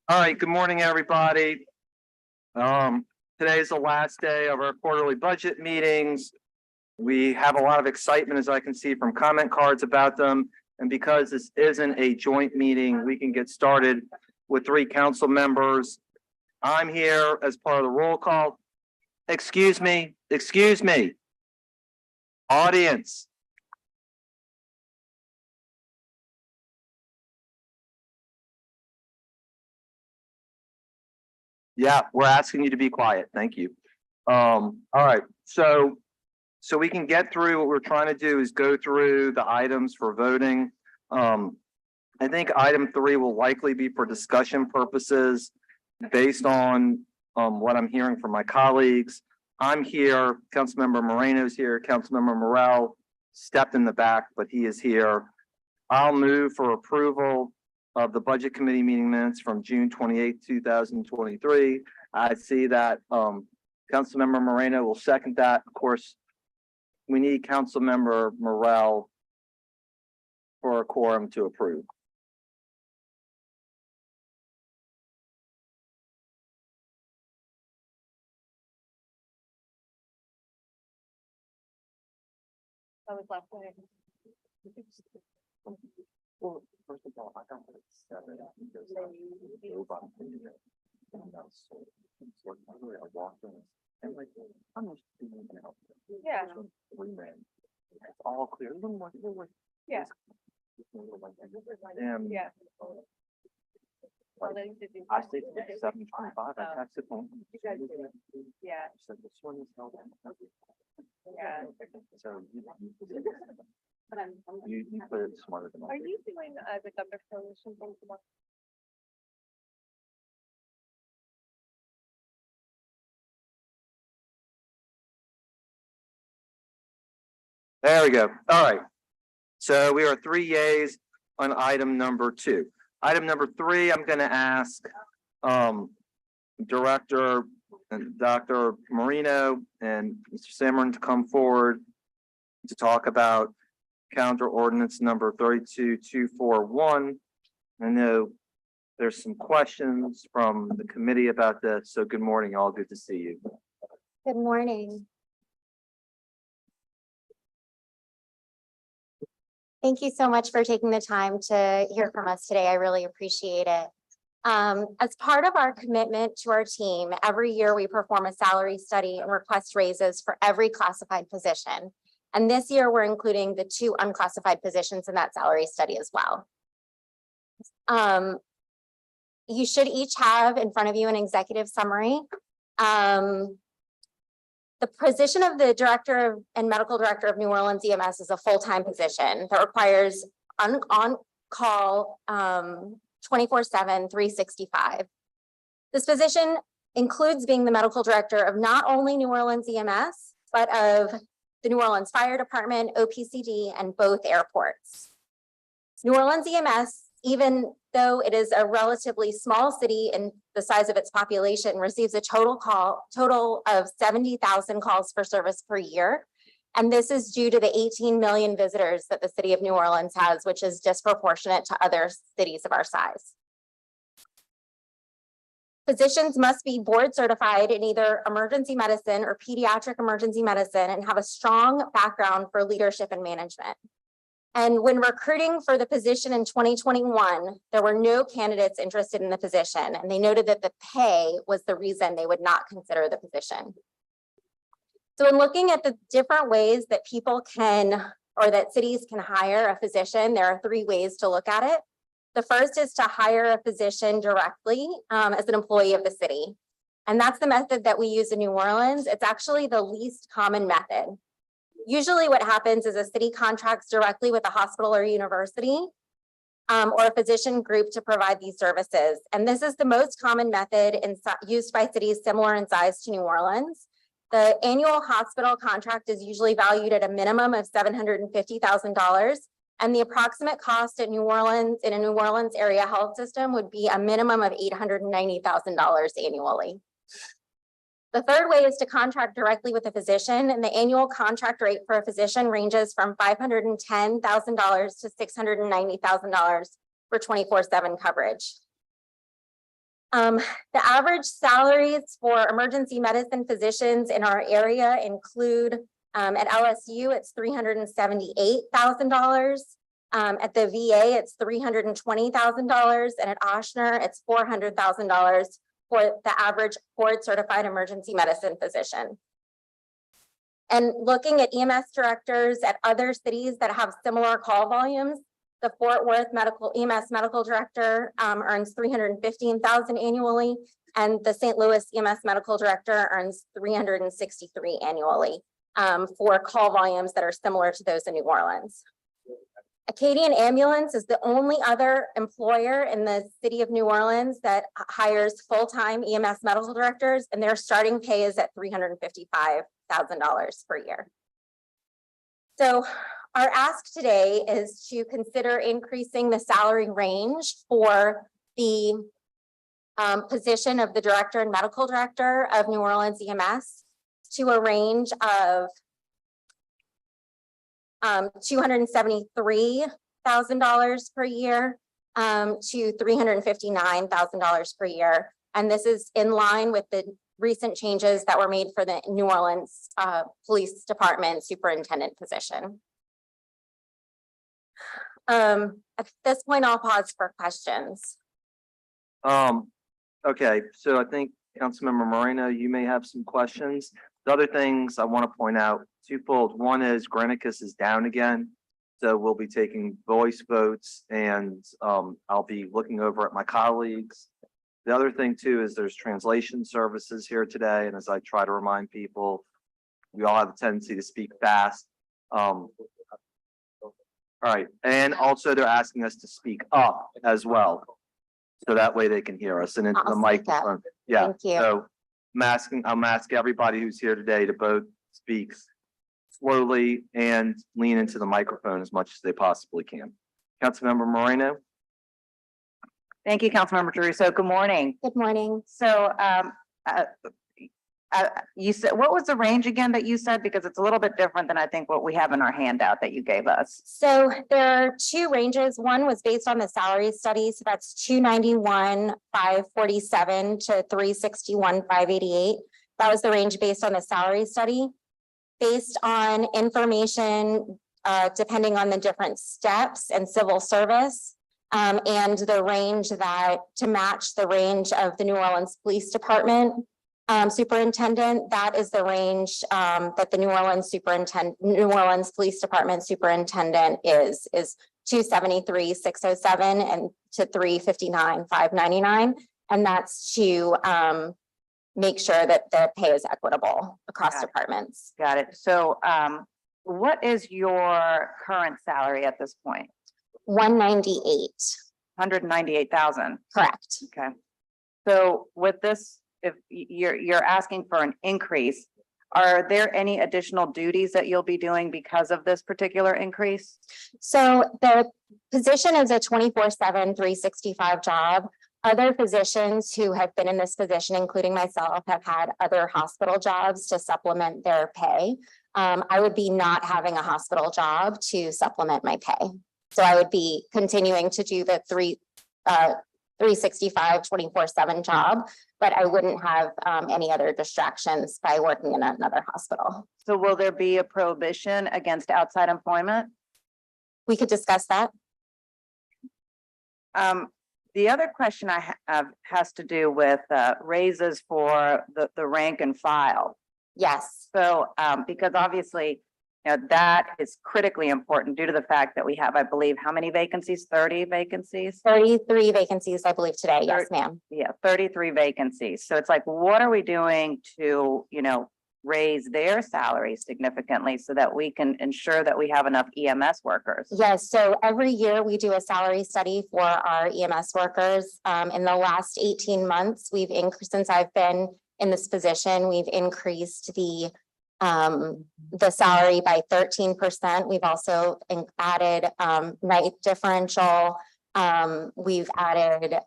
All right, good morning, everybody. Today is the last day of our quarterly budget meetings. We have a lot of excitement, as I can see from comment cards about them. And because this isn't a joint meeting, we can get started with 3 council members. I'm here as part of the roll call. Excuse me. Audience. Yeah, we're asking you to be quiet. Thank you. All right, so we can get through, what we're trying to do is go through the items for voting. I think item 3 will likely be for discussion purposes based on what I'm hearing from my colleagues. I'm here, Councilmember Moreno's here, Councilmember Morel stepped in the back, but he is here. I'll move for approval of the Budget Committee meeting minutes from June 28th, 2023. I see that Councilmember Moreno will second that. Of course, we need Councilmember Morel for a quorum to approve. I was left way. Well, first of all, I got it at 7 because I walked in and like I'm just being help. Yeah. It's all clear. Yeah. And Yeah. I stayed till 7:25. I texted home. Yeah. She said this one is held. Yeah. So But you put it smarter than I Are did. you doing the governor coalition thing tomorrow? There we go. All right. So we are 3 yeas on item number 2. Item number 3, I'm going to ask Director and Dr. Marino and Mr. Simon to come forward to talk about counter ordinance number 32241. I know there's some questions from the committee about this. So good morning, all. Good to see you. Good morning. Thank you so much for taking the time to hear from us today. I really appreciate it. As part of our commitment to our team, every year we perform a salary study and request raises for every classified position. And this year we're including the 2 unclassified positions in that salary study as well. You should each have in front of you an executive summary. The position of the director and medical director of New Orleans EMS is a full-time position that requires on-call 24/7, 365. This position includes being the medical director of not only New Orleans EMS, but of the New Orleans Fire Department, OPCD, and both airports. New Orleans EMS, even though it is a relatively small city in the size of its population, receives a total of 70,000 calls for service per year. And this is due to the 18 million visitors that the city of New Orleans has, which is disproportionate to other cities of our size. Physicians must be board certified in either emergency medicine or pediatric emergency medicine and have a strong background for leadership and management. And when recruiting for the position in 2021, there were no candidates interested in the position, and they noted that the pay was the reason they would not consider the position. So in looking at the different ways that people can, or that cities can hire a physician, there are 3 ways to look at it. The first is to hire a physician directly as an employee of the city. And that's the method that we use in New Orleans. It's actually the least common method. Usually what happens is a city contracts directly with a hospital or university or a physician group to provide these services. And this is the most common method used by cities similar in size to New Orleans. The annual hospital contract is usually valued at a minimum of $750,000. And the approximate cost at New Orleans in a New Orleans area health system would be a minimum of $890,000 annually. The third way is to contract directly with a physician, and the annual contract rate for a physician ranges from $510,000 to $690,000 for 24/7 coverage. The average salaries for emergency medicine physicians in our area include, at LSU, it's $378,000. At the VA, it's $320,000, and at Ochsner, it's $400,000 for the average board certified emergency medicine physician. And looking at EMS directors at other cities that have similar call volumes, the Fort Worth EMS medical director earns $315,000 annually, and the St. Louis EMS medical director earns $363,000 annually for call volumes that are similar to those in New Orleans. Acadian Ambulance is the only other employer in the city of New Orleans that hires full-time EMS medical directors, and their starting pay is at $355,000 per year. So our ask today is to consider increasing the salary range for the position of the director and medical director of New Orleans EMS to a range of $273,000 per year to $359,000 per year. And this is in line with the recent changes that were made for the New Orleans Police Department superintendent position. At this point, I'll pause for questions. Okay, so I think Councilmember Moreno, you may have some questions. The other things I want to point out twofold. One is Granicus is down again. So we'll be taking voice votes, and I'll be looking over at my colleagues. The other thing too is there's translation services here today. And as I try to remind people, we all have a tendency to speak fast. All right, and also they're asking us to speak up as well. So that way they can hear us and into the microphone. Yeah, Thank you. so I'm asking everybody who's here today to both speak slowly and lean into the microphone as much as they possibly can. Councilmember Moreno. Thank you, Councilmember Druso. Good morning. Good morning. So you said, what was the range again that you said? Because it's a little bit different than I think what we have in our handout that you gave us. So there are two ranges. One was based on the salary study. So that's $291,547 to $361,588. That was the range based on the salary study. Based on information, depending on the different steps and civil service, and the range that to match the range of the New Orleans Police Department superintendent, that is the range that the New Orleans Police Department superintendent is $273,607 and to $359,599, and that's to make sure that the pay is equitable across departments. Got it. So what is your current salary at this point? 198. 198,000. Correct. Okay. So with this, if you're asking for an increase, are there any additional duties that you'll be doing because of this particular increase? So the position is a 24/7, 365 job. Other physicians who have been in this position, including myself, have had other hospital jobs to supplement their pay. I would be not having a hospital job to supplement my pay. So I would be continuing to do the 365, 24/7 job, but I wouldn't have any other distractions by working in another hospital. So will there be a prohibition against outside employment? We could discuss that. The other question I have has to do with raises for the rank and file. Yes. So because obviously, you know, that is critically important due to the fact that we have, I believe, how many vacancies? 30 vacancies? 33 vacancies, I believe, today. Yes, ma'am. Yeah, 33 vacancies. So it's like, what are we doing to, you know, raise their salaries significantly so that we can ensure that we have enough EMS workers? Yes, so every year we do a salary study for our EMS workers. In the last 18 months, we've increased, since I've been in this position, we've increased the salary by 13%. We've also added night differential. We've added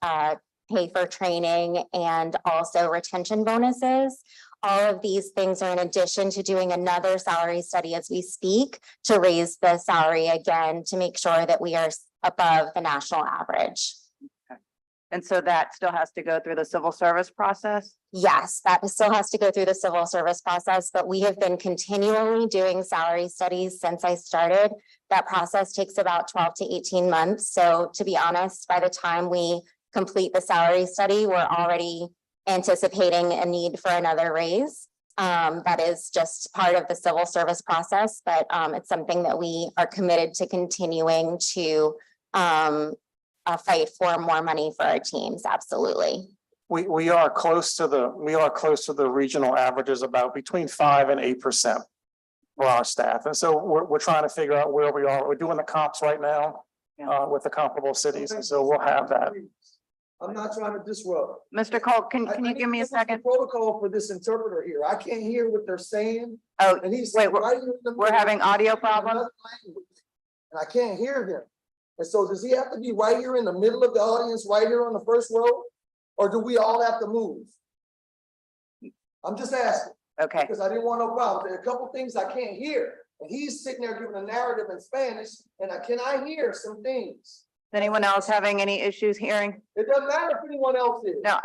pay for training and also retention bonuses. All of these things are in addition to doing another salary study as we speak to raise the salary again to make sure that we are above the national average. And so that still has to go through the civil service process? Yes, that still has to go through the civil service process, but we have been continually doing salary studies since I started. That process takes about 12 to 18 months. So to be honest, by the time we complete the salary study, we're already anticipating a need for another raise. That is just part of the civil service process, but it's something that we are committed to continuing to fight for more money for our teams. Absolutely. We are close to the regional averages, about between 5% and 8% for our staff. And so we're trying to figure out where we are. We're doing the comps right now with the comparable cities. And so we'll have that. I'm not trying to disrupt. Mr. Cole, can I you need give me a to look at the second? Protocol for this interpreter here. I can't hear what they're saying. Oh, And he's. wait, right here in the we're middle, having audio in another problems? language, and I can't hear him. And so does he have to be right here in the middle of the audience, right here on the first row? Or do we all have to move? I'm just asking, Okay, because I didn't want no problem. There are a couple things I can't hear. And he's sitting there giving a narrative in Spanish, and can I hear some things? is anyone else having any issues hearing? It doesn't matter if anyone else is. No,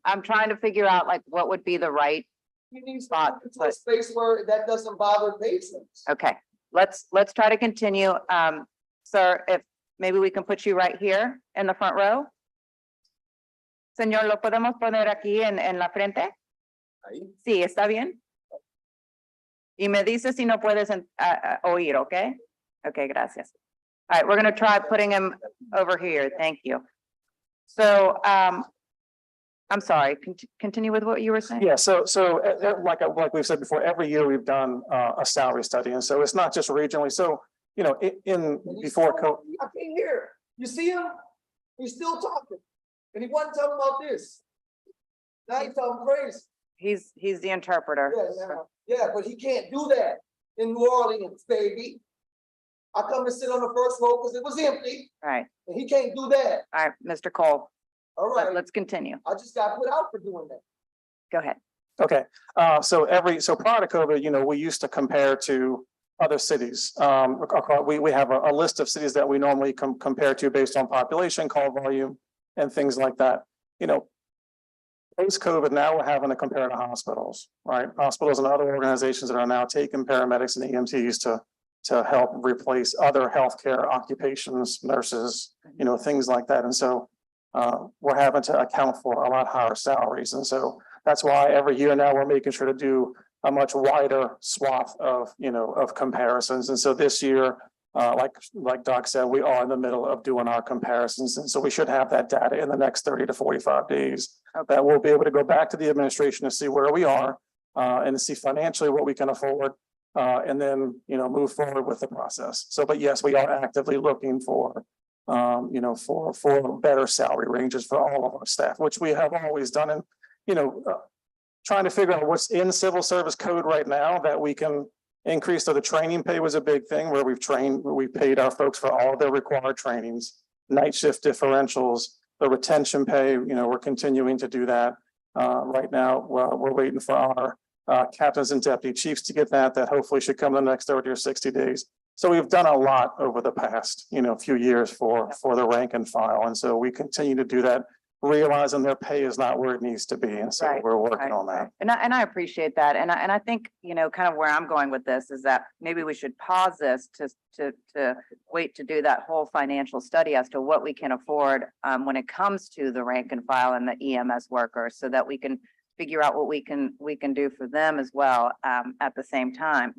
I'm trying to figure out like what would be the right, He needs to spot, get to a space where that doesn't bother patrons. okay, let's try to continue. Sir, if maybe we can put you right here in the front row. Señor, ¿lo podemos poner aquí en la frente? Ahí. Sí, está bien. Y me dice si no puedes oír, okay? Okay, gracias. All right, we're gonna try putting him over here. Thank you. So, I'm sorry, continue with what you were saying? Yeah, so like we've said before, every year we've done a salary study. And so it's not just regionally. So, you know, And he's before still- I can't hear. You see him? He's still talking. And he wasn't talking about this. Now he's talking crazy. He's the interpreter. Yeah, but he can't do that in New Orleans, baby. I come and sit on the first row because it was empty, All right, and he can't do that. all right, Mr. Cole, All right, let's continue. I just got put out for doing that. Go ahead. Okay, so prior to COVID, you know, we used to compare to other cities. We have a list of cities that we normally compare to based on population, call volume, and things like that. You know, post-COVID, now we're having to compare to hospitals, right? Hospitals and other organizations that are now taking paramedics and EMTs to help replace other healthcare occupations, nurses, you know, things like that. And so we're having to account for a lot higher salaries. And so that's why every year now we're making sure to do a much wider swath of, you know, of comparisons. And so this year, like Doc said, we are in the middle of doing our comparisons. And so we should have that data in the next 30 to 45 days. That we'll be able to go back to the administration to see where we are and to see financially what we can afford. And then, you know, move forward with the process. So, but yes, we are actively looking for, you know, for better salary ranges for all of our staff, which we have always done. And, you know, trying to figure out what's in civil service code right now that we can increase. So the training pay was a big thing where we paid our folks for all of their required trainings, night shift differentials, the retention pay, you know, we're continuing to do that. Right now, we're waiting for our captains and deputy chiefs to get that hopefully should come in the next 30 or 60 days. So we've done a lot over the past, you know, few years for the rank and file. And so we continue to do that, realizing their pay is not where it needs to be. And so Right, we're working right, on that. And I appreciate that. And I think, you know, kind of where I'm going with this is that maybe we should pause this to wait to do that whole financial study as to what we can afford when it comes to the rank and file and the EMS workers, so that we can figure out what we can do for them as well at the same time.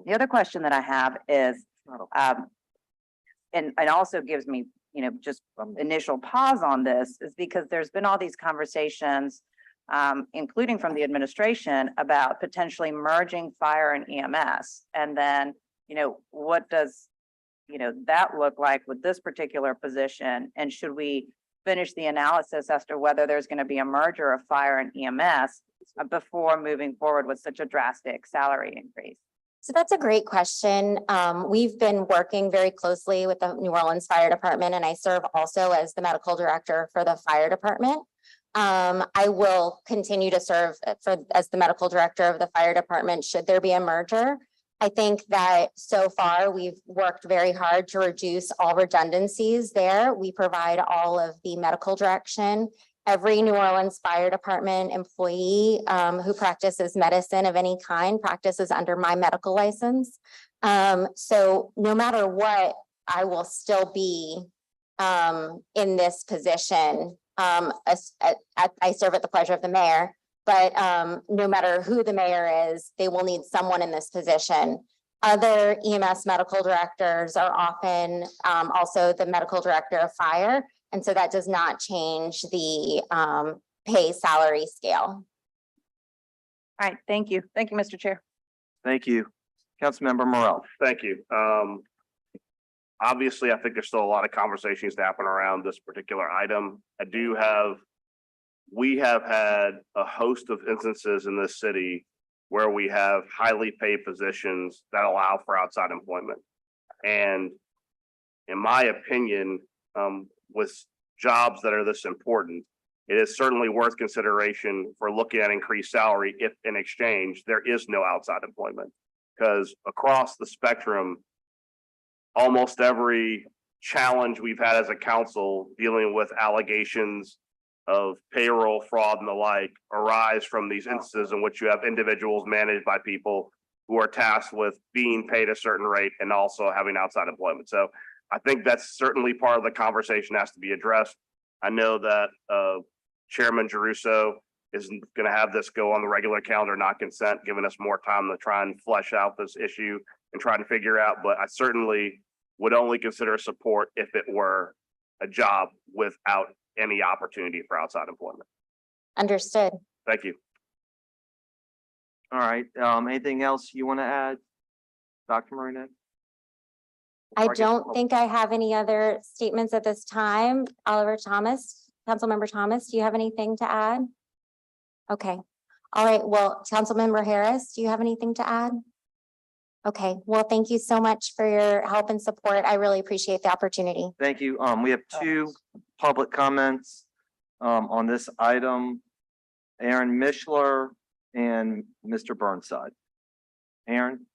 The other question that I have is, and also gives me, you know, just initial pause on this, is because there's been all these conversations, including from the administration, about potentially merging fire and EMS. And then, you know, what does, you know, that look like with this particular position? And should we finish the analysis as to whether there's going to be a merger of fire and EMS before moving forward with such a drastic salary increase? So that's a great question. We've been working very closely with the New Orleans Fire Department, and I serve also as the medical director for the fire department. I will continue to serve as the medical director of the fire department should there be a merger. I think that so far we've worked very hard to reduce all redundancies there. We provide all of the medical direction. Every New Orleans Fire Department employee who practices medicine of any kind practices under my medical license. So no matter what, I will still be in this position. I serve at the pleasure of the mayor, but no matter who the mayor is, they will need someone in this position. Other EMS medical directors are often also the medical director of fire. And so that does not change the pay salary scale. All right, thank you. Thank you, Mr. Chair. Thank you. Councilmember Morel. Thank you. Obviously, I think there's still a lot of conversations to happen around this particular item. We have had a host of instances in this city where we have highly paid positions that allow for outside employment. And in my opinion, with jobs that are this important, it is certainly worth consideration for looking at increased salary if in exchange there is no outside employment. Because across the spectrum, almost every challenge we've had as a council dealing with allegations of payroll fraud and the like arise from these instances in which you have individuals managed by people who are tasked with being paid a certain rate and also having outside employment. So I think that's certainly part of the conversation has to be addressed. I know that Chairman Geruso is going to have this go on the regular calendar, not consent, giving us more time to try and flesh out this issue and try to figure out. But I certainly would only consider support if it were a job without any opportunity for outside employment. Understood. Thank you. All right, anything else you want to add, Dr. Marina? I don't think I have any other statements at this time. Oliver Thomas, Councilmember Thomas, do you have anything to add? Okay. All right. Well, Councilmember Harris, do you have anything to add? Okay. Well, thank you so much for your help and support. I really appreciate the opportunity. Thank you. We have two public comments on this item. Aaron Mishler and Mr. Burnside. Aaron?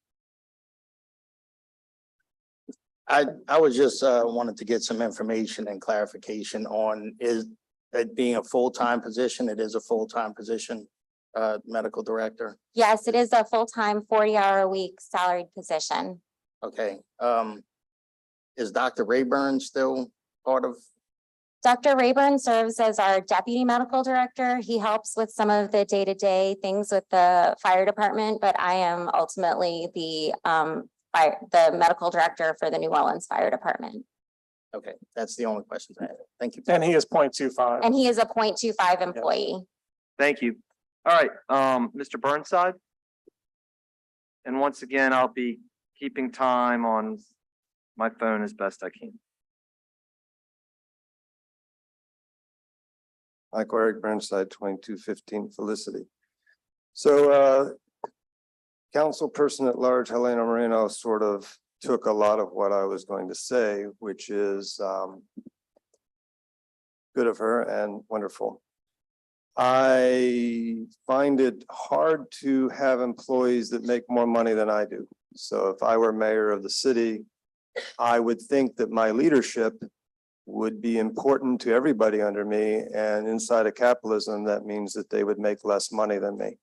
I was just wanted to get some information and clarification on is it being a full-time position? It is a full-time position, medical director. Yes, it is a full-time 40-hour-a-week salaried position. Okay. Is Dr. Rayburn still part of? Dr. Rayburn serves as our deputy medical director. He helps with some of the day-to-day things with the fire department, but I am ultimately the medical director for the New Orleans Fire Department. Okay, that's the only questions I have. Thank you. And he is 0.25. And he is a 0.25 employee. Thank you. All right, Mr. Burnside. And once again, I'll be keeping time on my phone as best I can. Michael Eric Burnside, 2215 Felicity. So council person at large, Helena Moreno, sort of took a lot of what I was going to say, which is good of her and wonderful. I find it hard to have employees that make more money than I do. So if I were mayor of the city, I would think that my leadership would be important to everybody under me, and inside of capitalism, that means that they would make less money than me.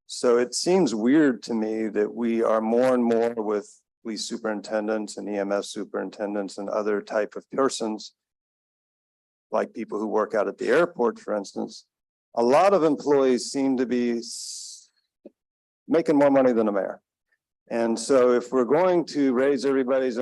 So it seems weird to me that we are more and more with police superintendents and EMS superintendents and other type of persons, like people who work out at the airport, for instance. A lot of employees seem to be making more money than a mayor. And so if we're going to raise everybody's,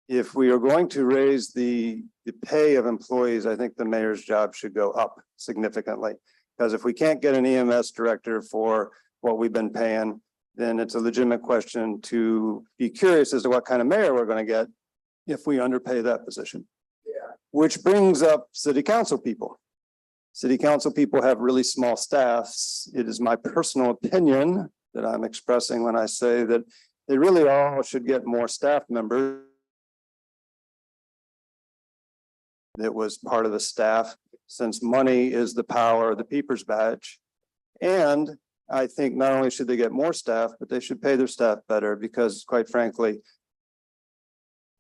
if we are going to raise the pay of employees, I think the mayor's job should go up significantly. Because if we can't get an EMS director for what we've been paying, then it's a legitimate question to be curious as to what kind of mayor we're going to get if we underpay that position. Yeah. Which brings up city council people. City council people have really small staffs. It is my personal opinion that I'm expressing when I say that they really all should get more staff members. That was part of the staff, since money is the power of the Peepers badge. And I think not only should they get more staff, but they should pay their staff better because quite frankly,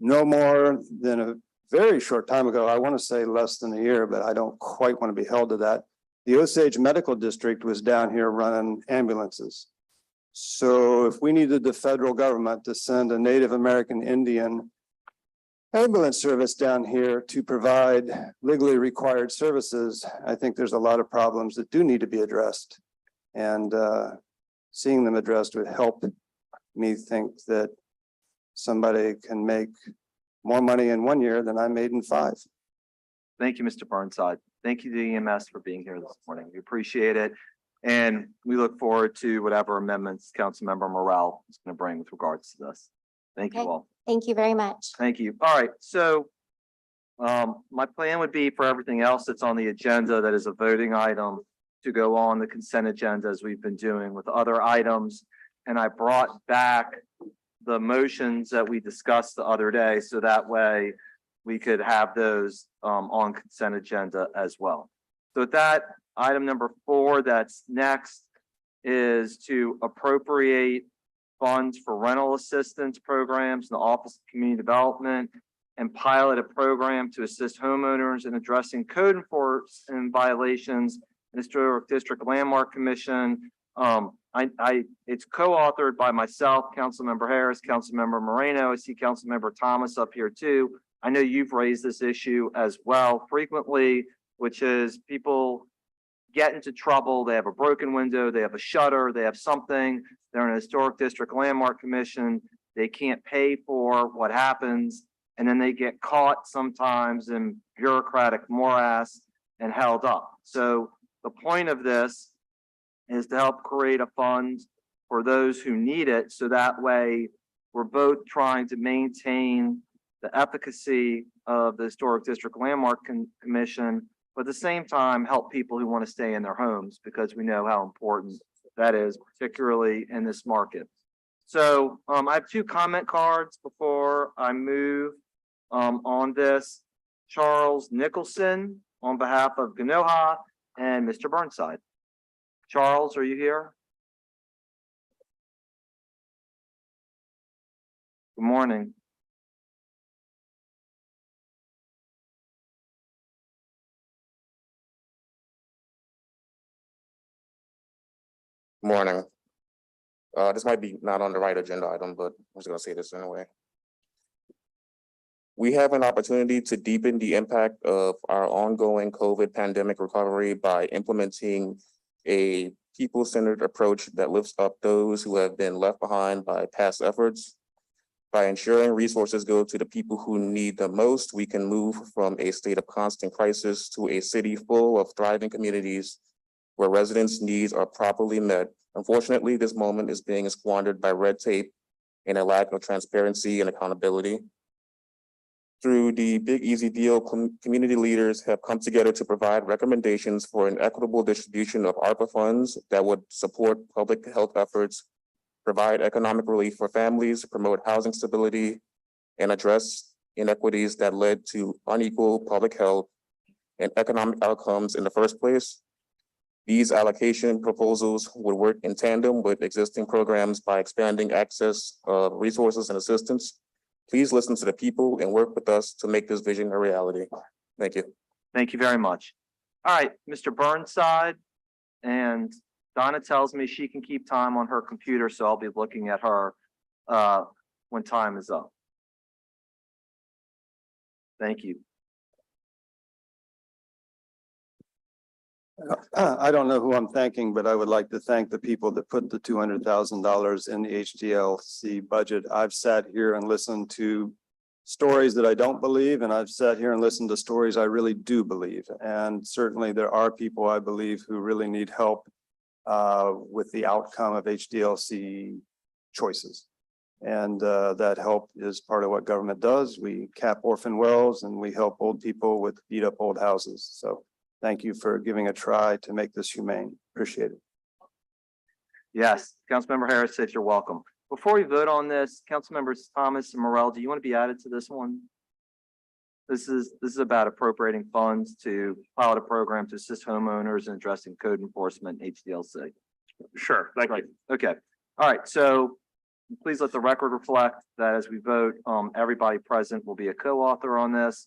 no more than a very short time ago, I want to say less than a year, but I don't quite want to be held to that. The Osage Medical District was down here running ambulances. So if we needed the federal government to send a Native American Indian ambulance service down here to provide legally required services, I think there's a lot of problems that do need to be addressed. And seeing them addressed would help me think that somebody can make more money in 1 year than I made in 5. Thank you, Mr. Burnside. Thank you to EMS for being here this morning. We appreciate it. And we look forward to whatever amendments Councilmember Morrell is going to bring with regards to this. Thank you Okay. all. Thank you very much. Thank you. All right, so my plan would be for everything else that's on the agenda that is a voting item to go on the consent agenda as we've been doing with other items. And I brought back the motions that we discussed the other day, so that way we could have those on consent agenda as well. So with that, item number 4 that's next is to appropriate funds for rental assistance programs in the Office of Community Development and pilot a program to assist homeowners in addressing code enforcement violations in the Historic District Landmark Commission. It's co-authored by myself, Councilmember Harris, Councilmember Moreno. I see Councilmember Thomas up here too. I know you've raised this issue as well frequently, which is people get into trouble. They have a broken window, they have a shutter, they have something. They're in a Historic District Landmark Commission. They can't pay for what happens. And then they get caught sometimes in bureaucratic morass and held up. So the point of this is to help create a fund for those who need it. So that way we're both trying to maintain the efficacy of the Historic District Landmark Commission, but at the same time, help people who want to stay in their homes because we know how important that is, particularly in this market. So I have 2 comment cards before I move on this. Charles Nicholson on behalf of Genoha and Mr. Burnside. Charles, are you here? Good morning. Morning. This might be not on the right agenda item, but I'm just gonna say this anyway. We have an opportunity to deepen the impact of our ongoing COVID pandemic recovery by implementing a people-centered approach that lifts up those who have been left behind by past efforts. By ensuring resources go to the people who need the most, we can move from a state of constant crisis to a city full of thriving communities where residents' needs are properly met. Unfortunately, this moment is being squandered by red tape and a lack of transparency and accountability. Through the Big Easy Deal, community leaders have come together to provide recommendations for an equitable distribution of ARPA funds that would support public health efforts, provide economic relief for families, promote housing stability, and address inequities that led to unequal public health and economic outcomes in the first place. These allocation proposals would work in tandem with existing programs by expanding access of resources and assistance. Please listen to the people and work with us to make this vision a reality. Thank you. Thank you very much. All right, Mr. Burnside, and Donna tells me she can keep time on her computer, so I'll be looking at her when time is up. Thank you. I don't know who I'm thanking, but I would like to thank the people that put the $200,000 in the HDLC budget. I've sat here and listened to stories that I don't believe, and I've sat here and listened to stories I really do believe. And certainly there are people I believe who really need help with the outcome of HDLC choices. And that help is part of what government does. We cap orphan wells and we help old people with beat up old houses. So thank you for giving a try to make this humane. Appreciate it. Yes, Councilmember Harris said you're welcome. Before we vote on this, Councilmembers Thomas and Morrell, do you want to be added to this one? This is about appropriating funds to pilot a program to assist homeowners in addressing code enforcement HDLC. Sure, thank you. Okay, all right, so please let the record reflect that as we vote, everybody present will be a co-author on this.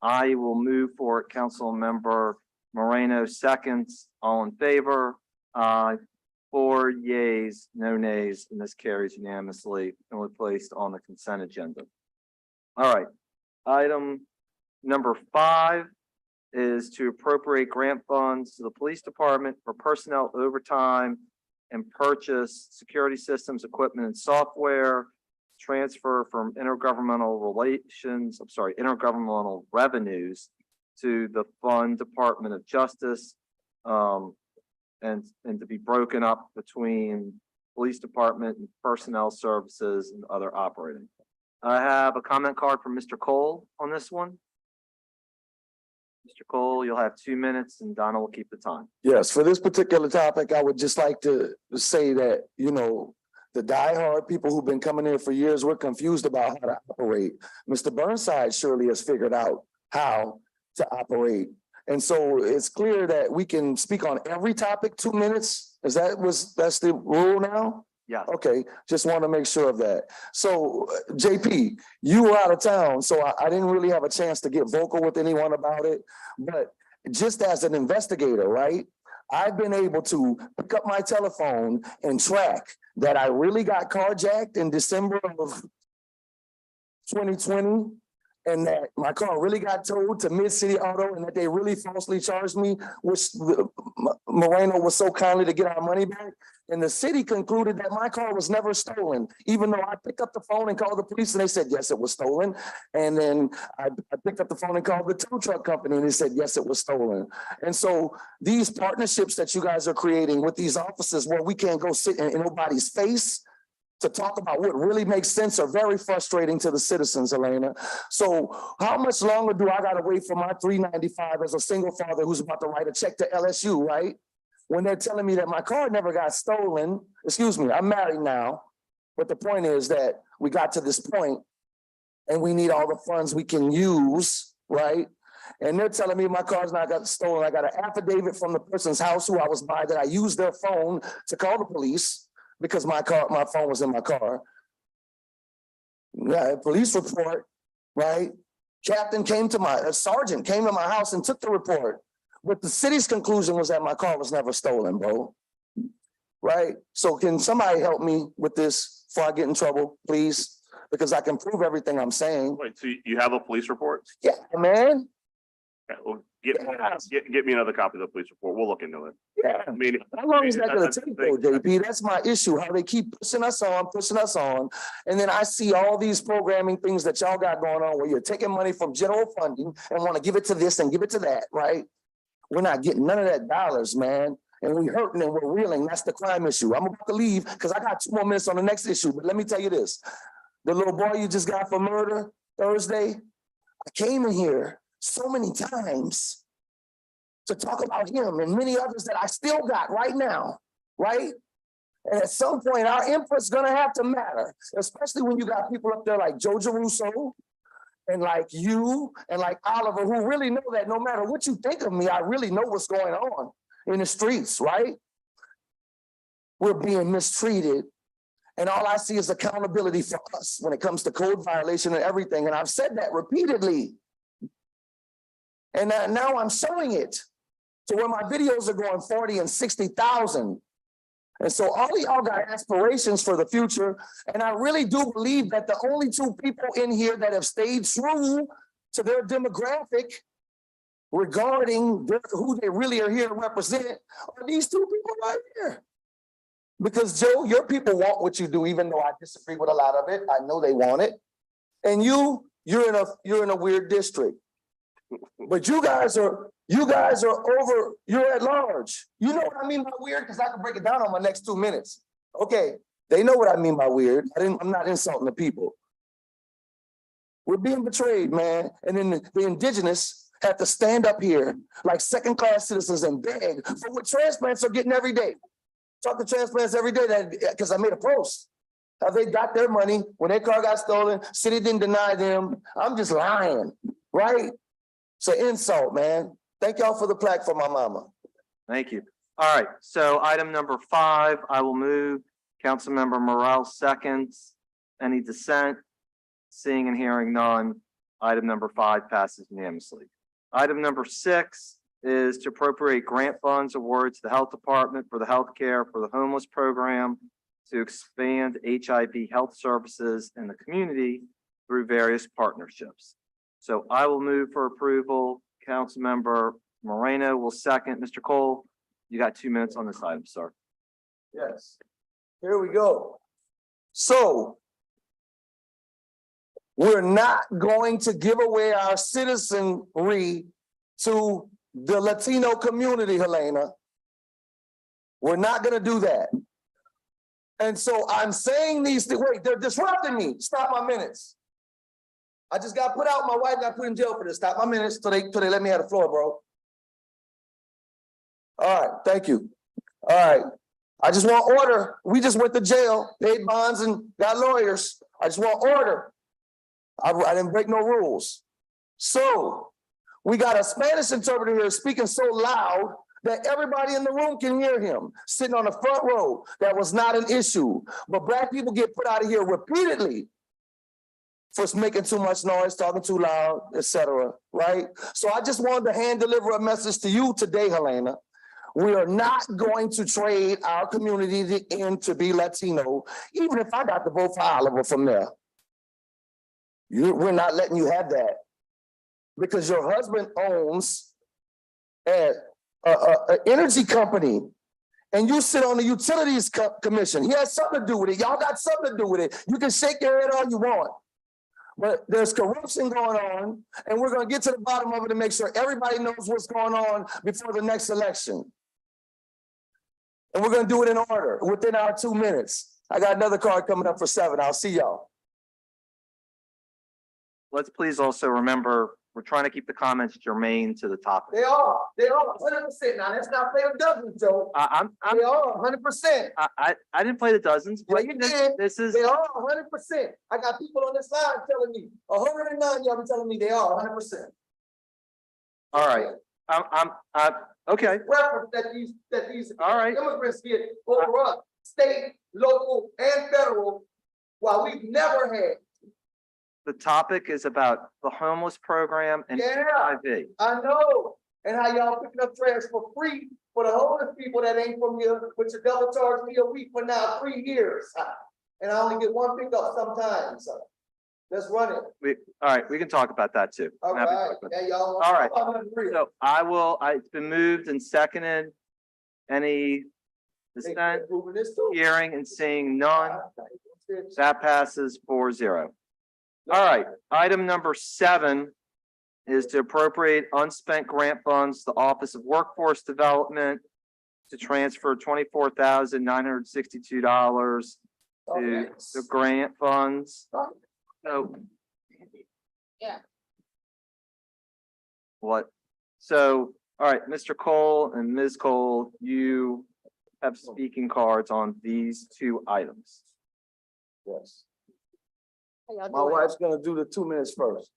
I will move for it. Council Member Moreno seconds, all in favor. 4 yeas, no nays, and this carries unanimously and will be placed on the consent agenda. All right, item number 5 is to appropriate grant funds to the police department for personnel overtime and purchase security systems, equipment, and software, transfer from intergovernmental revenues to the Fund Department of Justice, and to be broken up between police department and personnel services and other operating. I have a comment card from Mr. Cole on this one. Mr. Cole, you'll have 2 minutes and Donna will keep the time. Yes, for this particular topic, I would just like to say that, you know, the diehard people who've been coming here for years, we're confused about how to operate. Mr. Burnside surely has figured out how to operate. And so it's clear that we can speak on every topic 2 minutes. That's the rule now? Yeah. Okay, just want to make sure of that. So JP, you were out of town, so I didn't really have a chance to get vocal with anyone about it. But just as an investigator, right? I've been able to pick up my telephone and track that I really got carjacked in December of 2020. And that my car really got towed to Mid-City Auto and that they really falsely charged me, which Moreno was so kindly to get our money back. And the city concluded that my car was never stolen, even though I picked up the phone and called the police and they said, yes, it was stolen. And then I picked up the phone and called the tow truck company and they said, yes, it was stolen. And so these partnerships that you guys are creating with these offices where we can't go sit in nobody's face to talk about what really makes sense are very frustrating to the citizens, Elena. So how much longer do I gotta wait for my $395 as a single father who's about to write a check to LSU, right? When they're telling me that my car never got stolen. Excuse me, I'm married now. But the point is that we got to this point and we need all the funds we can use, right? And they're telling me my car's not got stolen. I got an affidavit from the person's house who I was by that I used their phone to call the police because my phone was in my car. Yeah, police report, right? Sergeant came to my house and took the report. But the city's conclusion was that my car was never stolen, bro. Right? So can somebody help me with this before I get in trouble, please? Because I can prove everything I'm saying. Wait, so you have a police report? Yeah, man. Okay, well, get me another copy of the police report. We'll look into it. Yeah. I mean, How long is that gonna take though, JP? That's my issue, how they keep pushing us on. And then I see all these programming things that y'all got going on where you're taking money from general funding and want to give it to this and give it to that, right? We're not getting none of that dollars, man. And we hurting and we're reeling. That's the crime issue. I'm about to leave because I got 2 more minutes on the next issue. But let me tell you this. The little boy you just got for murder Thursday, I came in here so many times to talk about him and many others that I still got right now, right? And at some point, our input's gonna have to matter, especially when you got people up there like Joe Russo and like you and like Oliver, who really know that no matter what you think of me, I really know what's going on in the streets, right? We're being mistreated. And all I see is accountability for us when it comes to code violation and everything. And I've said that repeatedly. And now I'm showing it to where my videos are going 40 and 60,000. And so all of y'all got aspirations for the future. And I really do believe that the only 2 people in here that have stayed true to their demographic regarding who they really are here to represent are these 2 people right here. Because Joe, your people want what you do, even though I disagree with a lot of it. I know they want it. And you're in a weird district. But you guys are you're at large. You know what I mean by weird? Because I can break it down on my next 2 minutes. Okay, they know what I mean by weird. I'm not insulting the people. We're being betrayed, man. And then the indigenous have to stand up here like second-class citizens and beg for what transplants are getting every day. Talk to transplants every day because I made a post. How they got their money when their car got stolen, city didn't deny them. I'm just lying, right? It's an insult, man. Thank y'all for the plaque for my mama. Thank you. All right, so item number 5, I will move. Councilmember Morel seconds. Any dissent? Seeing and hearing none, item number 5 passes unanimously. Item number 6 is to appropriate grant funds awarded to the Health Department for the healthcare for the homeless program to expand HIV health services in the community through various partnerships. So I will move for approval. Councilmember Moreno will second. Mr. Cole, you got 2 minutes on this item, sir. Yes. Here we go. So we're not going to give away our citizenry to the Latino community, Helena. We're not gonna do that. And so I'm saying these things, wait, they're disrupting me. Stop my minutes. I just got put out, my wife got put in jail for this. Stop my minutes till they let me have the floor, bro. All right, thank you. All right. I just want order. We just went to jail, paid bonds and got lawyers. I just want order. I didn't break no rules. So we got a Spanish interpreter here speaking so loud that everybody in the room can hear him, sitting on the front row. That was not an issue. But black people get put out of here repeatedly for making too much noise, talking too loud, etc. Right? So I just wanted to hand deliver a message to you today, Helena. We are not going to trade our community in to be Latino, even if I got to vote for Oliver from there. We're not letting you have that. Because your husband owns an energy company and you sit on the utilities commission. He has something to do with it. Y'all got something to do with it. You can shake your head all you want. But there's corruption going on, and we're going to get to the bottom of it to make sure everybody knows what's going on before the next election. And we're going to do it in order within our 2 minutes. I got another card coming up for 7. I'll see y'all. Let's please also remember, we're trying to keep the comments germane to the topic. They are 100%. Now, let's not play with dozens, Joe. They are 100%. I didn't play the dozens. Yeah, you did. This is, They are 100%. I got people on this line telling me, 109 y'all be telling me they are 100%. all right. I'm, okay, Reference that these all right. immigrants get over us, state, local, and federal, while we've never had. The topic is about the homeless program and Yeah. HIV. I know. And how y'all picking up trash for free for the homeless people that ain't from here, which you double charge me a week for now 3 years. And I only get one pickup sometimes. Let's run it. All right, we can talk about that too. All I'm happy to right. talk about that. Yeah, y'all. All right. So, So it's been moved and seconded. Any dissent, hearing and seeing none, that passes 4-0. All right, item number 7 is to appropriate unspent grant funds to the Office of Workforce Development to transfer $24,962 to the grant funds. So. Yeah. What? So, all right, Mr. Cole and Ms. Cole, you have speaking cards on these 2 items. yes. How y'all My doing? wife's gonna do the 2 minutes first.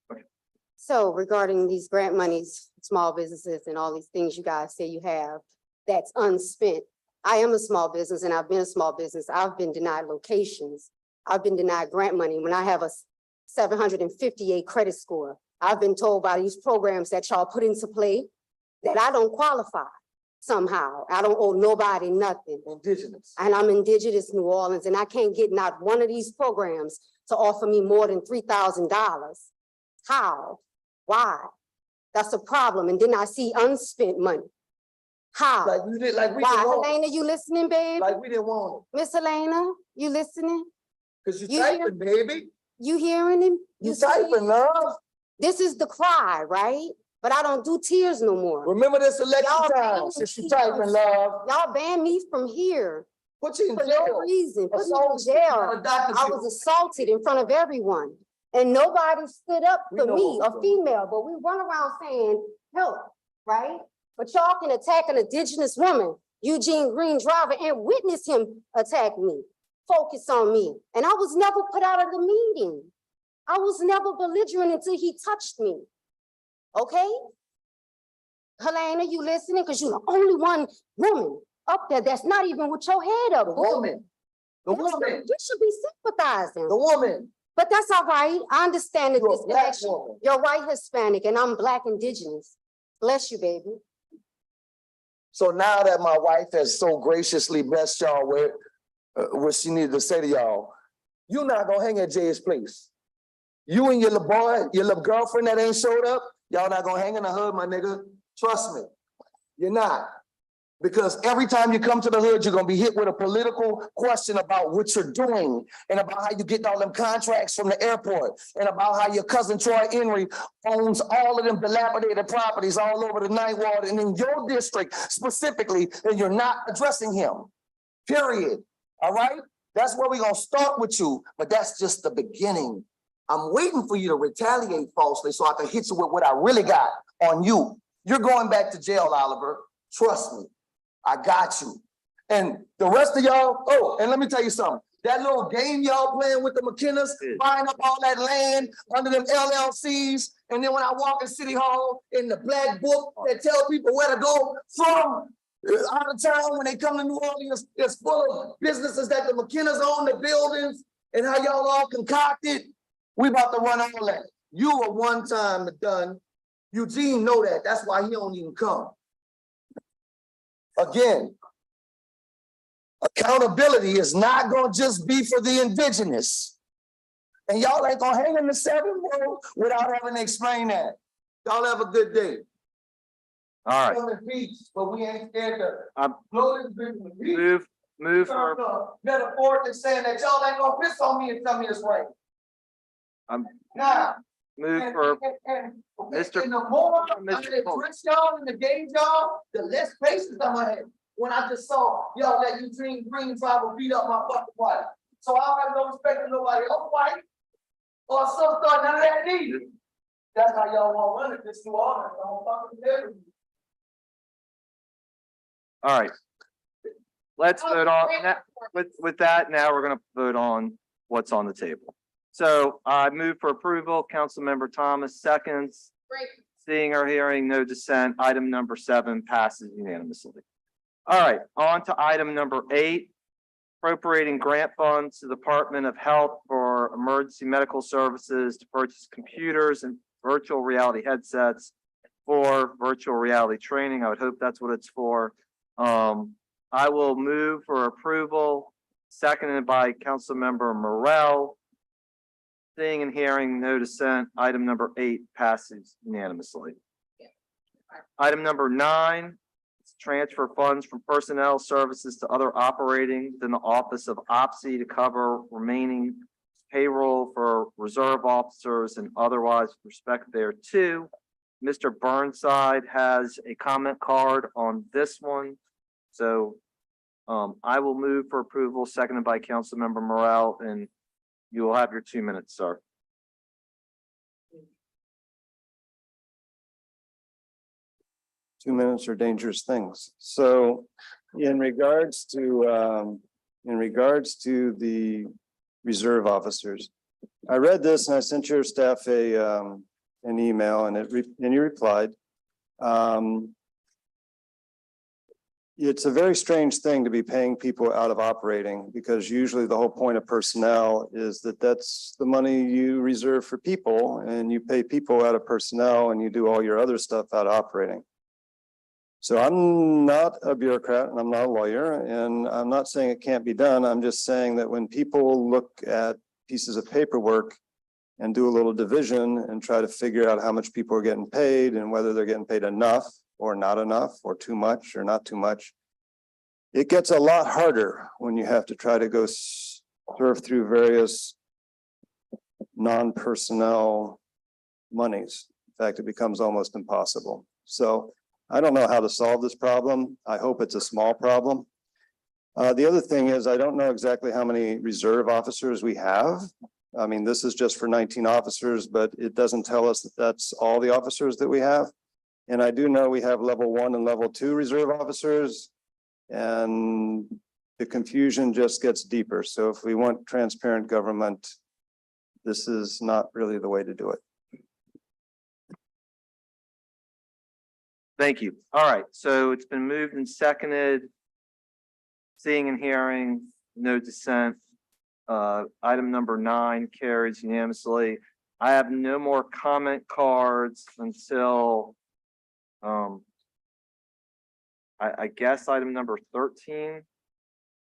So regarding these grant monies, small businesses and all these things you guys say you have that's unspent. I am a small business and I've been a small business. I've been denied locations. I've been denied grant money when I have a 758 credit score. I've been told by these programs that y'all put into play that I don't qualify somehow. I don't owe nobody nothing. Indigenous. And I'm indigenous New Orleans and I can't get not one of these programs to offer me more than $3,000. How? Why? That's a problem. And then I see unspent money. How? Like we did, like we Why? didn't want, Helena, you listening, babe? like we didn't want Miss Helena, you listening? it. Cause you You hear- typing, baby. You hearing him? You see? typing, love. This is the cry, right? But I don't do tears no more. Remember this election Y'all time. banned Since you me typing, from- love. Y'all banned me from here Put you in for no jail. reason. Put me in Assault, jail. not a doctor I bill. was assaulted in front of everyone. And nobody stood up We for know me, what a we're female, but we run around saying, help, right? But y'all can attack an indigenous woman, Eugene Green driver, and witness him attack me, focus on me. And I was never put out of the meeting. I was never belligerent until he touched me. Okay? Helena, you listening? Because you're the only one woman up there that's not even with your head up. The woman, the You should- woman, You should be sympathizing, the woman. but that's all right. I understand that You're a this black connection. woman. You're white Hispanic and I'm black indigenous. Bless you, baby. So now that my wife has so graciously blessed y'all with what she needed to say to y'all, you're not gonna hang at Jay's place. You and your little boy, your little girlfriend that ain't showed up, y'all not gonna hang in the hood, my nigga. Trust me, you're not. Because every time you come to the hood, you're gonna be hit with a political question about what you're doing and about how you get all them contracts from the airport and about how your cousin Troy Henry owns all of them dilapidated properties all over the Ninth Ward and in your district specifically, and you're not addressing him. Period. All right? That's where we're gonna start with you, but that's just the beginning. I'm waiting for you to retaliate falsely so I can hit you with what I really got on you. You're going back to jail, Oliver. Trust me. I got you. And the rest of y'all, oh, and let me tell you something. That little game y'all playing with the McKennas, buying up all that land under them LLCs, and then when I walk in City Hall in the black book that tell people where to go from out of town when they come to New Orleans, it's full of businesses that the McKennas own, the buildings, and how y'all all concocted. We about to run all that. You were one time done. Eugene know that. That's why he don't even come. Again, accountability is not gonna just be for the indigenous. And y'all ain't gonna hang in the seventh row without having to explain that. Y'all have a good day. All right, Come in peace, but we ain't scared to Um, blow this bitch with peace. move for, Metaphorically saying that y'all ain't gonna piss on me and tell me it's right. um, Nah. move for, Mr. And the more I Mr. Polk. enrich y'all and engage y'all, the less patience I'm gonna have. When I just saw y'all let Eugene Green try to beat up my fucking wife. So I don't have no respect for nobody else wife or sister, none of that neither. That's how y'all wanna run it, this New Orleans, don't fucking live. all right. Let's vote on, with that, now we're gonna vote on what's on the table. So I move for approval, Councilmember Thomas seconds. Great. Seeing or hearing no dissent, item number 7 passes unanimously. All right, on to item number 8. Appropriating grant funds to the Department of Health for emergency medical services to purchase computers and virtual reality headsets for virtual reality training. I would hope that's what it's for. I will move for approval, seconded by Councilmember Morel. Seeing and hearing no dissent, item number 8 passes unanimously. Item number 9, is transfer funds from personnel services to other operating within the office of OPSI to cover remaining payroll for reserve officers and otherwise with respect thereto. Mr. Burnside has a comment card on this one. So I will move for approval, seconded by Councilmember Morel, and you will have your 2 minutes, sir. Two minutes are dangerous things. So in regards to the reserve officers, I read this and I sent your staff an email and you replied. It's a very strange thing to be paying people out of operating because usually the whole point of personnel is that that's the money you reserve for people and you pay people out of personnel and you do all your other stuff out of operating. So I'm not a bureaucrat and I'm not a lawyer and I'm not saying it can't be done. I'm just saying that when people look at pieces of paperwork and do a little division and try to figure out how much people are getting paid and whether they're getting paid enough or not enough or too much or not too much, it gets a lot harder when you have to try to go surf through various non-personnel monies. In fact, it becomes almost impossible. So I don't know how to solve this problem. I hope it's a small problem. The other thing is I don't know exactly how many reserve officers we have. I mean, this is just for 19 officers, but it doesn't tell us that that's all the officers that we have. And I do know we have level 1 and level 2 reserve officers, and the confusion just gets deeper. So if we want transparent government, this is not really the way to do it. Thank you. All right, so it's been moved and seconded Seeing and hearing, no dissent. Item number 9 carries unanimously. I have no more comment cards until I guess item number 13,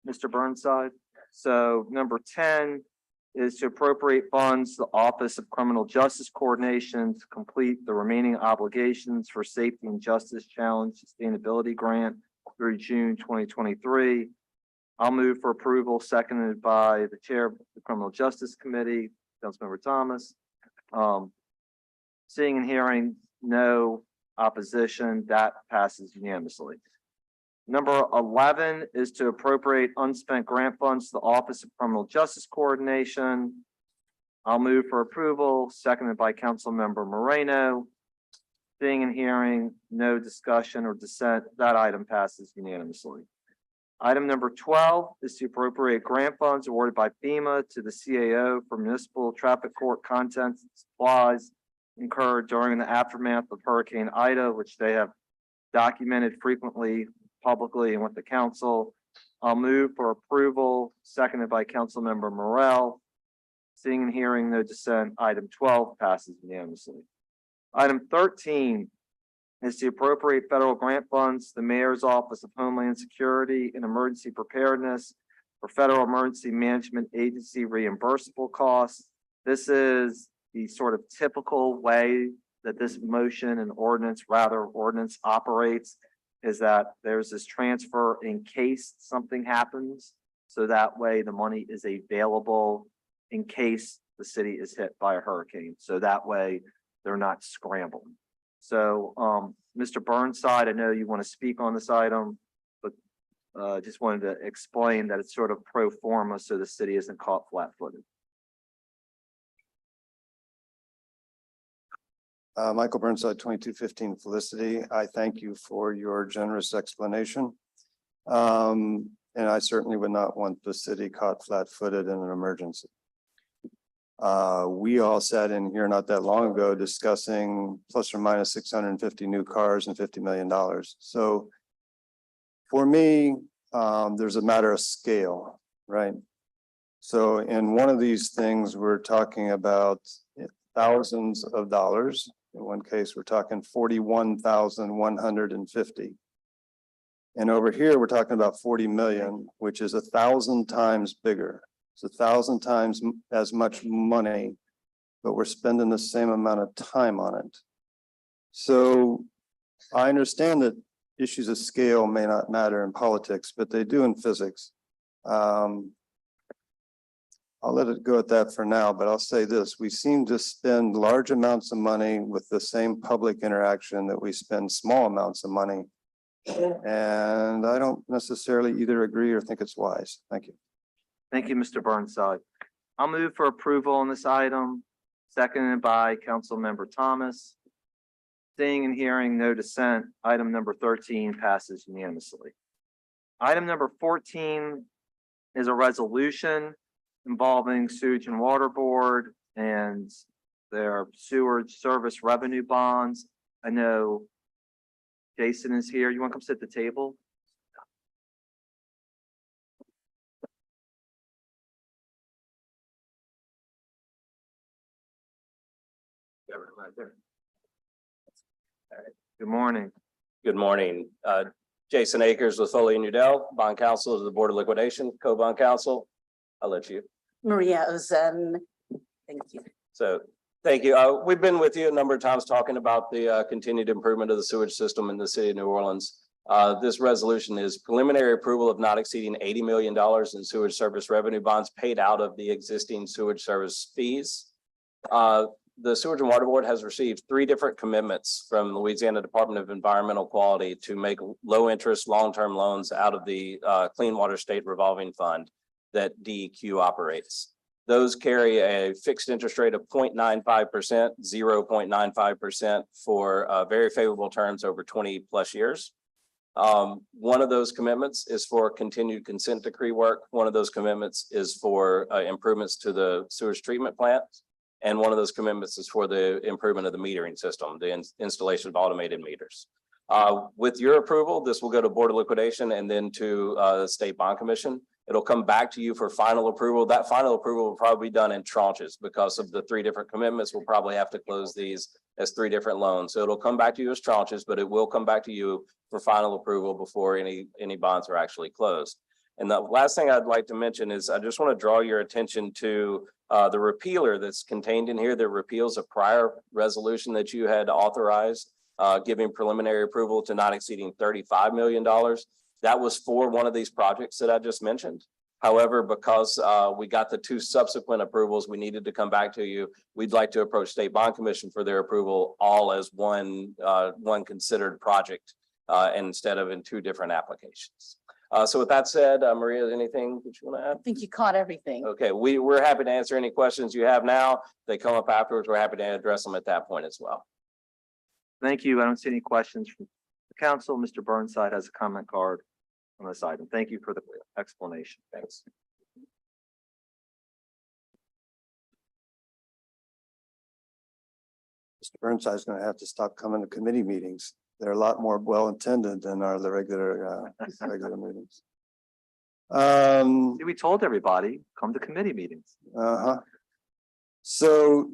Mr. Burnside. So number 10 is to appropriate funds to the Office of Criminal Justice Coordination to complete the remaining obligations for Safety and Justice Challenge Sustainability Grant through June 2023. I'll move for approval, seconded by the Chair of the Criminal Justice Committee, Councilmember Thomas. Seeing and hearing no opposition, that passes unanimously. Number 11 is to appropriate unspent grant funds to the Office of Criminal Justice Coordination. I'll move for approval, seconded by Councilmember Moreno. Seeing and hearing no discussion or dissent, that item passes unanimously. Item number 12 is to appropriate grant funds awarded by FEMA to the CAO for municipal traffic court contents and supplies incurred during the aftermath of Hurricane Ida, which they have documented frequently publicly and with the council. I'll move for approval, seconded by Councilmember Morel. Seeing and hearing no dissent, item 12 passes unanimously. Item 13 is to appropriate federal grant funds to the Mayor's Office of Homeland Security and Emergency Preparedness for Federal Emergency Management Agency reimbursable costs. This is the sort of typical way that this motion and ordinance operates, is that there's this transfer in case something happens. So that way the money is available in case the city is hit by a hurricane. So that way they're not scrambling. So, Mr. Burnside, I know you want to speak on this item, but just wanted to explain that it's sort of pro forma so the city isn't caught flat-footed. Michael Burnside, 2215 Felicity. I thank you for your generous explanation. And I certainly would not want the city caught flat-footed in an emergency. We all sat in here not that long ago discussing plus or minus 650 new cars and $50 million. So for me, there's a matter of scale, right? So in one of these things, we're talking about thousands of dollars. In one case, we're talking 41,150. And over here, we're talking about 40 million, which is 1,000 times bigger. It's 1,000 times as much money, but we're spending the same amount of time on it. So I understand that issues of scale may not matter in politics, but they do in physics. I'll let it go at that for now, but I'll say this. We seem to spend large amounts of money with the same public interaction that we spend small amounts of money. And I don't necessarily either agree or think it's wise. Thank you. Thank you, Mr. Burnside. I'll move for approval on this item, seconded by Councilmember Thomas. Seeing and hearing no dissent, item number 13 passes unanimously. Item number 14 is a resolution involving Sewage and Water Board and their sewage service revenue bonds. I know Jason is here. You want to come sit at the table? Good morning. Good morning. Jason Akers with Foley and Udell, bond counsel to the Board of Liquidation, co-bond counsel. I'll let you. Maria Ozen. Thank you. So thank you. We've been with you a number of times talking about the continued improvement of the sewage system in the city of New Orleans. This resolution is preliminary approval of not exceeding $80 million in sewage service revenue bonds paid out of the existing sewage service fees. The Sewage and Water Board has received 3 different commitments from Louisiana Department of Environmental Quality to make low interest, long-term loans out of the Clean Water State Revolving Fund that DEQ operates. Those carry a fixed interest rate of 0.95%, 0.95% for very favorable terms over 20 plus years. One of those commitments is for continued consent decree work. One of those commitments is for improvements to the sewage treatment plant. And one of those commitments is for the improvement of the metering system, the installation of automated meters. With your approval, this will go to Board of Liquidation and then to the State Bond Commission. It'll come back to you for final approval. That final approval will probably be done in tranches because of the 3 different commitments. We'll probably have to close these as 3 different loans. So it'll come back to you as tranches, but it will come back to you for final approval before any bonds are actually closed. And the last thing I'd like to mention is I just want to draw your attention to the repealer that's contained in here that repeals a prior resolution that you had authorized, giving preliminary approval to not exceeding $35 million. That was for one of these projects that I just mentioned. However, because we got the 2 subsequent approvals, we needed to come back to you. We'd like to approach State Bond Commission for their approval all as one considered project instead of in 2 different applications. So with that said, Maria, anything that you want to add? I think you caught everything. Okay, we're happy to answer any questions you have now. If they come up afterwards, we're happy to address them at that point as well. Thank you. I don't see any questions from the council. Mr. Burnside has a comment card on this item. Thank you for the explanation. Thanks. Mr. Burnside's gonna have to stop coming to committee meetings. They're a lot more well-intended than the regular meetings. We told everybody, come to committee meetings. So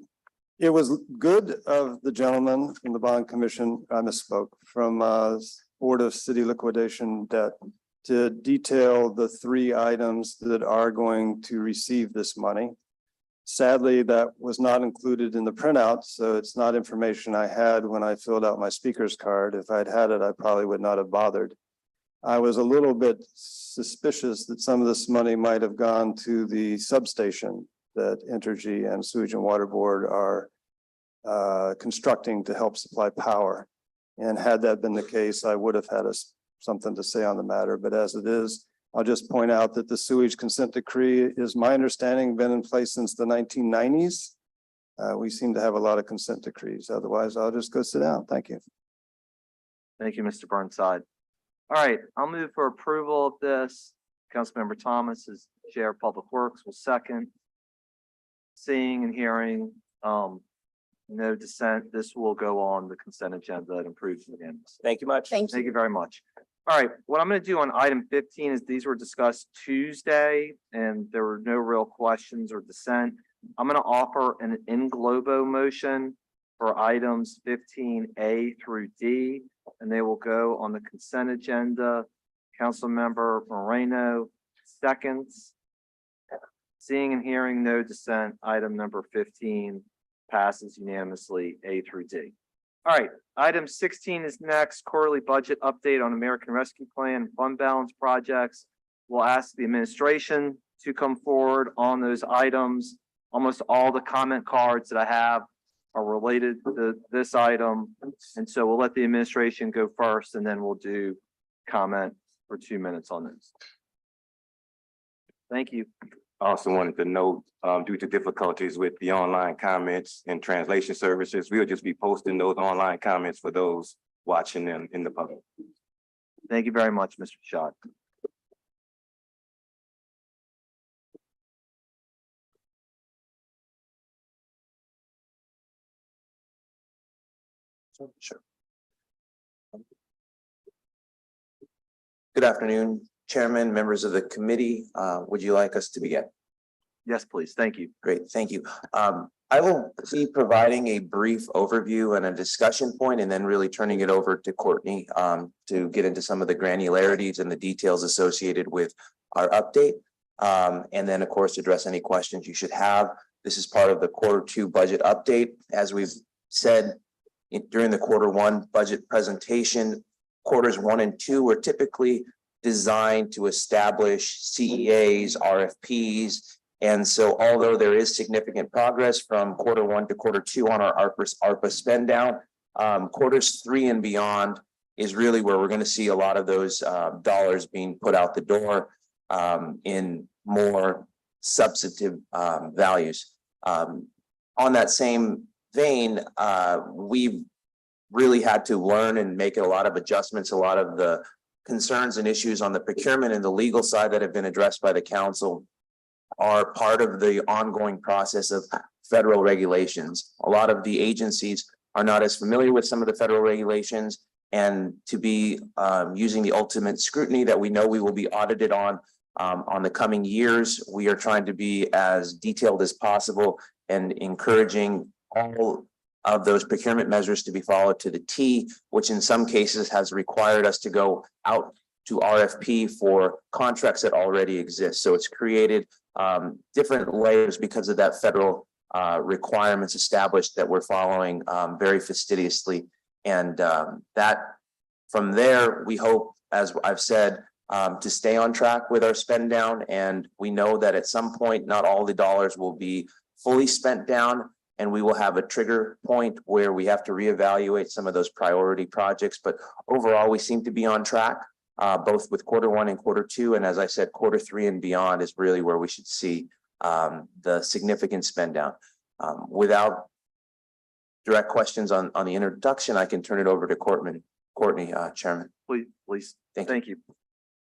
it was good of the gentleman from the bond commission, I misspoke, from Board of City Liquidation Debt to detail the 3 items that are going to receive this money. Sadly, that was not included in the printout, so it's not information I had when I filled out my speaker's card. If I'd had it, I probably would not have bothered. I was a little bit suspicious that some of this money might have gone to the substation that Entergy and Sewage and Water Board are constructing to help supply power. And had that been the case, I would have had something to say on the matter, but as it is, I'll just point out that the sewage consent decree is my understanding been in place since the 1990s. We seem to have a lot of consent decrees. Otherwise, I'll just go sit down. Thank you. Thank you, Mr. Burnside. All right, I'll move for approval of this. Councilmember Thomas as Chair of Public Works will second. Seeing and hearing no dissent, this will go on the consent agenda and approved unanimously. Thank you much. Thank Thank you. you very much. All right, what I'm going to do on item 15 is these were discussed Tuesday and there were no real questions or dissent. I'm going to offer an in globo motion for items 15A through D, and they will go on the consent agenda. Councilmember Moreno seconds. Seeing and hearing no dissent, item number 15 passes unanimously, A through D. All right, item 16 is next, quarterly budget update on American Rescue Plan and fund balance projects. We'll ask the administration to come forward on those items. Almost all the comment cards that I have are related to this item. And so we'll let the administration go first and then we'll do comment for 2 minutes on this. Thank you. I also wanted to note, due to difficulties with the online comments and translation services, we'll just be posting those online comments for those watching them in the public. Thank you very much, Mr. Schott. Sure. Good afternoon, Chairman, members of the committee. Would you like us to begin? Yes, please. Thank you. Great, thank you. I will be providing a brief overview and a discussion point, and then really turning it over to Courtney to get into some of the granularities and the details associated with our update. And then, of course, address any questions you should have. This is part of the Q2 budget update. As we've said during the Q1 budget presentation, quarters 1 and 2 were typically designed to establish CEAs, RFPs. And so although there is significant progress from Q1 to Q2 on our ARPA spend down, quarters 3 and beyond is really where we're going to see a lot of those dollars being put out the door in more substantive values. On that same vein, we've really had to learn and make a lot of adjustments. A lot of the concerns and issues on the procurement and the legal side that have been addressed by the council are part of the ongoing process of federal regulations. A lot of the agencies are not as familiar with some of the federal regulations, and to be using the ultimate scrutiny that we know we will be audited on the coming years. We are trying to be as detailed as possible and encouraging all of those procurement measures to be followed to the T, which in some cases has required us to go out to RFP for contracts that already exist. So it's created different layers because of that federal requirements established that we're following very fastidiously. And that from there, we hope, as I've said, to stay on track with our spend down. And we know that at some point, not all the dollars will be fully spent down, and we will have a trigger point where we have to reevaluate some of those priority projects. But overall, we seem to be on track, both with Q1 and Q2. And as I said, Q3 and beyond is really where we should see the significant spend down. Without direct questions on the introduction, I can turn it over to Courtney, Chairman. Please. Thank you.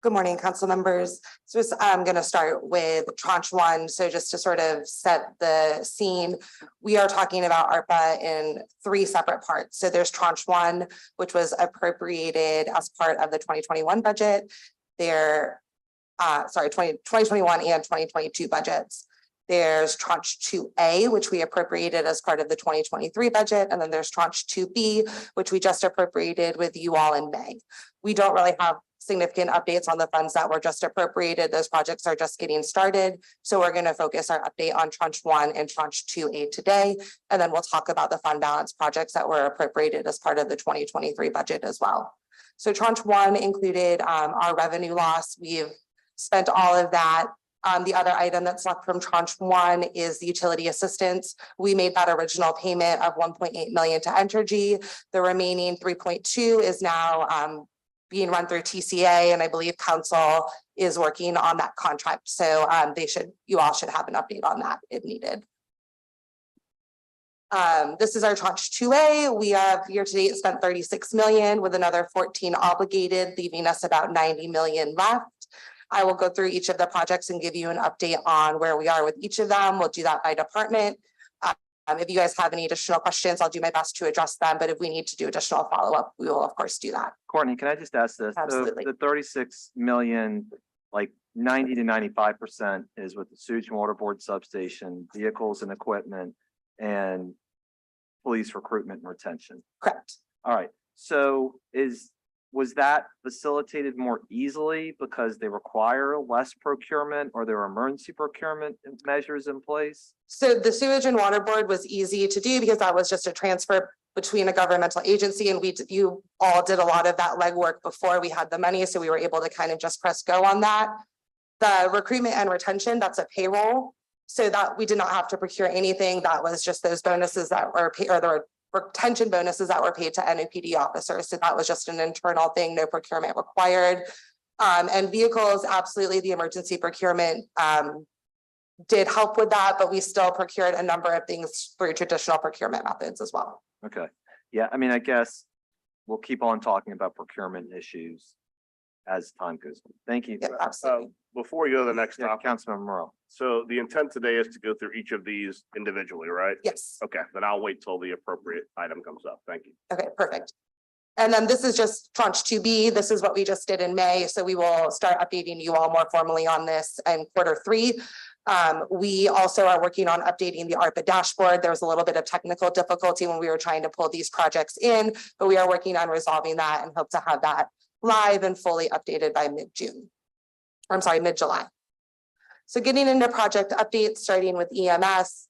Good morning, council members. So I'm going to start with tranche one. So just to sort of set the scene, we are talking about ARPA in 3 separate parts. So there's tranche one, which was appropriated as part of the 2021 budget. 2021 and 2022 budgets. There's tranche 2A, which we appropriated as part of the 2023 budget. And then there's tranche 2B, which we just appropriated with you all in May. We don't really have significant updates on the funds that were just appropriated. Those projects are just getting started. So we're going to focus our update on tranche 1 and tranche 2A today. And then we'll talk about the fund balance projects that were appropriated as part of the 2023 budget as well. So tranche 1 included our revenue loss. We've spent all of that. The other item that's left from tranche 1 is the utility assistance. We made that original payment of 1.8 million to Entergy. The remaining 3.2 is now being run through TCA, and I believe council is working on that contract. So you all should have an update on that if needed. This is our tranche 2A. We have year to date spent 36 million with another 14 obligated, leaving us about 90 million left. I will go through each of the projects and give you an update on where we are with each of them. We'll do that by department. If you guys have any additional questions, I'll do my best to address them. But if we need to do additional follow-up, we will of course do that. Courtney, can I just ask this? Absolutely. The 36 million, like 90 to 95% is with the sewage and water board substation, vehicles and equipment, and police recruitment and retention. Correct. All right. So was that facilitated more easily because they require less procurement, or there are emergency procurement measures in place? So the sewage and water board was easy to do because that was just a transfer between a governmental agency, and you all did a lot of that legwork before we had the money. So we were able to kind of just press go on that. The recruitment and retention, that's a payroll. So that we did not have to procure anything. That was just those bonuses that were paid, or the retention bonuses that were paid to NOPD officers. So that was just an internal thing, no procurement required. And vehicles, absolutely, the emergency procurement did help with that, but we still procured a number of things through traditional procurement methods as well. Okay. Yeah, I mean, I guess we'll keep on talking about procurement issues as time goes on. Thank you. Yeah, absolutely. Before we go to the next Yeah, topic, Councilmember Morrell. so the intent today is to go through each of these individually, right? Yes. Okay, then I'll wait till the appropriate item comes up. Thank you. Okay, perfect. And then this is just tranche 2B. This is what we just did in May. So we will start updating you all more formally on this in Q3. We also are working on updating the ARPA dashboard. There was a little bit of technical difficulty when we were trying to pull these projects in, but we are working on resolving that and hope to have that live and fully updated by mid-June. I'm sorry, mid-July. So getting into project updates, starting with EMS,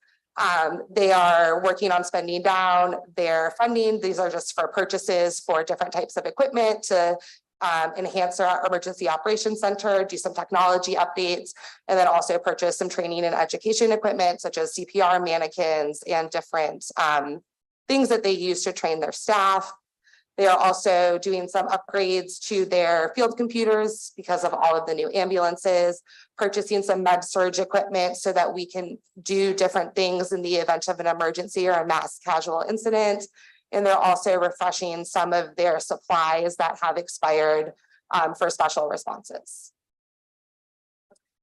they are working on spending down their funding. These are just for purchases for different types of equipment to enhance our emergency operations center, do some technology updates, and then also purchase some training and education equipment such as CPR mannequins and different things that they use to train their staff. They are also doing some upgrades to their field computers because of all of the new ambulances, purchasing some med surge equipment so that we can do different things in the event of an emergency or a mass casual incident. And they're also refreshing some of their supplies that have expired for special responses.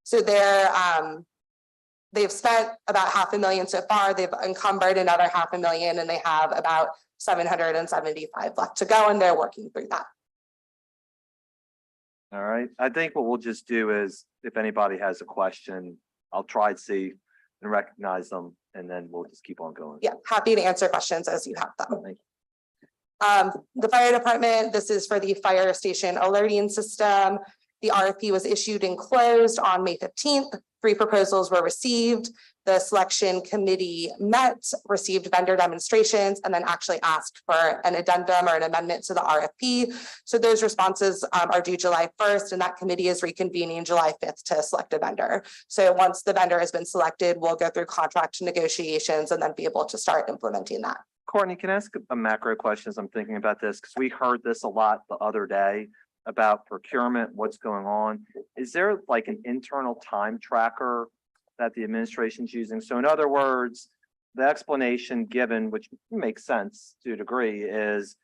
So they're they've spent about $500,000 so far. They've encumbered another $500,000 and they have about 775 left to go, and they're working through that. All right, I think what we'll just do is, if anybody has a question, I'll try to see and recognize them, and then we'll just keep on going. Yeah, happy to answer questions as you have them. Thank The fire department, this is for the fire station alerting system. The RFP was issued and closed on May 15th. 3 proposals were received. The selection committee met, received vendor demonstrations, and then actually asked for an addendum or an amendment to the RFP. So those responses are due July 1st, and that committee is reconvening July 5th to select a vendor. So once the vendor has been selected, we'll go through contract negotiations and then be able to start implementing that. Courtney, can I ask a macro question as I'm thinking about this? Because we heard this a lot the other day about procurement, what's going on. Is there like an internal time tracker that the administration's using? So in other words, the explanation given, which makes sense to a degree, is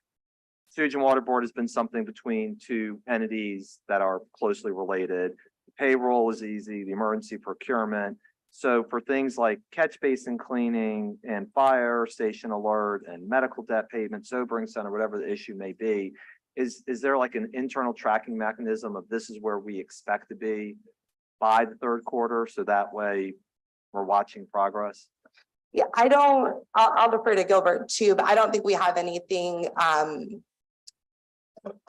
Sewage and Water Board has been something between 2 entities that are closely related. Payroll is easy, the emergency procurement. So for things like catch basin cleaning and fire station alert and medical debt payment, sobering center, whatever the issue may be, is there like an internal tracking mechanism of this is where we expect to be by the 3rd quarter? So that way we're watching progress. Yeah, I'll defer to Gilbert too, but I don't think we have anything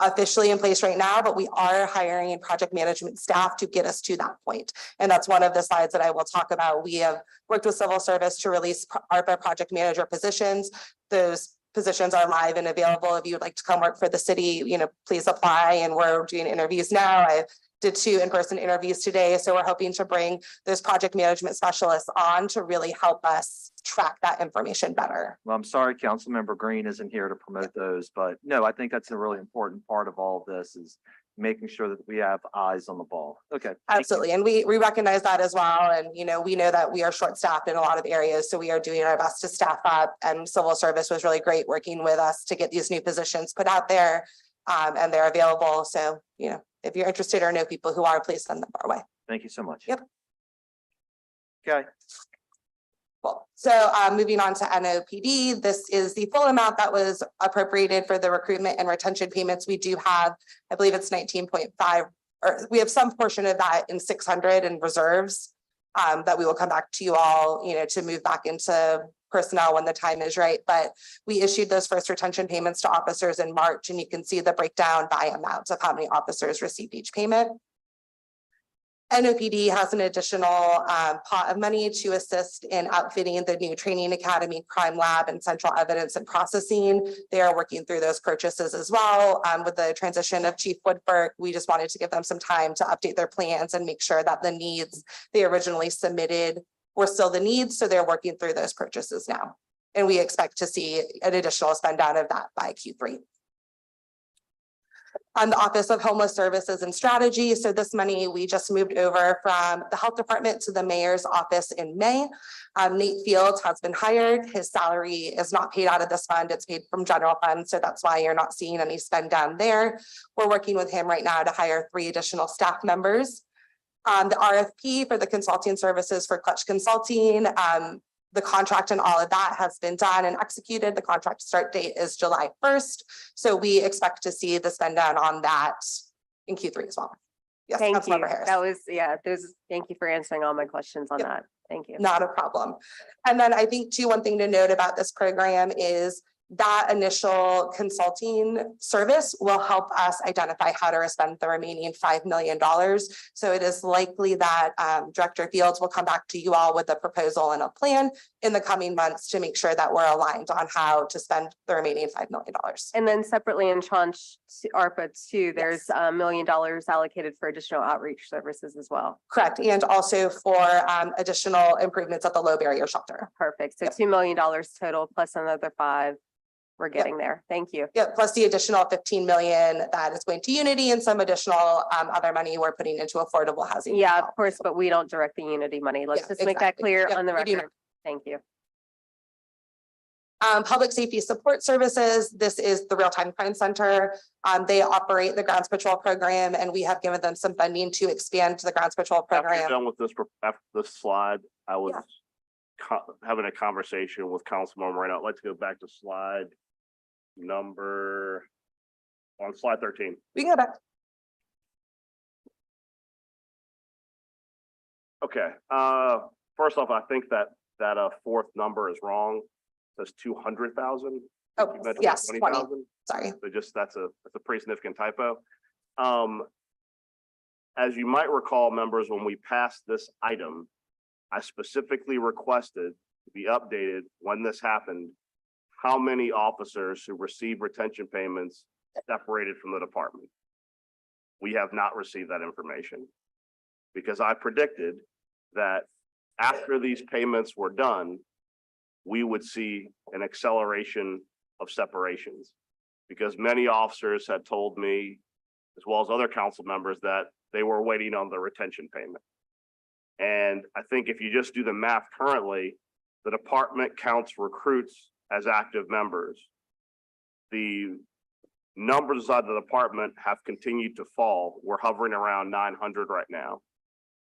officially in place right now, but we are hiring project management staff to get us to that point. And that's one of the slides that I will talk about. We have worked with civil service to release ARPA project manager positions. Those positions are live and available. If you would like to come work for the city, please apply. And we're doing interviews now. I did 2 in-person interviews today. So we're hoping to bring those project management specialists on to really help us track that information better. Well, I'm sorry, Councilmember Green isn't here to promote those, but no, I think that's a really important part of all of this is making sure that we have eyes on the ball. Okay. Absolutely. And we recognize that as well. And, we know that we are short-staffed in a lot of areas. So we are doing our best to staff up, and civil service was really great working with us to get these new positions put out there. And they're available. So, if you're interested or know people who are, please send them our way. Thank you so much. Yep. Okay. Cool. So moving on to NOPD, this is the full amount that was appropriated for the recruitment and retention payments. We do have, I believe it's 19.5, or we have some portion of that in 600 in reserves that we will come back to you all, to move back into personnel when the time is right. But we issued those first retention payments to officers in March, and you can see the breakdown by amounts of how many officers received each payment. NOPD has an additional pot of money to assist in outfitting the new training academy, crime lab, and central evidence and processing. They are working through those purchases as well. With the transition of Chief Woodburg, we just wanted to give them some time to update their plans and make sure that the needs they originally submitted were still the needs. So they're working through those purchases now. And we expect to see an additional spend down of that by Q3. On the Office of Homeless Services and Strategy. So this money we just moved over from the health department to the mayor's office in May. Nate Fields has been hired. His salary is not paid out of this fund. It's paid from general fund. So that's why you're not seeing any spend down there. We're working with him right now to hire 3 additional staff members. The RFP for the consulting services for Clutch Consulting, the contract and all of that has been done and executed. The contract start date is July 1st. So we expect to see the spend down on that in Q3 as well. Yes, Thank you. Councilmember Harris. That was, thank you for answering all my questions on that. Thank you. Not a problem. And then I think too, one thing to note about this program is that initial consulting service will help us identify how to spend the remaining $5 million. So it is likely that Director Fields will come back to you all with a proposal and a plan in the coming months to make sure that we're aligned on how to spend the remaining $5 million. And then separately in tranche ARPA 2, there's $1 million allocated for additional outreach services as well. Correct. And also for additional improvements at the low barrier shelter. Perfect. So $2 million total plus another 5. We're getting there. Thank you. Yeah, plus the additional 15 million that is going to Unity and some additional other money we're putting into affordable housing. Yeah, of course, but we don't direct the Unity money. Let's just make that clear on the we do record. Thank you. Public Safety Support Services, this is the Real-Time Crime Center. They operate the Grounds Patrol program, and we have given them some funding to expand the Grounds Patrol After you're program. done with this, after this slide, I was having a conversation with Councilman Moreno. I'd like to go back to slide number, on slide 13. We can go back. Okay, first off, I think that fourth number is wrong. It says 200,000. Oh, yes, 20. 20,000. Sorry. So just, that's a pretty significant typo. As you might recall, members, when we passed this item, I specifically requested to be updated when this happened, how many officers who received retention payments separated from the department. We have not received that information because I predicted that after these payments were done, we would see an acceleration of separations because many officers had told me, as well as other council members, that they were waiting on the retention payment. And I think if you just do the math currently, the department counts recruits as active members. The numbers inside the department have continued to fall. We're hovering around 900 right now.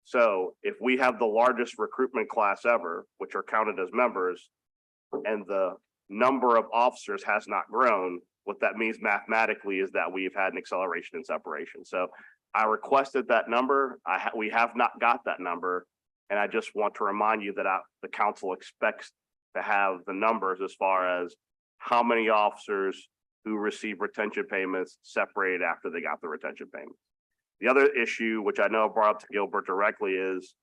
So if we have the largest recruitment class ever, which are counted as members, and the number of officers has not grown, what that means mathematically is that we've had an acceleration in separation. So I requested that number. We have not got that number. And I just want to remind you that the council expects to have the numbers as far as how many officers who receive retention payments separated after they got the retention payment. The other issue, which I know I brought up to Gilbert directly, is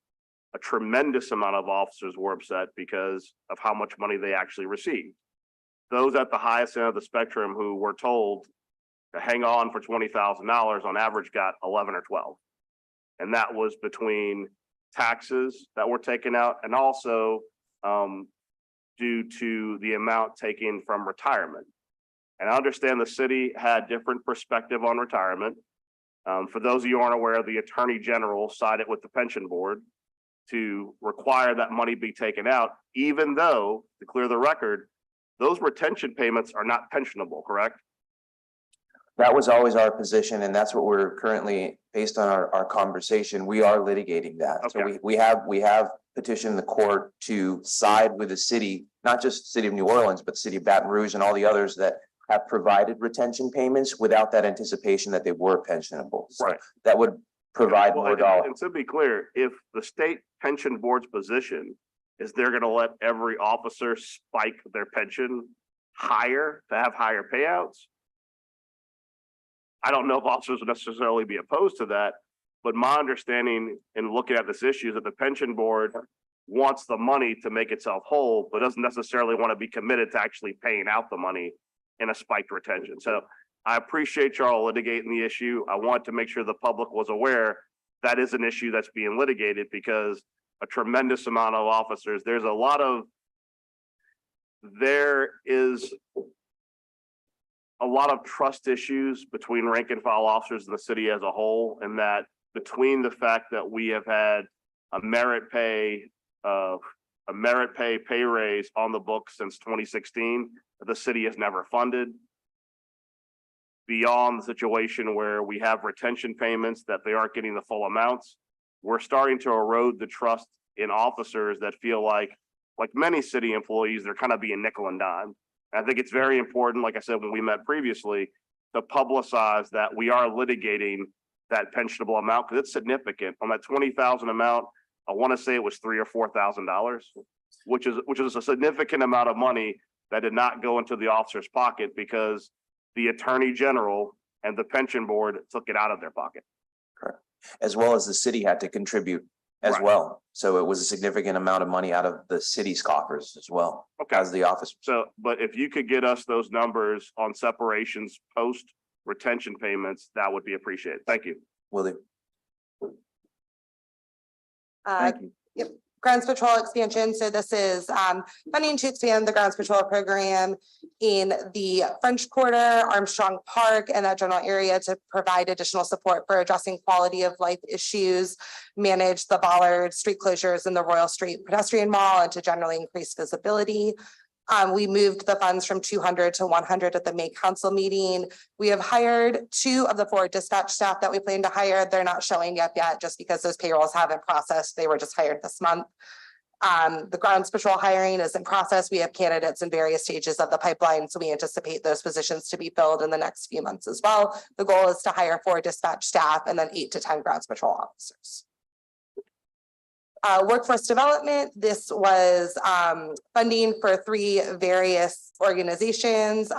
a tremendous amount of officers were upset because of how much money they actually received. Those at the highest end of the spectrum who were told to hang on for $20,000 on average got 11 or 12. And that was between taxes that were taken out and also due to the amount taken from retirement. And I understand the city had different perspective on retirement. For those of you who aren't aware, the Attorney General sided with the pension board to require that money be taken out, even though, to clear the record, those retention payments are not pensionable, correct? That was always our position, and that's what we're currently, based on our conversation, we are litigating that. So Okay. we have petitioned the court to side with the city, not just the city of New Orleans, but the city of Baton Rouge and all the others that have provided retention payments without that anticipation that they were pensionable. So Right. that would provide Well, more dollars. and to be clear, if the state pension board's position is they're going to let every officer spike their pension higher to have higher payouts, I don't know if officers would necessarily be opposed to that, but my understanding in looking at this issue is that the pension board wants the money to make itself whole, but doesn't necessarily want to be committed to actually paying out the money in a spiked retention. So I appreciate y'all litigating the issue. I want to make sure the public was aware that is an issue that's being litigated because a tremendous amount of officers, there is a lot of trust issues between rank and file officers in the city as a whole, and that between the fact that we have had a merit pay pay raise on the books since 2016, that the city has never funded, beyond the situation where we have retention payments that they aren't getting the full amounts, we're starting to erode the trust in officers that feel like many city employees, they're kind of being nickel and dime. I think it's very important, like I said, when we met previously, to publicize that we are litigating that pensionable amount because it's significant. On that 20,000 amount, I want to say it was $3,000 or $4,000, which is a significant amount of money that did not go into the officer's pocket because the Attorney General and the pension board took it out of their pocket. Correct. As well as the city had to contribute as Right. well. So it was a significant amount of money out of the city's coffers as well, Okay. as the office. So, but if you could get us those numbers on separations post retention payments, that would be appreciated. Thank you. Will do. Uh, Thank you. Yep, Grounds Patrol expansion. So this is funding to expand the Grounds Patrol program in the French Quarter, Armstrong Park, and that general area to provide additional support for addressing quality of life issues, manage the bollard street closures in the Royal Street pedestrian mall, and to generally increase visibility. We moved the funds from 200 to 100 at the May council meeting. We have hired 2 of the 4 dispatch staff that we plan to hire. They're not showing up yet just because those payrolls haven't processed. They were just hired this month. The grounds patrol hiring is in process. We have candidates in various stages of the pipeline, so we anticipate those positions to be filled in the next few months as well. The goal is to hire 4 dispatch staff and then 8 to 10 grounds patrol officers. Workforce development, this was funding for 3 various organizations.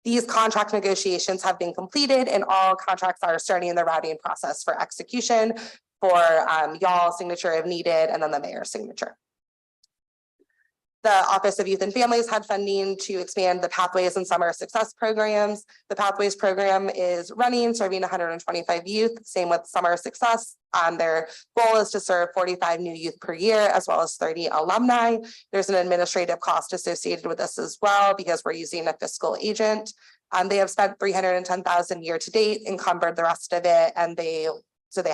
These contract negotiations have been completed and all contracts are starting in the routing process for execution for y'all's signature if needed, and then the mayor's signature. The Office of Youth and Families had funding to expand the Pathways and Summer Success programs. The Pathways program is running, serving 125 youth, same with Summer Success. Their goal is to serve 45 new youth per year, as well as 30 alumni. There's an administrative cost associated with this as well, because we're using a fiscal agent. They have spent $310,000 year to date, encumbered the rest of it, and they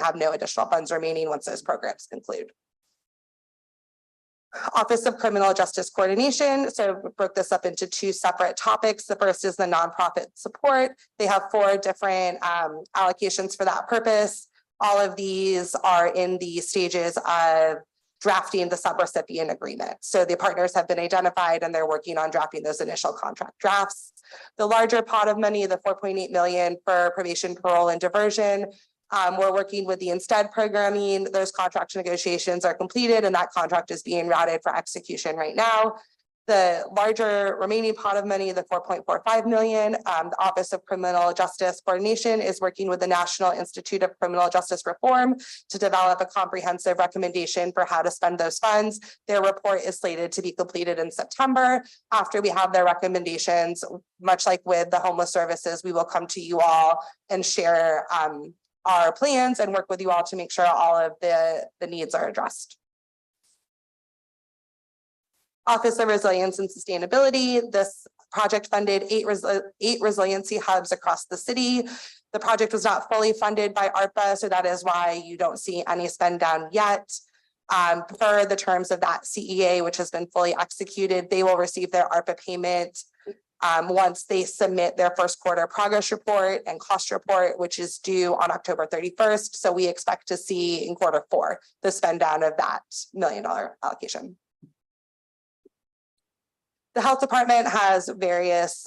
have no additional funds remaining once those programs conclude. Office of Criminal Justice Coordination. So we broke this up into 2 separate topics. The first is the nonprofit support. They have 4 different allocations for that purpose. All of these are in the stages of drafting the subrecipient agreement. So the partners have been identified and they're working on drafting those initial contract drafts. The larger pot of money, the 4.8 million for probation, parole, and diversion. We're working with the Instead programming. Those contract negotiations are completed and that contract is being routed for execution right now. The larger remaining pot of money, the 4.45 million, the Office of Criminal Justice Coordination is working with the National Institute of Criminal Justice Reform to develop a comprehensive recommendation for how to spend those funds. Their report is slated to be completed in September. After we have their recommendations, much like with the homeless services, we will come to you all and share our plans and work with you all to make sure all of the needs are addressed. Office of Resilience and Sustainability. This project funded 8 resiliency hubs across the city. The project was not fully funded by ARPA, so that is why you don't see any spend down yet. Per the terms of that CEA, which has been fully executed, they will receive their ARPA payment once they submit their first quarter progress report and cost report, which is due on October 31st. So we expect to see in quarter 4 the spend down of that $1 million allocation. The health department has various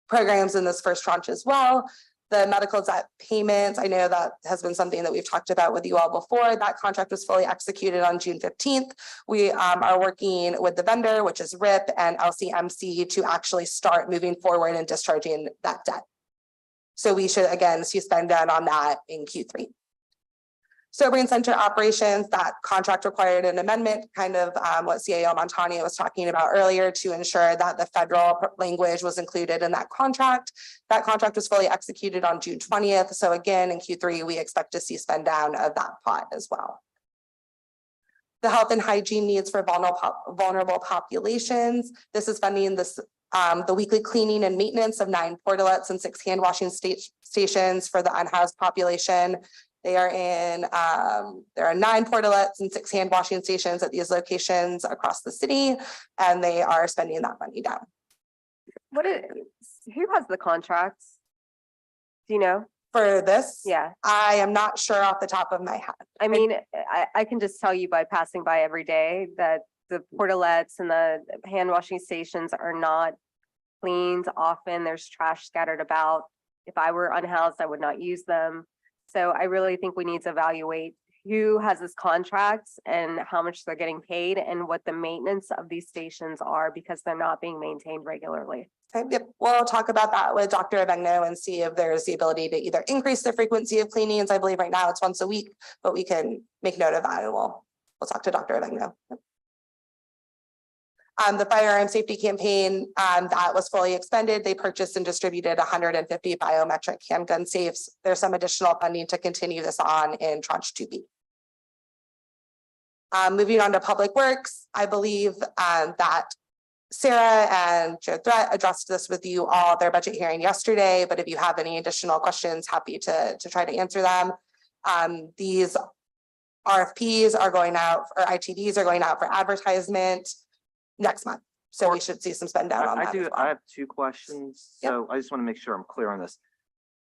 programs in this first tranche as well. The medical debt payments, I know that has been something that we've talked about with you all before. That contract was fully executed on June 15th. We are working with the vendor, which is RIP and LCMC, to actually start moving forward and discharging that debt. So we should again see spend down on that in Q3. Sobering Center operations, that contract required an amendment, kind of what CAO Montano was talking about earlier, to ensure that the federal language was included in that contract. That contract was fully executed on June 20th. So again, in Q3, we expect to see spend down of that pot as well. The health and hygiene needs for vulnerable populations. This is funding this the weekly cleaning and maintenance of 9 portalets and 6 hand washing stations for the unhoused population. They are in, there are 9 portalets and 6 hand washing stations at these locations across the city, and they are spending that money down. Who has the contracts? Do you know? For this? Yeah. I am not sure off the top of my head. I mean, I can just tell you by passing by every day that the portalets and the hand washing stations are not cleaned often. There's trash scattered about. If I were unhoused, I would not use them. So I really think we need to evaluate who has this contract and how much they're getting paid and what the maintenance of these stations are, because they're not being maintained regularly. Okay, yep. We'll talk about that with Dr. Avegno and see if there's the ability to either increase the frequency of cleanings. I believe right now it's once a week, but we can make note of that and we'll talk to Dr. Avegno. Yep. The firearm safety campaign that was fully expended. They purchased and distributed 150 biometric handgun safes. There's some additional funding to continue this on in tranche 2B. Moving on to public works, I believe that Sarah and Joe Threat addressed this with you all at their budget hearing yesterday, but if you have any additional questions, happy to try to answer them. These RFPs are going out, or ITDs are going out for advertisement. next month. So we should see some spend down on I that as do, well. I have two questions, Yep. so I just want to make sure I'm clear on this.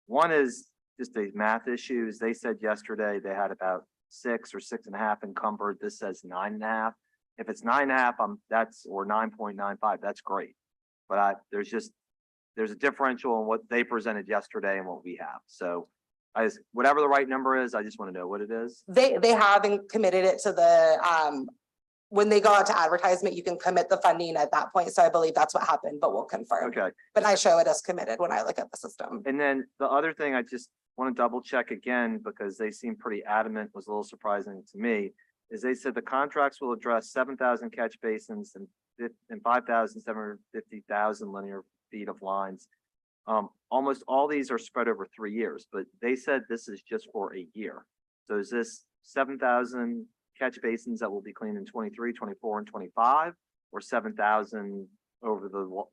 One is just a math issues. They said yesterday they had about 6 or 6.5 encumbered. This says 9.5. If it's 9.5, that's, or 9.95, that's great. But there's a differential in what they presented yesterday and what we have. So whatever the right number is, I just want to know what it is. They haven't committed it to the, when they go out to advertisement, you can commit the funding at that point. So I believe that's what happened, but we'll confirm. Okay. But I show it as committed when I look at the system. And then the other thing I just want to double check again, because they seem pretty adamant, was a little surprising to me, is they said the contracts will address 7,000 catch basins and 5,750,000 linear feet of lines. Almost all these are spread over 3 years, but they said this is just for a year. So is this 7,000 catch basins that will be cleaned in 23, 24, and 25, or 7,000 over the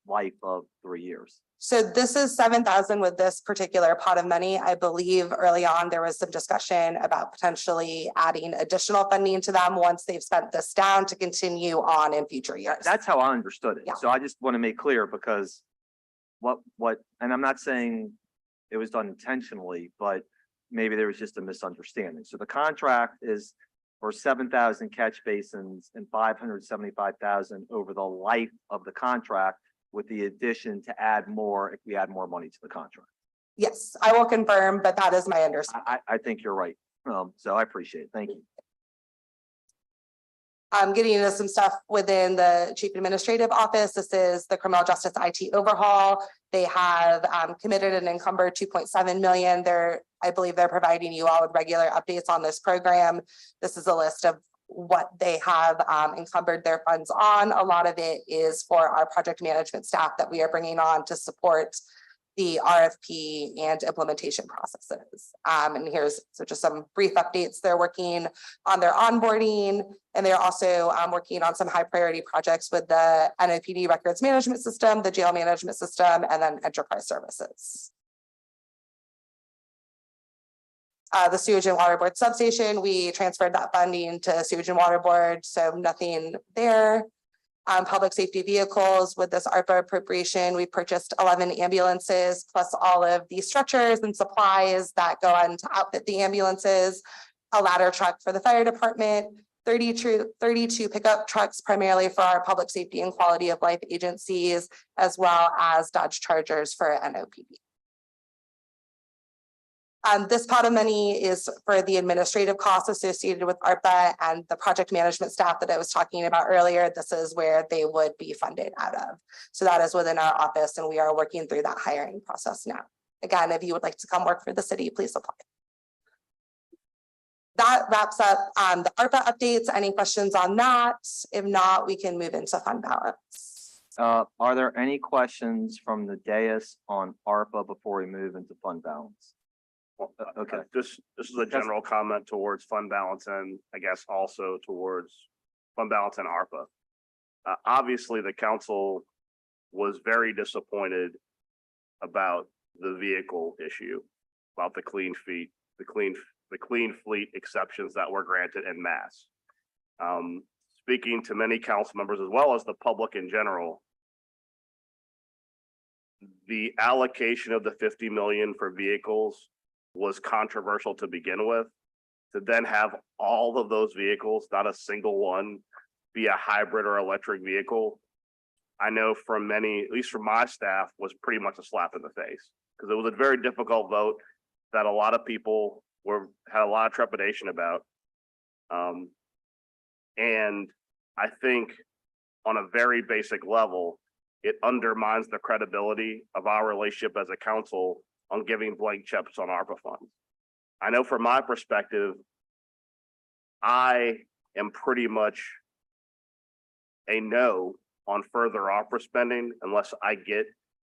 life of 3 years? So this is 7,000 with this particular pot of money. I believe early on, there was some discussion about potentially adding additional funding to them once they've spent this down to continue on in future years. That's how I understood it. Yeah. So I just want to make clear, because and I'm not saying it was done intentionally, but maybe there was just a misunderstanding. So the contract is for 7,000 catch basins and 575,000 over the life of the contract, with the addition to add more if we add more money to the contract. Yes, I will confirm, but that is my understanding. I think you're right. So I appreciate it. Thank you. Getting into some stuff within the chief administrative office. This is the criminal justice IT overhaul. They have committed and encumbered 2.7 million. I believe they're providing you all with regular updates on this program. This is a list of what they have encumbered their funds on. A lot of it is for our project management staff that we are bringing on to support the RFP and implementation processes. And here's just some brief updates. They're working on their onboarding, and they're also working on some high priority projects with the NOPD records management system, the jail management system, and then enterprise services. The sewage and water board substation, we transferred that funding to sewage and water board, so nothing there. Public safety vehicles, with this ARPA appropriation, we purchased 11 ambulances, plus all of the structures and supplies that go on to outfit the ambulances, a ladder truck for the fire department, 32 pickup trucks primarily for our public safety and quality of life agencies, as well as Dodge Chargers for NOPD. This pot of money is for the administrative costs associated with ARPA and the project management staff that I was talking about earlier. This is where they would be funded out of. So that is within our office, and we are working through that hiring process now. Again, if you would like to come work for the city, please apply. That wraps up the ARPA updates. Any questions on that? If not, we can move into fund balance. Are there any questions from the dais on ARPA before we move into fund balance? Okay. This is a general comment towards fund balance, and I guess also towards fund balance and ARPA. Obviously, the council was very disappointed about the vehicle issue, about the clean fleet exceptions that were granted en masse. Speaking to many council members as well as the public in general, the allocation of the 50 million for vehicles was controversial to begin with. To then have all of those vehicles, not a single one, be a hybrid or electric vehicle, I know from many, at least from my staff, was pretty much a slap in the face, because it was a very difficult vote that a lot of people had a lot of trepidation about. And I think on a very basic level, it undermines the credibility of our relationship as a council on giving blank checks on ARPA funds. I know from my perspective, I am pretty much a no on further ARPA spending unless I get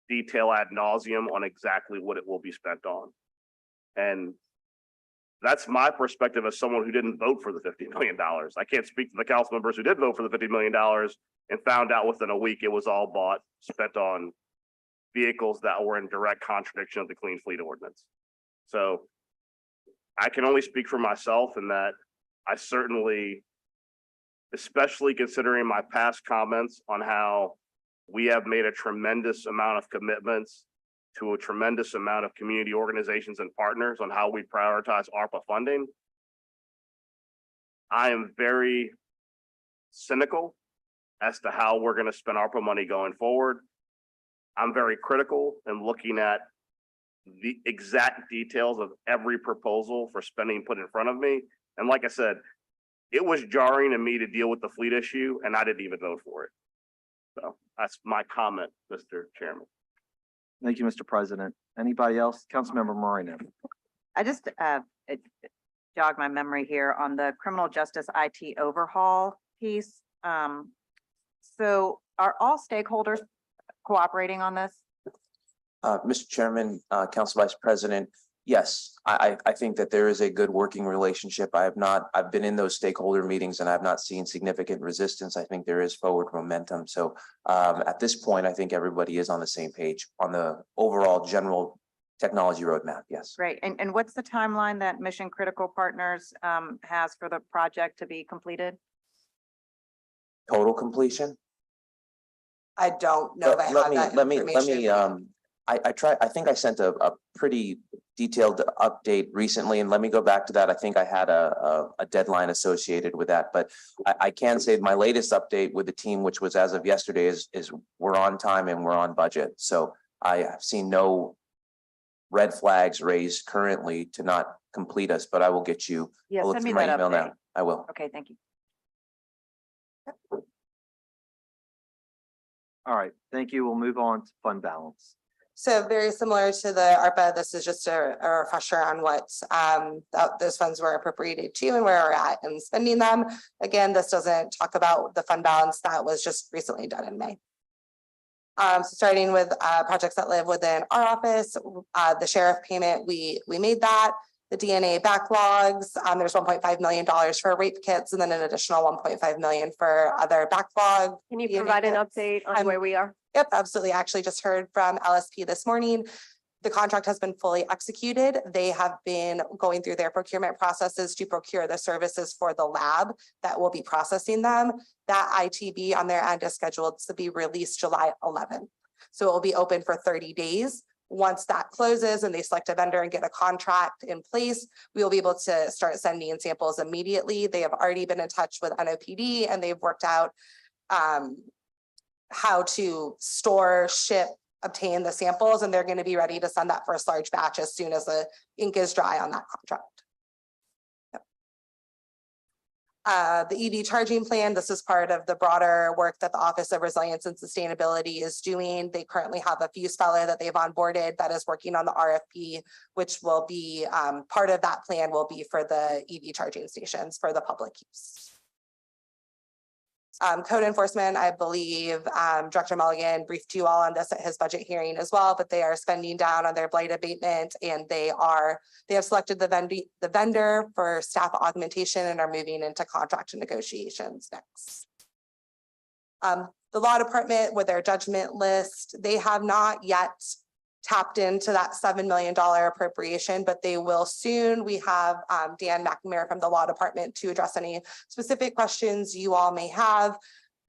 detail ad nauseum on exactly what it will be spent on. And that's my perspective as someone who didn't vote for the $50 million. I can't speak to the council members who did vote for the $50 million and found out within a week it was all spent on vehicles that were in direct contradiction of the Clean Fleet Ordinance. So I can only speak for myself in that I certainly especially considering my past comments on how we have made a tremendous amount of commitments to a tremendous amount of community organizations and partners on how we prioritize ARPA funding. I am very cynical as to how we're going to spend ARPA money going forward. I'm very critical in looking at the exact details of every proposal for spending put in front of me. And like I said, it was jarring to me to deal with the fleet issue, and I didn't even vote for it. So that's my comment, Mr. Chairman. Thank you, Mr. President. Anybody else? Councilmember Moreno. I just, it jogged my memory here on the criminal justice IT overhaul piece. So are all stakeholders cooperating on this? Mr. Chairman, Council Vice President, yes, I think that there is a good working relationship. I've been in those stakeholder meetings and I've not seen significant resistance. I think there is forward momentum. So at this point, I think everybody is on the same page on the overall general technology roadmap. Yes. Great. And what's the timeline that Mission Critical Partners has for the project to be completed? Total completion? I don't know that I have that information. I think I sent a pretty detailed update recently, and let me go back to that. I think I had a deadline associated with that, but I can say my latest update with the team, which was as of yesterday, is we're on time and we're on budget. So I have seen no red flags raised currently to not complete us, but I will get you. Yeah, I'll look send me through my that email update. now. I will. Okay, thank you. All right, thank you. We'll move on to fund balance. So very similar to the ARPA, this is just a refresher on what those funds were appropriated to and where we're at in spending them. Again, this doesn't talk about the fund balance that was just recently done in May. So starting with projects that live within our office, the sheriff payment, we made that. The DNA backlogs, there's $1.5 million for rape kits and then an additional $1.5 million for other backlog. Can you DNA provide an kits. update on where we are? Yep, absolutely. I actually just heard from LSP this morning. The contract has been fully executed. They have been going through their procurement processes to procure the services for the lab that will be processing them. That ITB on their end is scheduled to be released July 11th. So it will be open for 30 days. Once that closes and they select a vendor and get a contract in place, we will be able to start sending samples immediately. They have already been in touch with NOPD and they've worked out how to store, ship, obtain the samples, and they're going to be ready to send that first large batch as soon as the ink is dry on that contract. The EV charging plan, this is part of the broader work that the Office of Resilience and Sustainability is doing. They currently have a fuse fellow that they've onboarded that is working on the RFP, which will be part of that plan will be for the EV charging stations for the public use. Code enforcement, I believe Director Mulligan briefed you all on this at his budget hearing as well, but they are spending down on their blight abatement and they have selected the vendor for staff augmentation and are moving into contract negotiations next. The law department with their judgment list, they have not yet tapped into that $7 million appropriation, but they will soon. We have Dan McNamara from the law department to address any specific questions you all may have.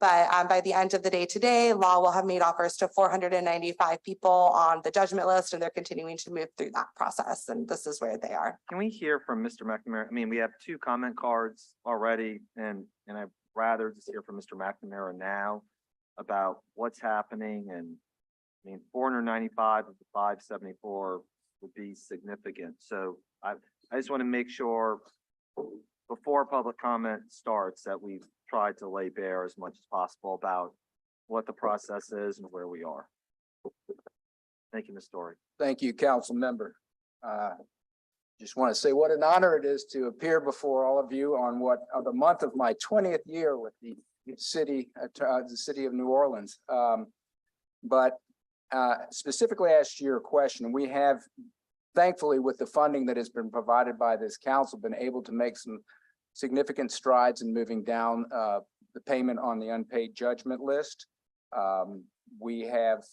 But by the end of the day today, law will have made offers to 495 people on the judgment list, and they're continuing to move through that process. And this is where they are. Can we hear from Mr. McNamara? I mean, we have 2 comment cards already, and I'd rather just hear from Mr. McNamara now about what's happening. And I mean, 495 of the 574 would be significant. So I just want to make sure before public comment starts that we've tried to lay bare as much as possible about what the process is and where we are. Thank you, Ms. Story. Thank you, council member. Just want to say what an honor it is to appear before all of you on the month of my 20th year with the city of New Orleans. But specifically as to your question, we have, thankfully, with the funding that has been provided by this council, been able to make some significant strides in moving down the payment on the unpaid judgment list. We have,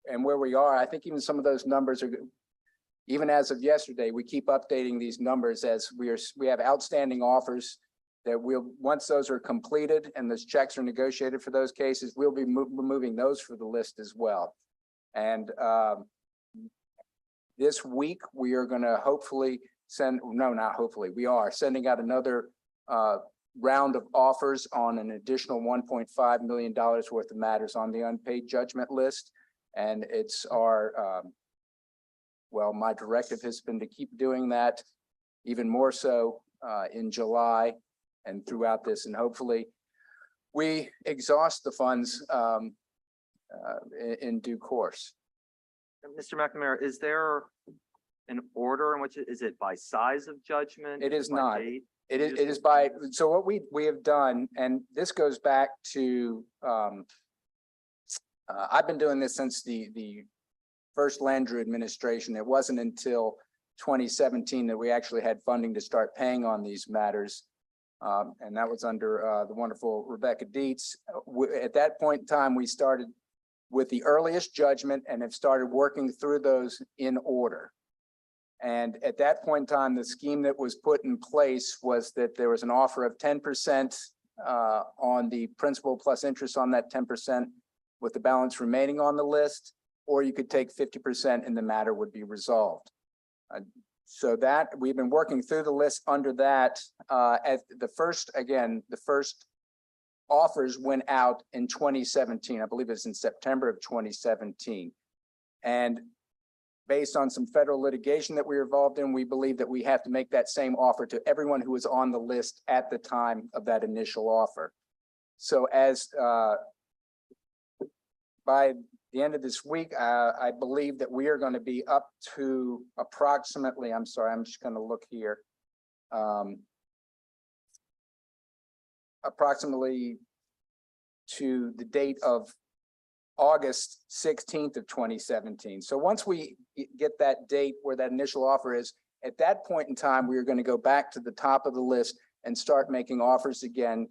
and where we are, I think even some of those numbers are, even as of yesterday, we keep updating these numbers as we have outstanding offers that once those are completed and those checks are negotiated for those cases, we'll be removing those for the list as well. And this week, we are going to hopefully not hopefully, we are sending out another round of offers on an additional $1.5 million worth of matters on the unpaid judgment list. And it's our, well, my directive has been to keep doing that even more so in July and throughout this. And hopefully we exhaust the funds in due course. Mr. McNamara, is there an order in which, is it by size of judgment? It is by not. date? It is by, so what we have done, and this goes back to, I've been doing this since the first Landrieu administration. It wasn't until 2017 that we actually had funding to start paying on these matters. And that was under the wonderful Rebecca Dietz. At that point in time, we started with the earliest judgment and have started working through those in order. And at that point in time, the scheme that was put in place was that there was an offer of 10% on the principal plus interest on that 10% with the balance remaining on the list, or you could take 50% and the matter would be resolved. So that we've been working through the list under that. At the first offers went out in 2017. I believe it's in September of 2017. And based on some federal litigation that we're involved in, we believe that we have to make that same offer to everyone who was on the list at the time of that initial offer. So as by the end of this week, I believe that we are going to be up to approximately, I'm sorry, I'm just going to look here. Approximately to the date of August 16th of 2017. So once we get that date where that initial offer is, at that point in time, we are going to go back to the top of the list and start making offers again.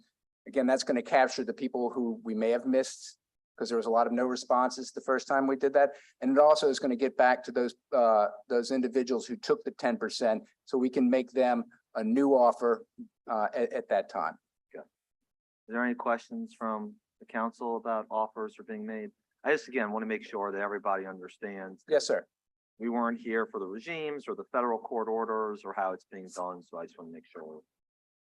Again, that's going to capture the people who we may have missed because there was a lot of no responses the first time we did that. And it also is going to get back to those individuals who took the 10%, so we can make them a new offer at that time. Is there any questions from the council about offers are being made? I just, again, want to make sure that everybody understands. Yes, sir. We weren't here for the regimes or the federal court orders or how it's being done. So I just want to make sure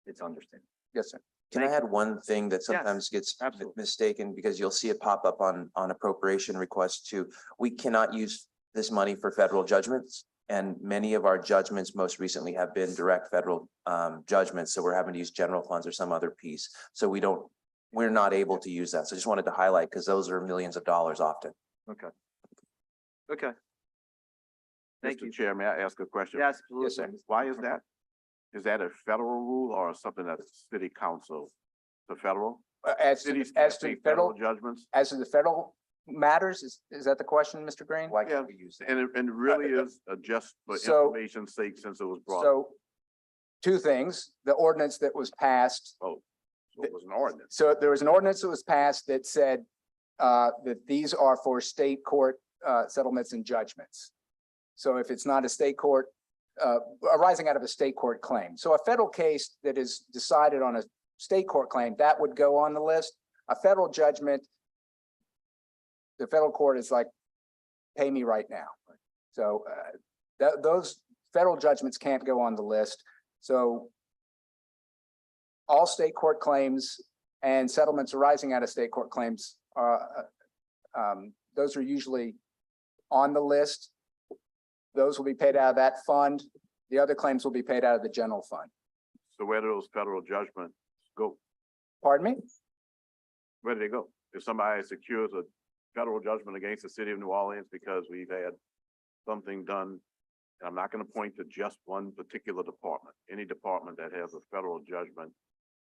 it's understood. Yes, sir. Can I add one thing that sometimes gets absolutely. mistaken because you'll see it pop up on appropriation requests too. We cannot use this money for federal judgments. And many of our judgments most recently have been direct federal judgments. So we're having to use general funds or some other piece. So we're not able to use that. So I just wanted to highlight because those are millions of dollars often. Okay. Okay. Thank you. Mr. Chair, may I ask a question? Yes, absolutely. Yes, sir. Why is that? Is that a federal rule or something that's city council? The federal? As to federal judgments? as to the federal matters, is that the question, Mr. Green? Why can't we use that? And it really is just for So- information's sake since it was brought. So two things, the ordinance that was passed. Oh, so it was an ordinance. So there was an ordinance that was passed that said that these are for state court settlements and judgments. So if it's not a state court, arising out of a state court claim. So a federal case that is decided on a state court claim, that would go on the list. A federal judgment, the federal court is like, pay me right now. So those federal judgments can't go on the list. So all state court claims and settlements arising out of state court claims are, those are usually on the list. Those will be paid out of that fund. The other claims will be paid out of the general fund. So where do those federal judgments go? Pardon me? Where do they go? If somebody secures a federal judgment against the city of New Orleans because we've had something done, and I'm not going to point to just one particular department, any department that has a federal judgment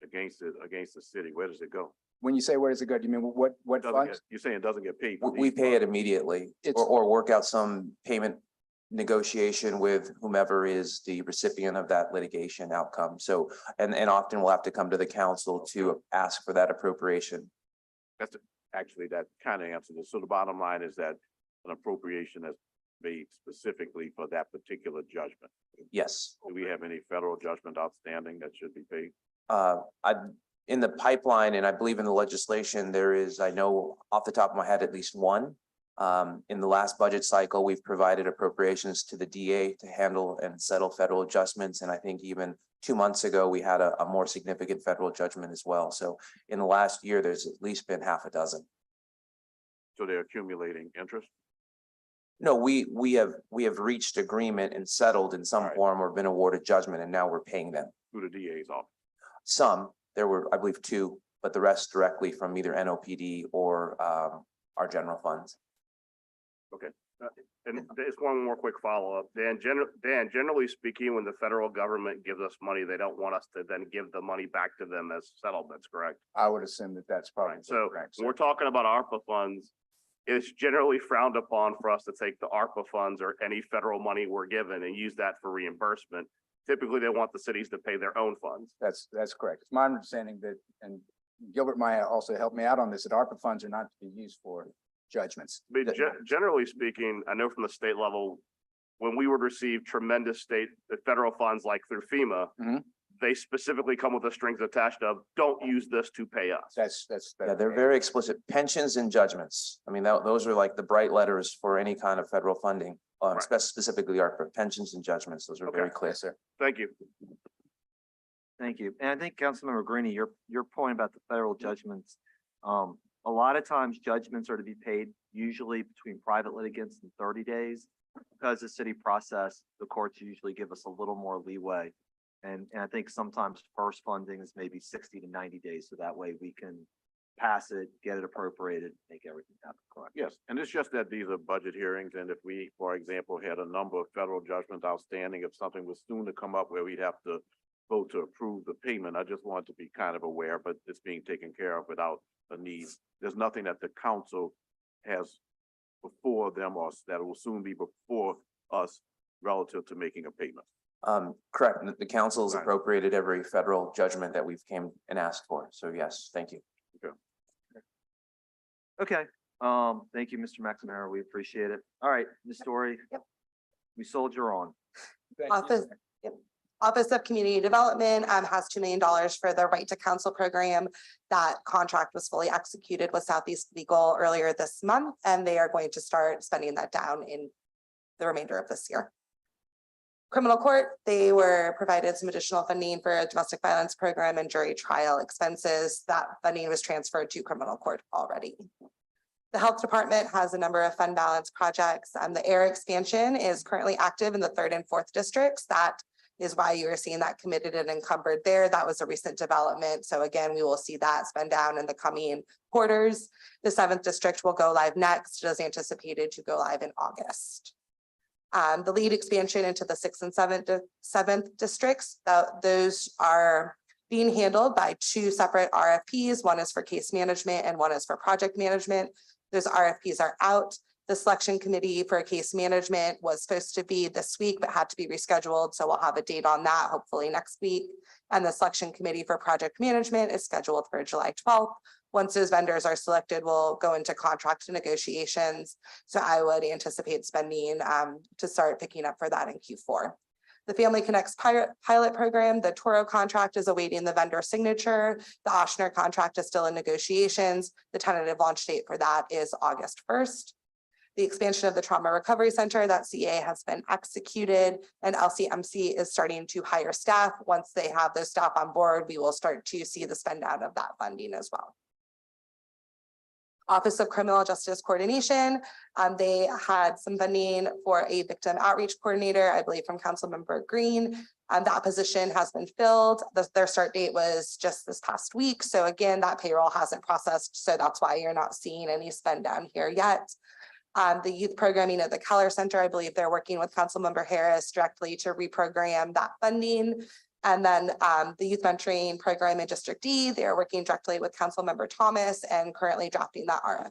against the city, where does it go? When you say where does it go, do you mean what funds? You're saying it doesn't get paid? We pay it immediately or work out some payment negotiation with whomever is the recipient of that litigation outcome. So, and often we'll have to come to the council to ask for that appropriation. Actually, that kind of answers it. So the bottom line is that an appropriation that's made specifically for that particular judgment. Yes. Do we have any federal judgment outstanding that should be paid? In the pipeline, and I believe in the legislation, there is, I know off the top of my head, at least one. In the last budget cycle, we've provided appropriations to the DA to handle and settle federal adjustments. And I think even 2 months ago, we had a more significant federal judgment as well. So in the last year, there's at least been half a dozen. So they're accumulating interest? No, we have reached agreement and settled in some form or been awarded judgment, and now we're paying them. Through the DA's office? Some, there were, I believe, 2, but the rest directly from either NOPD or our general funds. Okay. And there's one more quick follow-up. Dan, generally speaking, when the federal government gives us money, they don't want us to then give the money back to them as settlements, correct? I would assume that that's probably So correct. when we're talking about ARPA funds, it's generally frowned upon for us to take the ARPA funds or any federal money we're given and use that for reimbursement. Typically, they want the cities to pay their own funds. That's correct. It's my understanding that, and Gilbert might also help me out on this, that ARPA funds are not to be used for judgments. But generally speaking, I know from the state level, when we would receive tremendous federal funds like through FEMA, they specifically come with the strings attached of, don't use this to pay us. Yeah, they're very explicit. Pensions and judgments. I mean, those are like the bright letters for any kind of federal funding, specifically ARPA, pensions and judgments. Those are very clear, sir. Thank you. Thank you. And I think Councilmember Greeny, your point about the federal judgments, a lot of times judgments are to be paid usually between private litigants in 30 days. Because the city process, the courts usually give us a little more leeway. And I think sometimes first funding is maybe 60 to 90 days. So that way we can pass it, get it appropriated, make everything happen correct. Yes, and it's just that these are budget hearings, and if we, for example, had a number of federal judgments outstanding, if something was soon to come up where we'd have to vote to approve the payment, I just want to be kind of aware, but it's being taken care of without a need. There's nothing that the council has before them or that will soon be before us relative to making a payment. Correct. The council has appropriated every federal judgment that we've came and asked for. So yes, thank you. Okay. Thank you, Mr. McNamara. We appreciate it. All right, Ms. Story. We soldier on. Office of Community Development has $2 million for the Right to Counsel program. That contract was fully executed with Southeast Legal earlier this month, and they are going to start spending that down in the remainder of this year. Criminal court, they were provided some additional funding for a domestic violence program and jury trial expenses. That funding was transferred to criminal court already. The health department has a number of fund balance projects. The air expansion is currently active in the 3rd and 4th districts. That is why you are seeing that committed and encumbered there. That was a recent development. So again, we will see that spend down in the coming quarters. The 7th district will go live next. It is anticipated to go live in August. The lead expansion into the 6th and 7th districts, those are being handled by 2 separate RFPs. One is for case management and one is for project management. Those RFPs are out. The selection committee for case management was supposed to be this week, but had to be rescheduled. So we'll have a date on that hopefully next week. And the selection committee for project management is scheduled for July 12th. Once those vendors are selected, we'll go into contract negotiations. So I would anticipate spending to start picking up for that in Q4. The Family Connects pilot program, the Toro contract is awaiting the vendor signature. The Oshner contract is still in negotiations. The tentative launch date for that is August 1st. The expansion of the Trauma Recovery Center, that CA has been executed, and LCMC is starting to hire staff. Once they have those staff on board, we will start to see the spend out of that funding as well. Office of Criminal Justice Coordination, they had some funding for a victim outreach coordinator, I believe from Councilmember Green. That position has been filled. Their start date was just this past week. So again, that payroll hasn't processed. So that's why you're not seeing any spend down here yet. The youth programming at the Keller Center, I believe they're working with Councilmember Harris directly to reprogram that funding. And then the youth mentoring program in District D, they're working directly with Councilmember Thomas and currently drafting that RFP.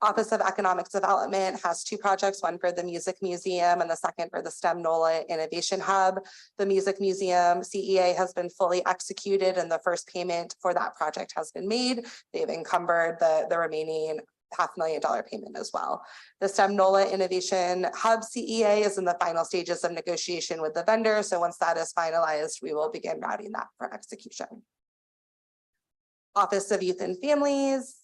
Office of Economic Development has 2 projects, one for the Music Museum and the second for the STEM NOLA Innovation Hub. The Music Museum CEA has been fully executed and the first payment for that project has been made. They've encumbered the remaining $500,000 payment as well. The STEM NOLA Innovation Hub CEA is in the final stages of negotiation with the vendor. So once that is finalized, we will begin routing that for execution. Office of Youth and Families.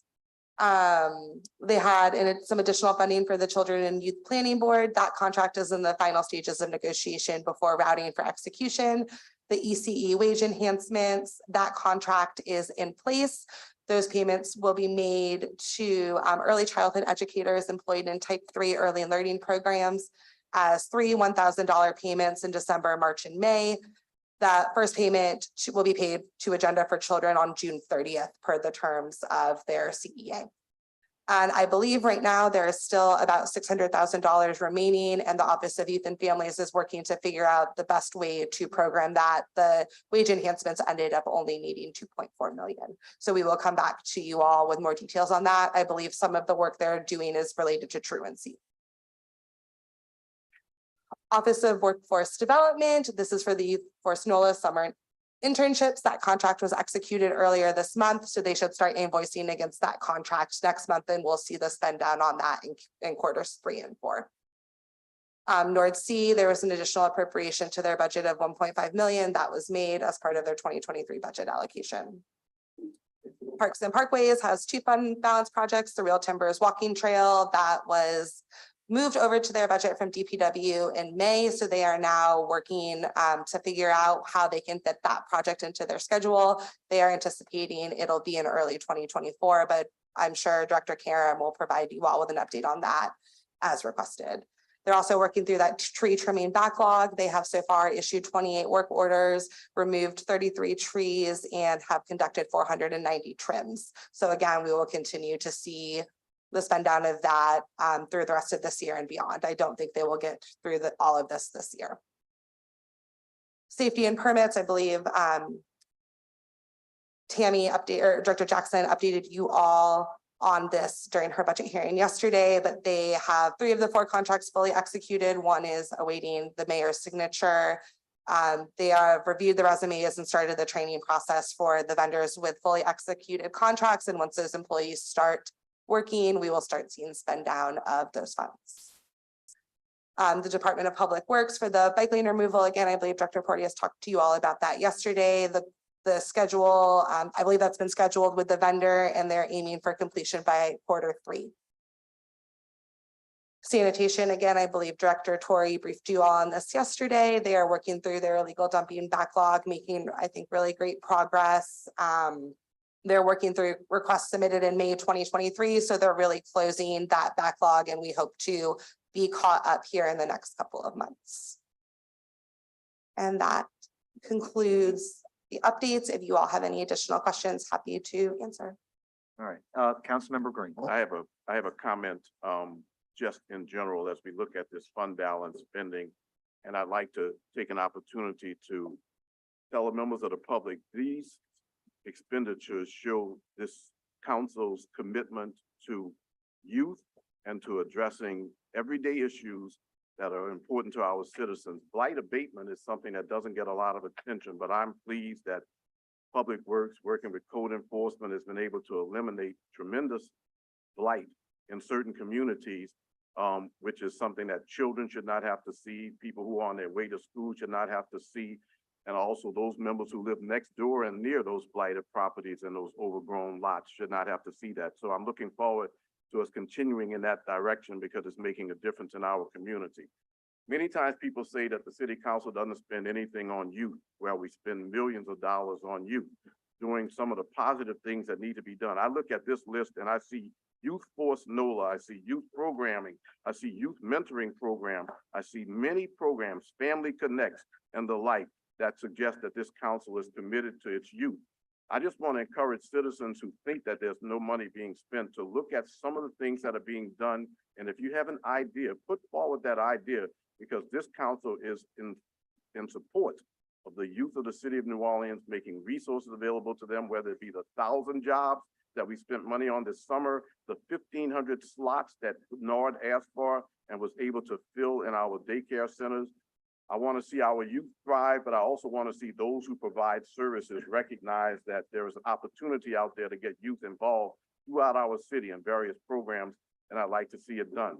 They had some additional funding for the Children and Youth Planning Board. That contract is in the final stages of negotiation before routing for execution. The ECE wage enhancements, that contract is in place. Those payments will be made to early childhood educators employed in type 3 early learning programs as 3 $1,000 payments in December, March, and May. That first payment will be paid to Agenda for Children on June 30th per the terms of their CEA. And I believe right now there is still about $600,000 remaining, and the Office of Youth and Families is working to figure out the best way to program that. The wage enhancements ended up only needing 2.4 million. So we will come back to you all with more details on that. I believe some of the work they're doing is related to truancy. Office of Workforce Development. This is for the Youth Force NOLA summer internships. That contract was executed earlier this month, so they should start invoicing against that contract next month, and we'll see the spend down on that in quarters 3 and 4. Nord C, there was an additional appropriation to their budget of 1.5 million that was made as part of their 2023 budget allocation. Parks and Parkways has 2 fund balance projects. The Real Timbers Walking Trail that was moved over to their budget from DPW in May. So they are now working to figure out how they can fit that project into their schedule. They are anticipating it'll be in early 2024, but I'm sure Director Karam will provide you all with an update on that as requested. They're also working through that tree trimming backlog. They have so far issued 28 work orders, removed 33 trees, and have conducted 490 trims. So again, we will continue to see the spend down of that through the rest of this year and beyond. I don't think they will get through all of this year. Safety and permits, I believe Tammy or Director Jackson updated you all on this during her budget hearing yesterday, but they have 3 of the 4 contracts fully executed. 1 is awaiting the mayor's signature. They have reviewed the resumes and started the training process for the vendors with fully executed contracts. And once those employees start working, we will start seeing spend down of those funds. The Department of Public Works for the bike lane removal. Again, I believe Director Porteous talked to you all about that yesterday. The schedule, I believe that's been scheduled with the vendor, and they're aiming for completion by quarter 3. Sanitation, again, I believe Director Torrey briefed you all on this yesterday. They are working through their illegal dumping backlog, making, I think, really great progress. They're working through requests submitted in May 2023, so they're really closing that backlog, and we hope to be caught up here in the next couple of months. And that concludes the updates. If you all have any additional questions, happy to answer. All right, Councilmember Green. I have a comment, just in general, as we look at this fund balance spending. And I'd like to take an opportunity to tell the members of the public, these expenditures show this council's commitment to youth and to addressing everyday issues that are important to our citizens. Blight abatement is something that doesn't get a lot of attention, but I'm pleased that Public Works, working with code enforcement, has been able to eliminate tremendous blight in certain communities, which is something that children should not have to see, people who are on their way to school should not have to see, and also those members who live next door and near those blighted properties and those overgrown lots should not have to see that. So I'm looking forward to us continuing in that direction because it's making a difference in our community. Many times people say that the city council doesn't spend anything on youth. Well, we spend millions of dollars on youth, doing some of the positive things that need to be done. I look at this list and I see Youth Force NOLA, I see youth programming, I see youth mentoring program, I see many programs, Family Connects and the like, that suggest that this council is committed to its youth. I just want to encourage citizens who think that there's no money being spent to look at some of the things that are being done. And if you have an idea, put forward that idea, because this council is in support of the youth of the city of New Orleans, making resources available to them, whether it be the 1,000 jobs that we spent money on this summer, the 1,500 slots that NORD asked for and was able to fill in our daycare centers. I want to see our youth thrive, but I also want to see those who provide services recognize that there is an opportunity out there to get youth involved throughout our city in various programs, and I'd like to see it done.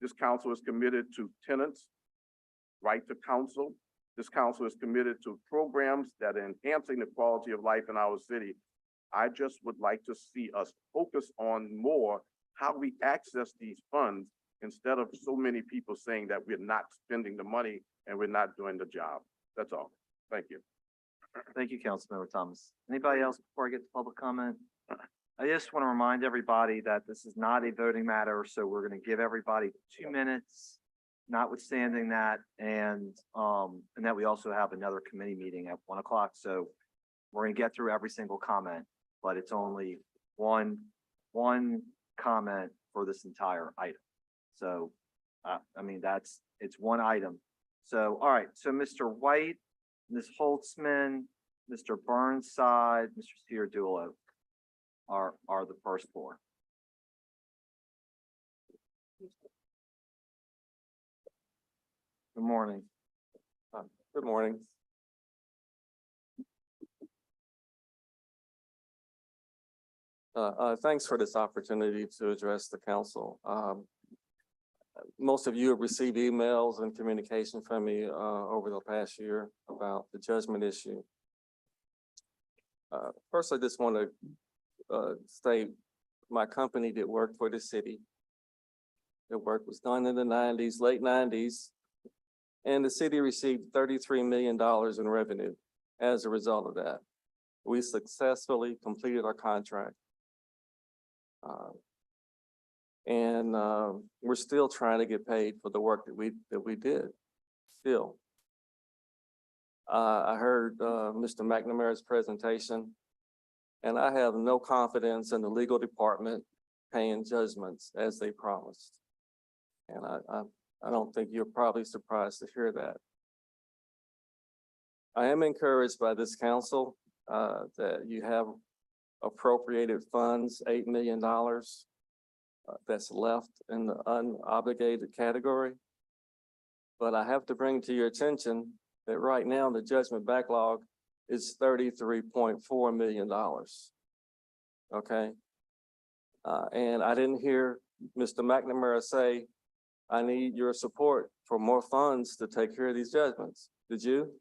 This council is committed to tenants' right to counsel. This council is committed to programs that are enhancing the quality of life in our city. I just would like to see us focus on more how we access these funds instead of so many people saying that we're not spending the money and we're not doing the job. That's all. Thank you. Thank you, Councilmember Thomas. Anybody else before I get to public comment? I just want to remind everybody that this is not a voting matter, so we're going to give everybody 2 minutes, notwithstanding that, and that we also have another committee meeting at 1 o'clock. So we're going to get through every single comment, but it's only one comment for this entire item. So, I mean, it's one item. So, all right. So Mr. White, Ms. Holtzman, Mr. Burnside, Mr. Ciardulo are the first four. Good morning. Good morning. Thanks for this opportunity to address the council. Most of you have received emails and communication from me over the past year about the judgment issue. First, I just want to state my company did work for the city. The work was done in the 90s, late 90s, and the city received $33 million in revenue as a result of that. We successfully completed our contract. And we're still trying to get paid for the work that we did, still. I heard Mr. McNamara's presentation, and I have no confidence in the legal department paying judgments as they promised. And I don't think you're probably surprised to hear that. I am encouraged by this council that you have appropriated funds, $8 million that's left in the unobligated category. But I have to bring to your attention that right now the judgment backlog is $33.4 million. Okay. And I didn't hear Mr. McNamara say, I need your support for more funds to take care of these judgments. Did you?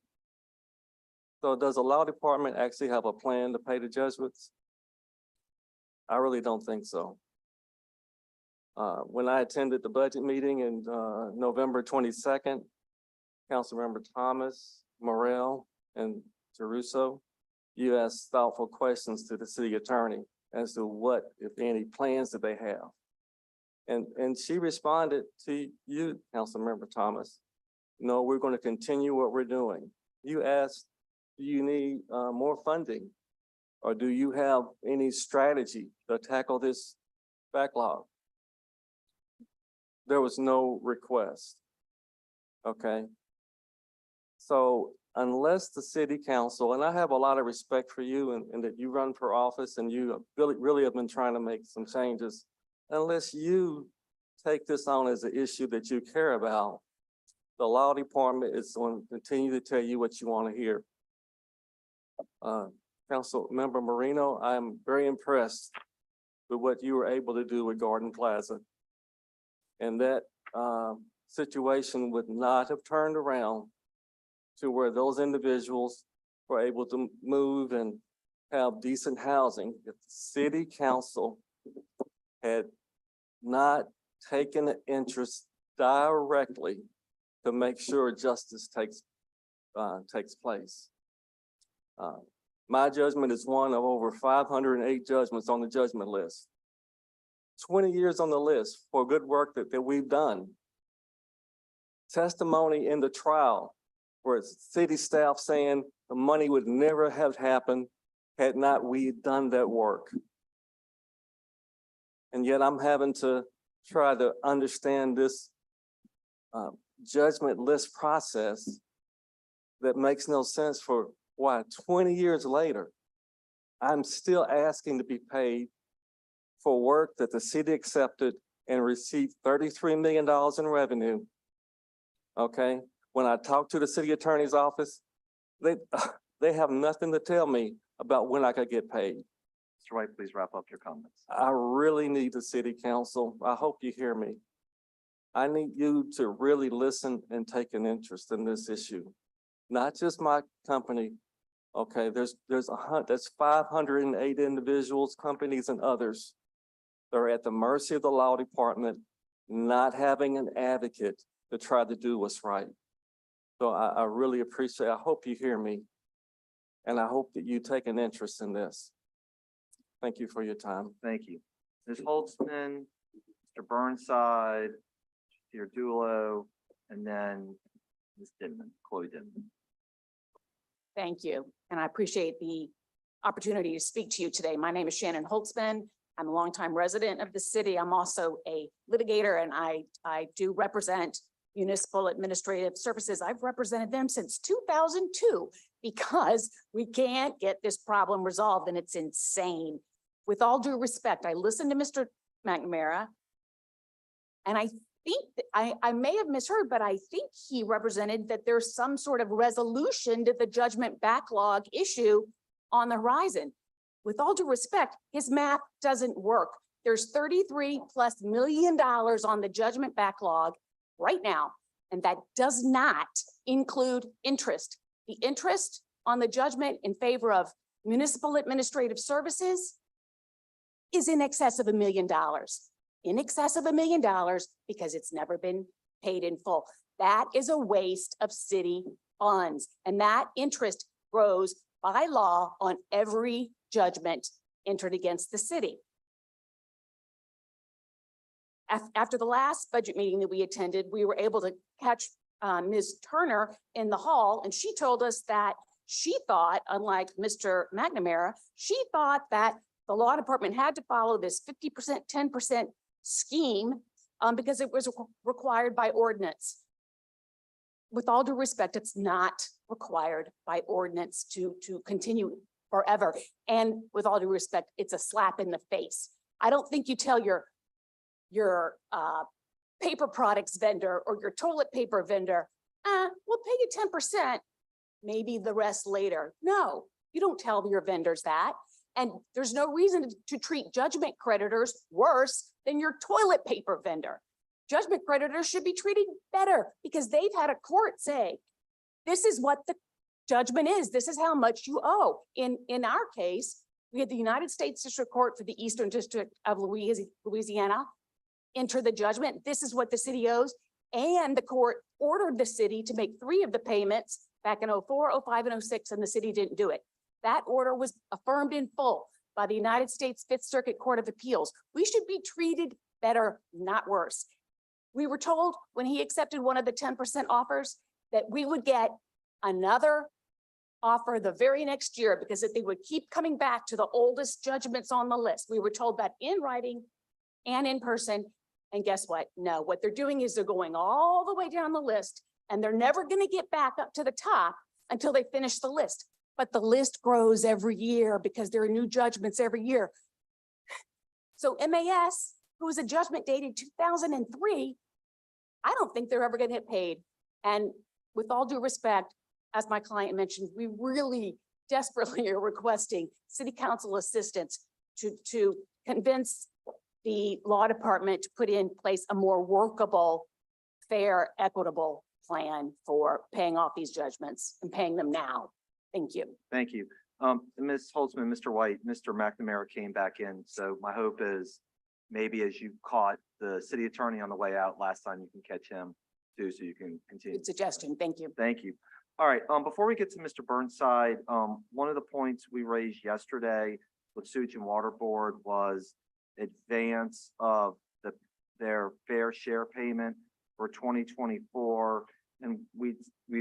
So does the law department actually have a plan to pay the judgments? I really don't think so. When I attended the budget meeting in November 22nd, Councilmember Thomas, Morrell, and Caruso, you asked thoughtful questions to the city attorney as to what, if any, plans that they have. And she responded to you, Councilmember Thomas, no, we're going to continue what we're doing. You asked, do you need more funding? Or do you have any strategy to tackle this backlog? There was no request. Okay. So unless the city council, and I have a lot of respect for you and that you run for office and you really have been trying to make some changes, unless you take this on as an issue that you care about, the law department is going to continue to tell you what you want to hear. Council Member Marino, I'm very impressed with what you were able to do with Garden Plaza. And that situation would not have turned around to where those individuals were able to move and have decent housing if the city council had not taken an interest directly to make sure justice takes place. My judgment is one of over 508 judgments on the judgment list. 20 years on the list for good work that we've done. Testimony in the trial where city staff saying the money would never have happened had not we done that work. And yet I'm having to try to understand this judgment list process that makes no sense for why 20 years later, I'm still asking to be paid for work that the city accepted and received $33 million in revenue. Okay, when I talk to the city attorney's office, they have nothing to tell me about when I could get paid. Mr. White, please wrap up your comments. I really need the city council. I hope you hear me. I need you to really listen and take an interest in this issue. Not just my company. Okay, there's that's 508 individuals, companies and others. They're at the mercy of the law department, not having an advocate to try to do what's right. So I really appreciate, I hope you hear me. And I hope that you take an interest in this. Thank you for your time. Thank you. Ms. Holtzman, Mr. Burnside, Mr. Dulo, and then Ms. Denman, Chloe Denman. Thank you. And I appreciate the opportunity to speak to you today. My name is Shannon Holtzman. I'm a longtime resident of the city. I'm also a litigator, and I do represent municipal administrative services. I've represented them since 2002 because we can't get this problem resolved, and it's insane. With all due respect, I listened to Mr. McNamara, and I think I may have misheard, but I think he represented that there's some sort of resolution to the judgment backlog issue on the horizon. With all due respect, his math doesn't work. There's $33+ million on the judgment backlog right now, and that does not include interest. The interest on the judgment in favor of municipal administrative services is in excess of $1 million. In excess of $1 million because it's never been paid in full. That is a waste of city funds, and that interest grows by law on every judgment entered against the city. After the last budget meeting that we attended, we were able to catch Ms. Turner in the hall, and she told us that she thought, unlike Mr. McNamara, she thought that the law department had to follow this 50%, 10% scheme because it was required by ordinance. With all due respect, it's not required by ordinance to continue forever. And with all due respect, it's a slap in the face. I don't think you tell your paper products vendor or your toilet paper vendor, we'll pay you 10%, maybe the rest later. No, you don't tell your vendors that. And there's no reason to treat judgment creditors worse than your toilet paper vendor. Judgment creditors should be treated better because they've had a court say, this is what the judgment is. This is how much you owe. In our case, we had the United States District Court for the Eastern District of Louisiana enter the judgment. This is what the city owes. And the court ordered the city to make 3 of the payments back in 04, 05, and 06, and the city didn't do it. That order was affirmed in full by the United States Fifth Circuit Court of Appeals. We should be treated better, not worse. We were told when he accepted one of the 10% offers that we would get another offer the very next year because that they would keep coming back to the oldest judgments on the list. We were told that in writing and in person. And guess what? No, what they're doing is they're going all the way down the list and they're never going to get back up to the top until they finish the list. But the list grows every year because there are new judgments every year. So MAS, who was a judgment dated 2003, I don't think they're ever going to get paid. And with all due respect, as my client mentioned, we really desperately are requesting city council assistance to convince the law department to put in place a more workable, fair, equitable plan for paying off these judgments and paying them now. Thank you. Thank you. Ms. Holtzman, Mr. White, Mr. McNamara came back in. So my hope is maybe as you caught the city attorney on the way out last time, you can catch him too, so you can continue. Good suggestion. Thank you. Thank you. All right. Before we get to Mr. Burnside, one of the points we raised yesterday with Sewage and Water Board was advance of their fair share payment for 2024. And we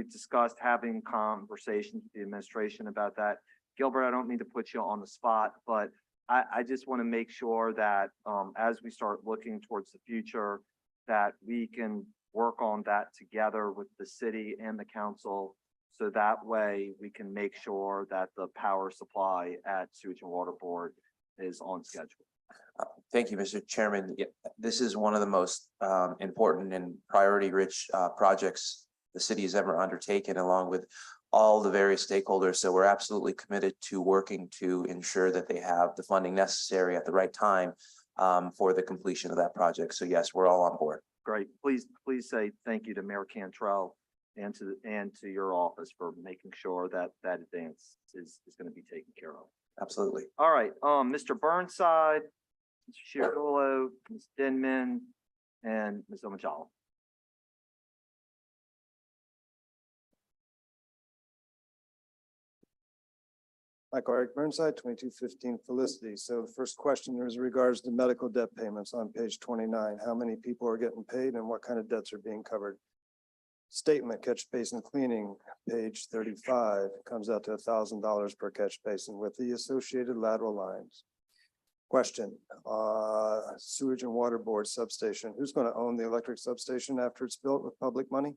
discussed having conversations with the administration about that. Gilbert, I don't mean to put you on the spot, but I just want to make sure that as we start looking towards the future, that we can work on that together with the city and the council. So that way we can make sure that the power supply at Sewage and Water Board is on schedule. Thank you, Mr. Chairman. Yeah, this is one of the most important and priority-rich projects the city has ever undertaken, along with all the various stakeholders. So we're absolutely committed to working to ensure that they have the funding necessary at the right time for the completion of that project. So yes, we're all on board. Great. Please say thank you to Mayor Cantrell and to your office for making sure that that advance is going to be taken care of. Absolutely. All right, Mr. Burnside, Mr. Chiarolo, Ms. Denman, and Ms. Omajala. Michael Eric Burnside, 2215 Felicity. So the first question is regards to medical debt payments on page 29. How many people are getting paid and what kind of debts are being covered? Statement, catch basin cleaning, page 35, comes out to $1,000 per catch basin with the associated lateral lines. Question, sewage and water board substation. Who's going to own the electric substation after it's built with public money?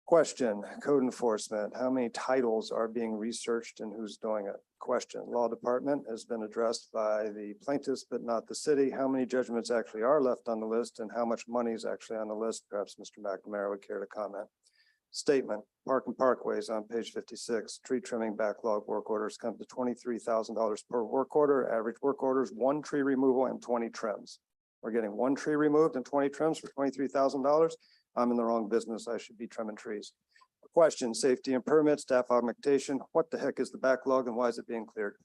Question, code enforcement. How many titles are being researched and who's doing it? Question, law department has been addressed by the plaintiffs, but not the city. How many judgments actually are left on the list and how much money is actually on the list? Perhaps Mr. McNamara would care to comment. Statement, park and parkways on page 56. Tree trimming backlog work orders come to $23,000 per work order. Average work orders, 1 tree removal and 20 trims. We're getting 1 tree removed and 20 trims for $23,000. I'm in the wrong business. I should be trimming trees. Question, safety and permits, staff augmentation. What the heck is the backlog and why is it being cleared?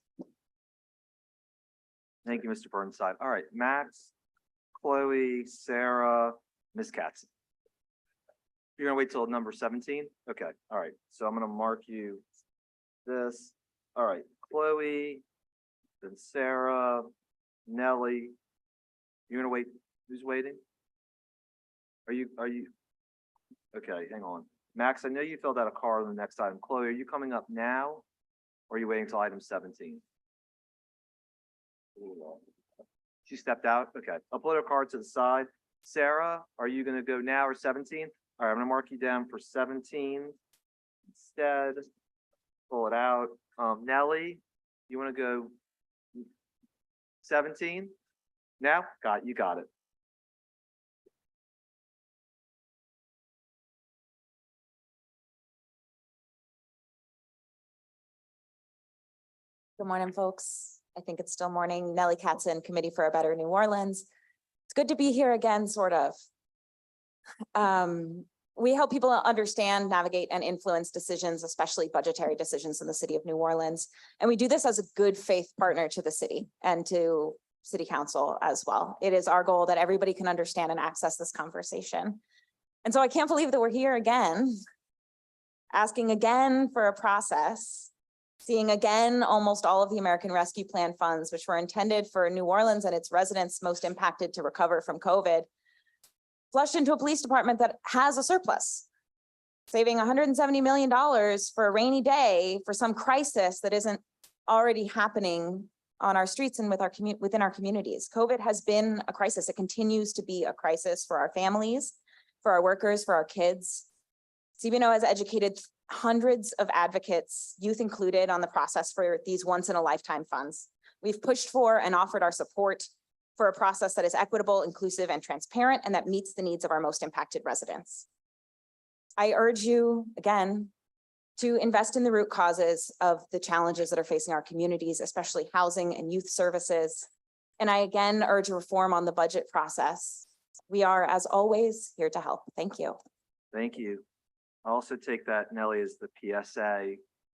Thank you, Mr. Burnside. All right, Max, Chloe, Sarah, Ms. Katz. You're gonna wait till number 17? Okay, all right. So I'm gonna mark you this. All right, Chloe, then Sarah, Nellie. You're gonna wait, who's waiting? Are you? Okay, hang on. Max, I know you filled out a card on the next item. Chloe, are you coming up now? Or are you waiting until item 17? She stepped out? Okay, I'll put her card to the side. Sarah, are you gonna go now or 17? All right, I'm gonna mark you down for 17 instead. Pull it out. Nellie, you wanna go 17? Now? You got it. Good morning, folks. I think it's still morning. Nellie Katzen, Committee for a Better New Orleans. It's good to be here again, sort of. We help people understand, navigate, and influence decisions, especially budgetary decisions in the city of New Orleans. And we do this as a good faith partner to the city and to City Council as well. It is our goal that everybody can understand and access this conversation. And so I can't believe that we're here again, asking again for a process, seeing again almost all of the American Rescue Plan funds, which were intended for New Orleans and its residents most impacted to recover from COVID, flushed into a police department that has a surplus, saving $170 million for a rainy day for some crisis that isn't already happening on our streets and within our communities. COVID has been a crisis. It continues to be a crisis for our families, for our workers, for our kids. CBNO has educated hundreds of advocates, youth included, on the process for these once-in-a-lifetime funds. We've pushed for and offered our support for a process that is equitable, inclusive, and transparent, and that meets the needs of our most impacted residents. I urge you, again, to invest in the root causes of the challenges that are facing our communities, especially housing and youth services. And I again urge a reform on the budget process. We are, as always, here to help. Thank you. Thank you. I also take that, Nellie, as the PSA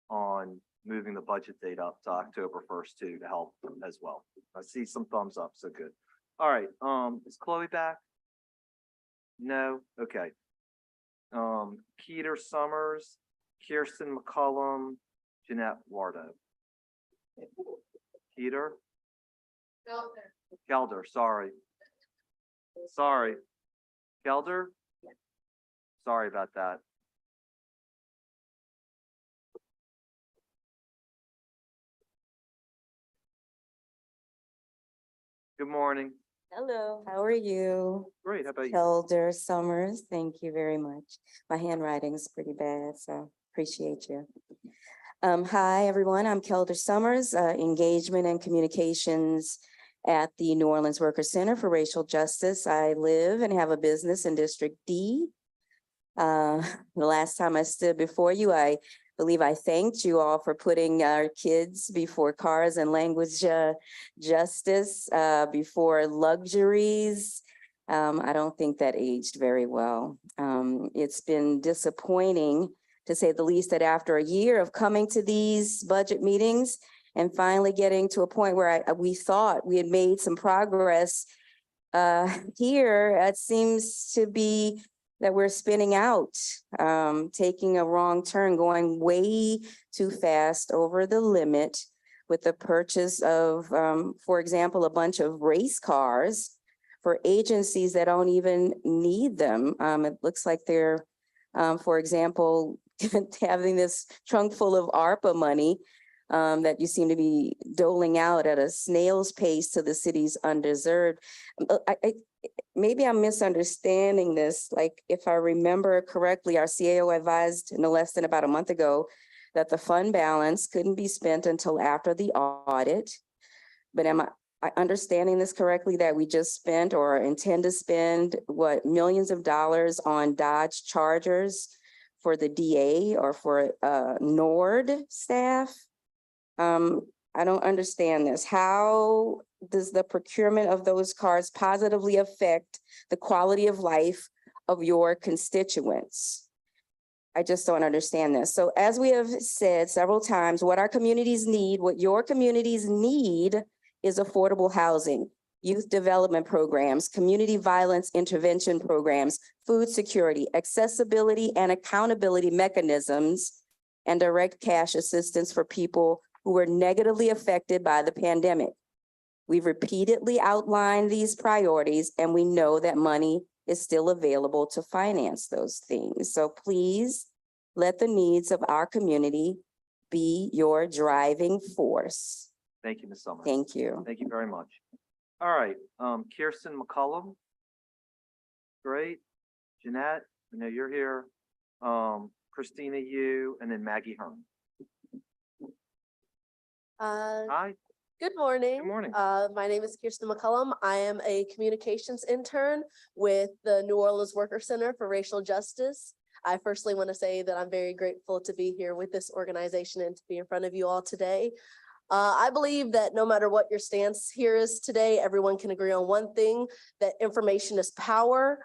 on moving the budget date up to October 1st too, to help as well. I see some thumbs up, so good. All right, is Chloe back? No, okay. Peter Summers, Kirsten McCullum, Jeanette Wardo. Peter? Gelder, sorry. Gelder? Sorry about that. Good morning. Hello, how are you? Great, how about you? Elder Summers, thank you very much. My handwriting is pretty bad, so appreciate you. Hi, everyone. I'm Kelder Summers, Engagement and Communications at the New Orleans Workers Center for Racial Justice. I live and have a business in District D. The last time I stood before you, I believe I thanked you all for putting our kids before cars and language justice, before luxuries. I don't think that aged very well. It's been disappointing, to say the least, that after a year of coming to these budget meetings and finally getting to a point where we thought we had made some progress, here, it seems to be that we're spinning out, taking a wrong turn, going way too fast over the limit with the purchase of, for example, a bunch of race cars for agencies that don't even need them. It looks like they're, for example, having this trunk full of ARPA money that you seem to be doling out at a snail's pace to the city's undeserved. Maybe I'm misunderstanding this. Like, if I remember correctly, our CAO advised no less than about a month ago that the fund balance couldn't be spent until after the audit. But am I understanding this correctly, that we just spent or intend to spend, what, millions of dollars on Dodge Chargers for the DA or for NORD staff? I don't understand this. How does the procurement of those cars positively affect the quality of life of your constituents? I just don't understand this. So as we have said several times, what our communities need, what your communities need, is affordable housing, youth development programs, community violence intervention programs, food security, accessibility and accountability mechanisms, and direct cash assistance for people who were negatively affected by the pandemic. We've repeatedly outlined these priorities, and we know that money is still available to finance those things. So please let the needs of our community be your driving force. Thank you, Ms. Summers. Thank you. Thank you very much. All right, Kirsten McCullum. Great. Jeanette, I know you're here. Christina Yu, and then Maggie Herman. Hi. Good morning. Good morning. My name is Kirsten McCullum. I am a communications intern with the New Orleans Worker Center for Racial Justice. I firstly want to say that I'm very grateful to be here with this organization and to be in front of you all today. I believe that no matter what your stance here is today, everyone can agree on one thing, that information is power.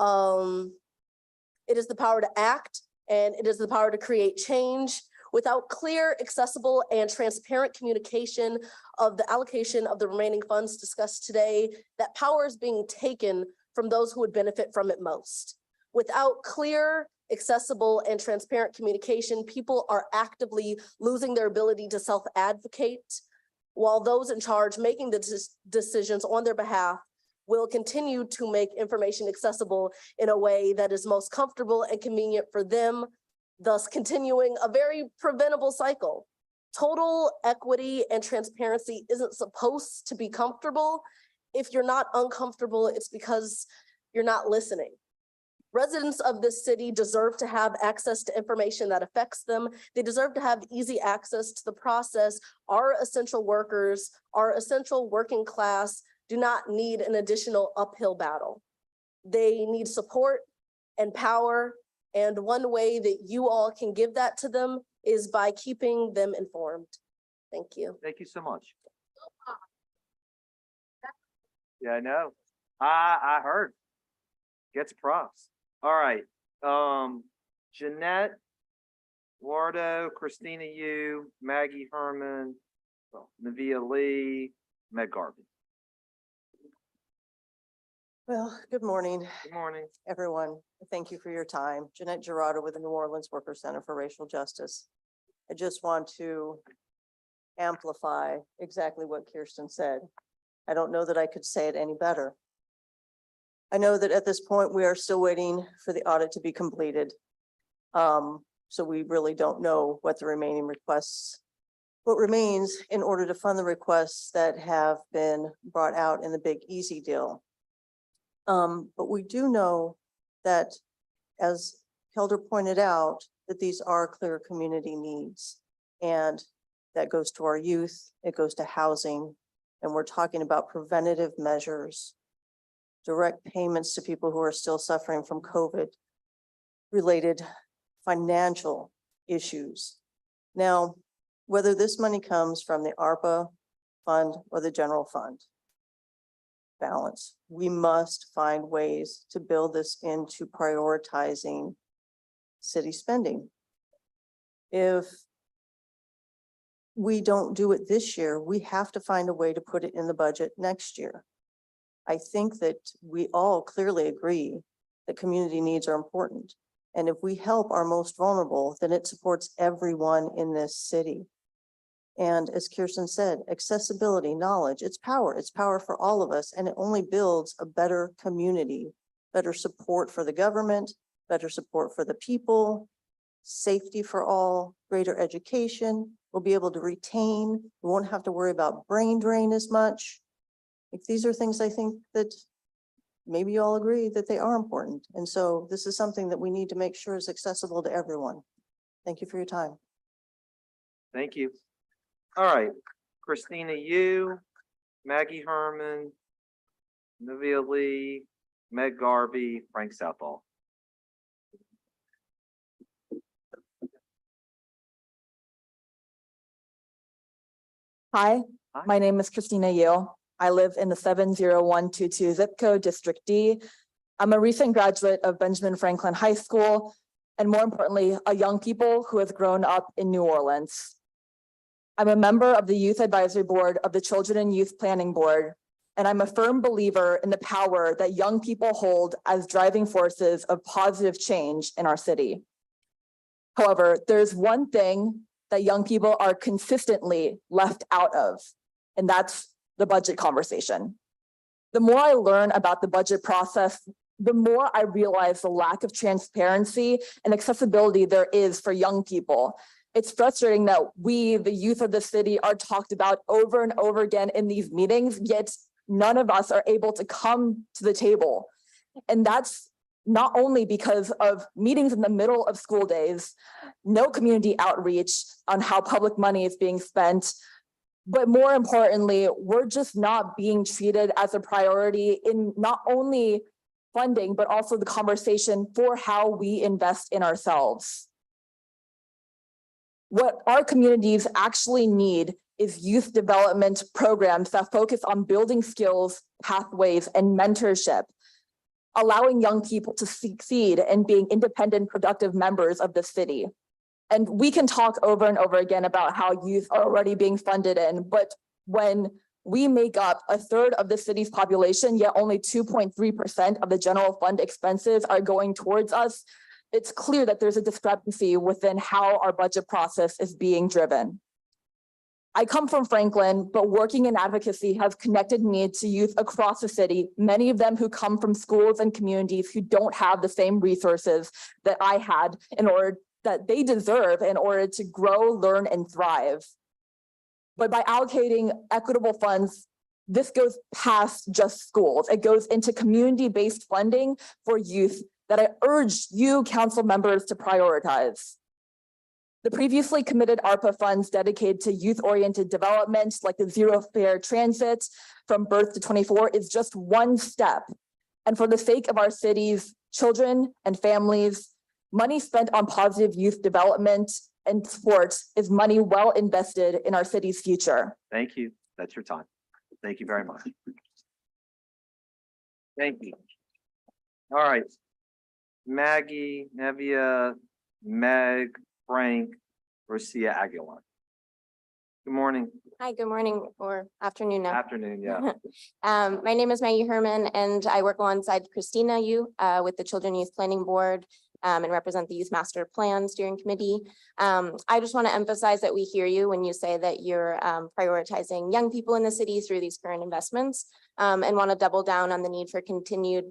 It is the power to act, and it is the power to create change. Without clear, accessible, and transparent communication of the allocation of the remaining funds discussed today, that power is being taken from those who would benefit from it most. Without clear, accessible, and transparent communication, people are actively losing their ability to self-advocate, while those in charge making the decisions on their behalf will continue to make information accessible in a way that is most comfortable and convenient for them, thus continuing a very preventable cycle. Total equity and transparency isn't supposed to be comfortable. If you're not uncomfortable, it's because you're not listening. Residents of this city deserve to have access to information that affects them. They deserve to have easy access to the process. Our essential workers, our essential working class do not need an additional uphill battle. They need support and power. And one way that you all can give that to them is by keeping them informed. Thank you. Thank you so much. Yeah, I know. I heard. Gets props. All right. Jeanette, Wardo, Christina Yu, Maggie Herman, Navia Lee, Meg Garvey. Well, good morning. Good morning. Everyone. Thank you for your time. Jeanette Gerardo with the New Orleans Worker Center for Racial Justice. I just want to amplify exactly what Kirsten said. I don't know that I could say it any better. I know that at this point, we are still waiting for the audit to be completed. So we really don't know what the remaining requests, what remains in order to fund the requests that have been brought out in the Big Easy deal. But we do know that, as Kelder pointed out, that these are clear community needs. And that goes to our youth, it goes to housing, and we're talking about preventative measures, direct payments to people who are still suffering from COVID-related financial issues. Now, whether this money comes from the ARPA fund or the general fund balance, we must find ways to build this into prioritizing city spending. If we don't do it this year, we have to find a way to put it in the budget next year. I think that we all clearly agree that community needs are important. And if we help our most vulnerable, then it supports everyone in this city. And as Kirsten said, accessibility, knowledge, it's power for all of us. And it only builds a better community, better support for the government, better support for the people, safety for all, greater education. We'll be able to retain, we won't have to worry about brain drain as much. Like, these are things I think that maybe you all agree that they are important. And so this is something that we need to make sure is accessible to everyone. Thank you for your time. Thank you. All right, Christina Yu, Maggie Herman, Navia Lee, Meg Garvey, Frank Southall. Hi, my name is Christina Yu. I live in the 70122 zip code, District D. I'm a recent graduate of Benjamin Franklin High School, and more importantly, a young people who has grown up in New Orleans. I'm a member of the Youth Advisory Board of the Children and Youth Planning Board, and I'm a firm believer in the power that young people hold as driving forces of positive change in our city. However, there's one thing that young people are consistently left out of, and that's the budget conversation. The more I learn about the budget process, the more I realize the lack of transparency and accessibility there is for young people. It's frustrating that we, the youth of the city, are talked about over and over again in these meetings, yet none of us are able to come to the table. And that's not only because of meetings in the middle of school days, no community outreach on how public money is being spent, but more importantly, we're just not being treated as a priority in not only funding, but also the conversation for how we invest in ourselves. What our communities actually need is youth development programs that focus on building skills, pathways, and mentorship, allowing young people to succeed and being independent, productive members of the city. And we can talk over and over again about how youth are already being funded in, but when we make up a third of the city's population, yet only 2.3% of the general fund expenses are going towards us, it's clear that there's a discrepancy within how our budget process is being driven. I come from Franklin, but working in advocacy has connected me to youth across the city, many of them who come from schools and communities who don't have the same resources that I had that they deserve in order to grow, learn, and thrive. But by allocating equitable funds, this goes past just schools. It goes into community-based funding for youth that I urge you council members to prioritize. The previously committed ARPA funds dedicated to youth-oriented development, like the Zero Fare Transit from birth to 24, is just one step. And for the sake of our city's children and families, money spent on positive youth development and sports is money well invested in our city's future. Thank you. That's your time. Thank you very much. Thank you. All right. Maggie, Nevia, Meg, Frank, Rosia Aguilar. Good morning. Hi, good morning or afternoon now. Afternoon, yeah. My name is Maggie Herman and I work alongside Christina Yu with the Children Youth Planning Board and represent the Youth Master Plan Steering Committee. I just want to emphasize that we hear you when you say that you're prioritizing young people in the city through these current investments and want to double down on the need for continued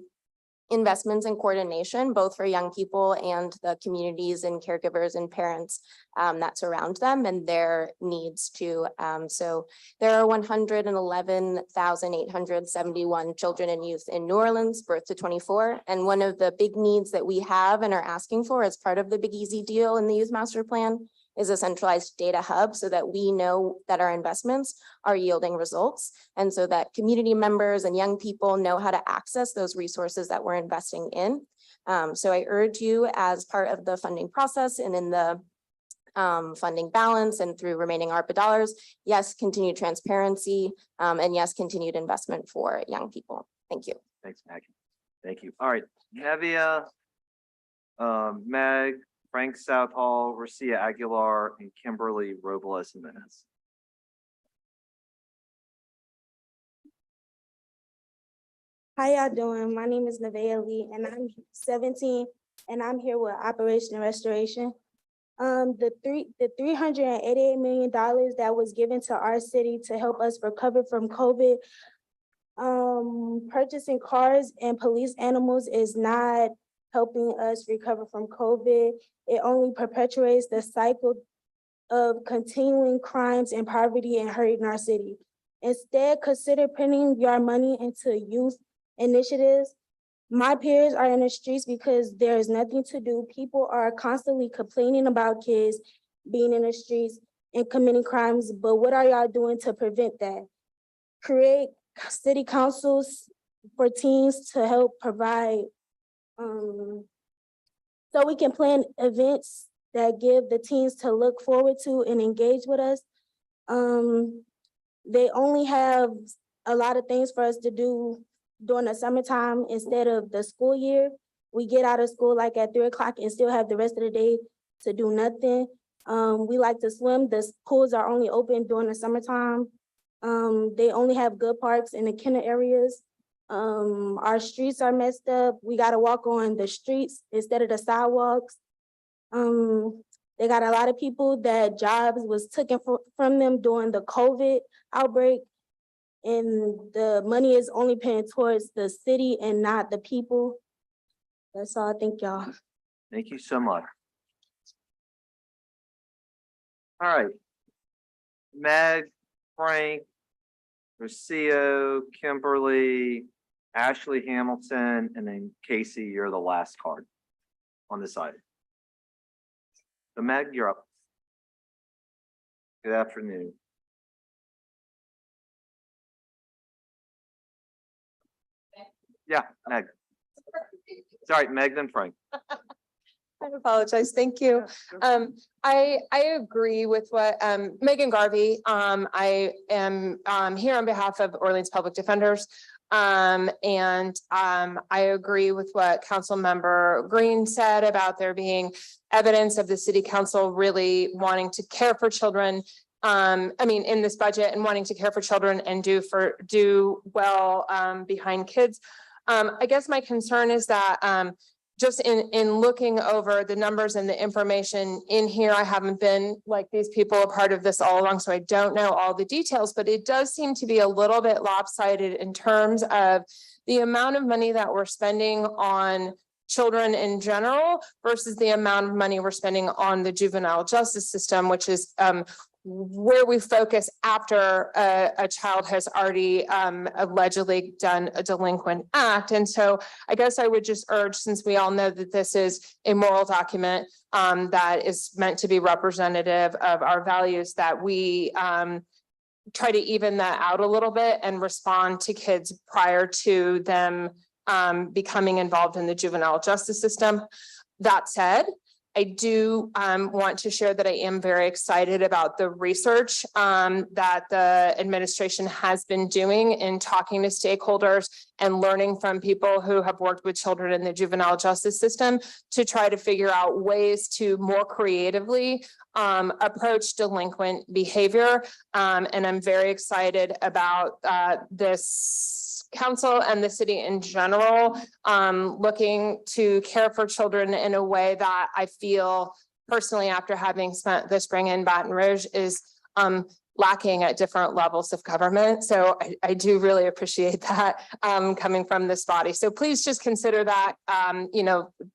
investments and coordination, both for young people and the communities and caregivers and parents that surround them and their needs too. So there are 111,871 children and youth in New Orleans, birth to 24. And one of the big needs that we have and are asking for as part of the Big Easy deal in the Youth Master Plan is a centralized data hub so that we know that our investments are yielding results and so that community members and young people know how to access those resources that we're investing in. So I urge you as part of the funding process and in the funding balance and through remaining ARPA dollars. Yes, continued transparency, and yes, continued investment for young people. Thank you. Thanks, Maggie. Thank you. All right, Nevia, Meg, Frank Southall, Rosia Aguilar, and Kimberly Robles Jimenez. How y'all doing? My name is Nevaeh Lee and I'm 17 and I'm here with Operation Restoration. The $388 million that was given to our city to help us recover from COVID. Purchasing cars and police animals is not helping us recover from COVID. It only perpetuates the cycle of continuing crimes and poverty and hurt in our city. Instead, consider putting your money into youth initiatives. My peers are in the streets because there is nothing to do. People are constantly complaining about kids being in the streets and committing crimes, but what are y'all doing to prevent that? Create city councils for teens to help provide, so we can plan events that give the teens to look forward to and engage with us. They only have a lot of things for us to do during the summertime instead of the school year. We get out of school like at 3 o'clock and still have the rest of the day to do nothing. We like to swim. The pools are only open during the summertime. They only have good parks in the kinder areas. Our streets are messed up. We gotta walk on the streets instead of the sidewalks. They got a lot of people that jobs was taken from them during the COVID outbreak. And the money is only paying towards the city and not the people. That's all. Thank y'all. Thank you so much. All right. Meg, Frank, Rocio, Kimberly, Ashley Hamilton, and then Casey, you're the last card on this item. So Meg, you're up. Good afternoon. Yeah, Meg. Sorry, Meg, then Frank. I apologize. Thank you. I agree with what Megan Garvey. I am here on behalf of Orleans Public Defenders. I agree with what Councilmember Green said about there being evidence of the city council really wanting to care for children. In this budget and wanting to care for children and do well behind kids. I guess my concern is that just in looking over the numbers and the information in here, I haven't been like these people a part of this all along, so I don't know all the details, but it does seem to be a little bit lopsided in terms of the amount of money that we're spending on children in general versus the amount of money we're spending on the juvenile justice system, which is where we focus after a child has already allegedly done a delinquent act. And so I guess I would just urge, since we all know that this is a moral document that is meant to be representative of our values, that we try to even that out a little bit and respond to kids prior to them becoming involved in the juvenile justice system. That said, I do want to share that I am very excited about the research that the administration has been doing in talking to stakeholders and learning from people who have worked with children in the juvenile justice system to try to figure out ways to more creatively approach delinquent behavior. And I'm very excited about this council and the city in general, looking to care for children in a way that I feel personally, after having spent the spring in Baton Rouge, is lacking at different levels of government. So I do really appreciate that coming from this body. So please just consider that,